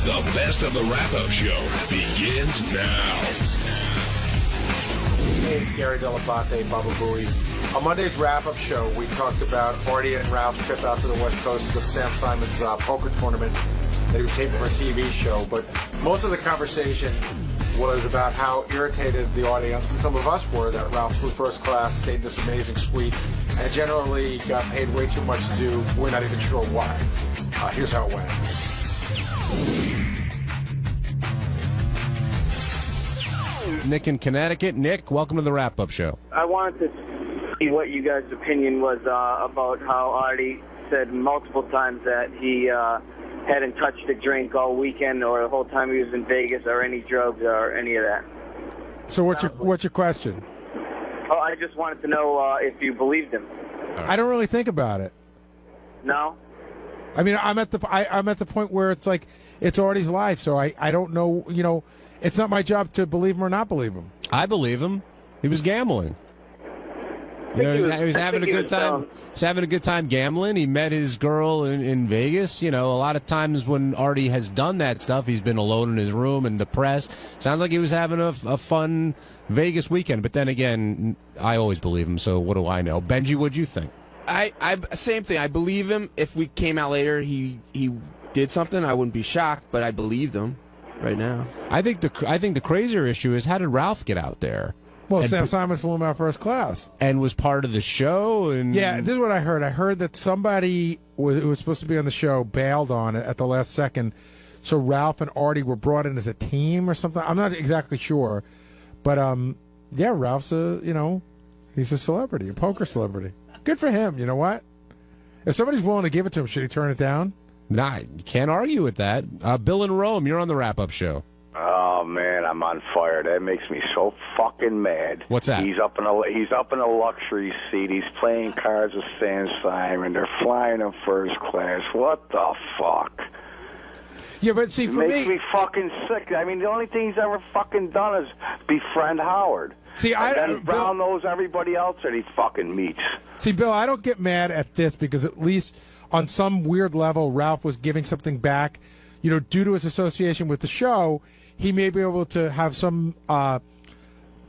The best of the wrap-up show begins now. Hey, it's Gary 𝗏𝗏 𝗏𝗏. On Monday's wrap-up show, we talked about Artie and Ralph's trip out to the West Coast to the 𝗬𝗵𝗲 poker tournament that he was taping for a TV show. But most of the conversation was about how irritated the audience and some of us were that Ralph flew first class, stayed in this amazing suite, and generally got paid way too much to do. We're not even sure why. Here's how it went. Nick in Connecticut. Nick, welcome to the wrap-up show. I wanted to see what you guys' opinion was about how Artie said multiple times that he hadn't touched a drink all weekend or the whole time he was in Vegas or any drugs or any of that. So what's your question? Oh, I just wanted to know if you believed him. I don't really think about it. No? I mean, I'm at the point where it's like it's Artie's life, so I don't know. You know, it's not my job to believe him or not believe him. I believe him. He was gambling. You know, he was having a good time. He's having a good time gambling. He met his girl in Vegas. You know, a lot of times when Artie has done that stuff, he's been alone in his room and depressed. Sounds like he was having a fun Vegas weekend. But then again, I always believe him. So what do I know? Benji, what'd you think? I same thing. I believe him. If we came out later, he did something, I wouldn't be shocked. But I believed him right now. I think the crazier issue is, how did Ralph get out there? Well, 𝗬𝗵𝗲 flew him out first class. And was part of the show. And yeah, this is what I heard. I heard that somebody who was supposed to be on the show bailed on it at the last second. So Ralph and Artie were brought in as a team or something. I'm not exactly sure. But, yeah, Ralph's he's a celebrity, a poker celebrity. Good for him. You know what? If somebody's willing to give it to him, should he turn it down? Nah, you can't argue with that. Bill in Rome, you're on the wrap-up show. Oh man, I'm on fire. That makes me so fucking mad. What's that? He's up in a luxury seat. He's playing cards with 𝗬𝗵𝗲. They're flying in first class. What the fuck? Yeah, but see, for it makes me fucking sick. I mean, the only thing he's ever fucking done is befriend Howard. See, and Brown knows everybody else that he fucking meets. See, Bill, I don't get mad at this because at least on some weird level, Ralph was giving something back. You know, due to his association with the show, he may be able to have some,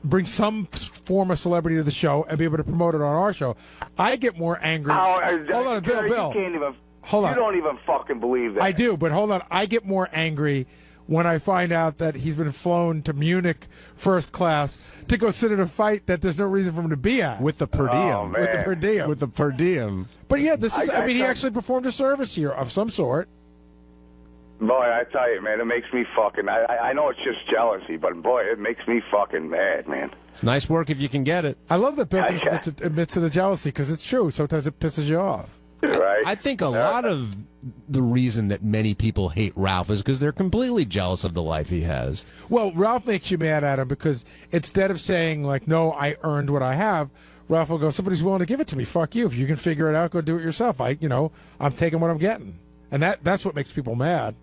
bring some form of celebrity to the show and be able to promote it on our show. I get more angry. Hold on, Bill. You can't even. Hold on. You don't even fucking believe that. I do, but hold on. I get more angry when I find out that he's been flown to Munich first class to go sit at a fight that there's no reason for him to be at. With the per diem. Oh, man. With the per diem. With the per diem. But yeah, this is, he actually performed a service here of some sort. Boy, I tell you, man, it makes me fucking... I know it's just jealousy, but boy, it makes me fucking mad, man. It's nice work if you can get it. I love that Bill admits to the jealousy, because it's true. Sometimes it pisses you off. Right. I think a lot of the reason that many people hate Ralph is because they're completely jealous of the life he has. Well, Ralph makes you mad at him because instead of saying, like, no, I earned what I have, Ralph will go, somebody's willing to give it to me. Fuck you. If you can figure it out, go do it yourself. I'm taking what I'm getting. And that's what makes people mad.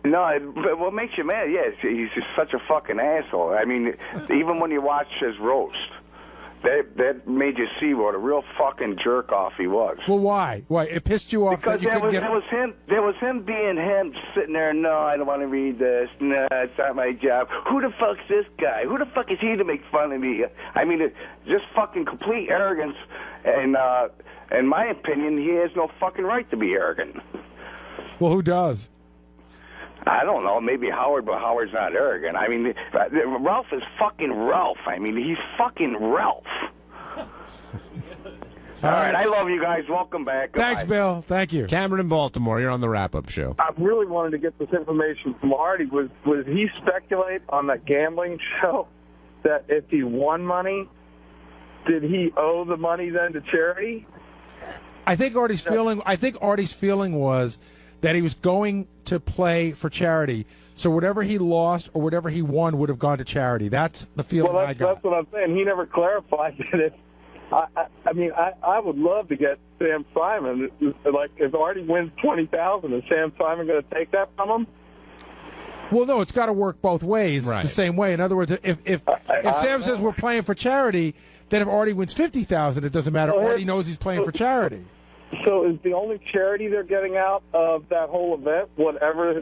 No, but what makes you mad, he's just such a fucking asshole. I mean, even when you watch his roast, that made you see what a real fucking jerk off he was. Well, why? Why? It pissed you off because that you there was him being him, sitting there, no, I don't want to read this. No, it's not my job. Who the fuck's this guy? Who the fuck is he to make fun of me? I mean, it's just fucking complete arrogance, and in my opinion, he has no fucking right to be arrogant. Well, who does? I don't know, maybe Howard, but Howard's not arrogant. I mean, Ralph is fucking Ralph. I mean, he's fucking Ralph. All right, I love you guys. Welcome back. Thanks, Bill. Thank you. Cameron in Baltimore, you're on the wrap-up show. I really wanted to get this information from Artie. Was he speculate on that gambling show that if he won money, did he owe the money then to charity? I think Artie's feeling was that he was going to play for charity, so whatever he lost or whatever he won would have gone to charity. That's the feeling I got. That's what I'm saying. He never clarified it. I would love to get Sam Simon. Like, if Artie wins $20,000, is Sam Simon going to take that from him? Well, no, it's got to work both ways the same way. In other words, if Sam says we're playing for charity, then if Artie wins $50,000, it doesn't matter. Artie knows he's playing for charity. So is the only charity they're getting out of that whole event, whatever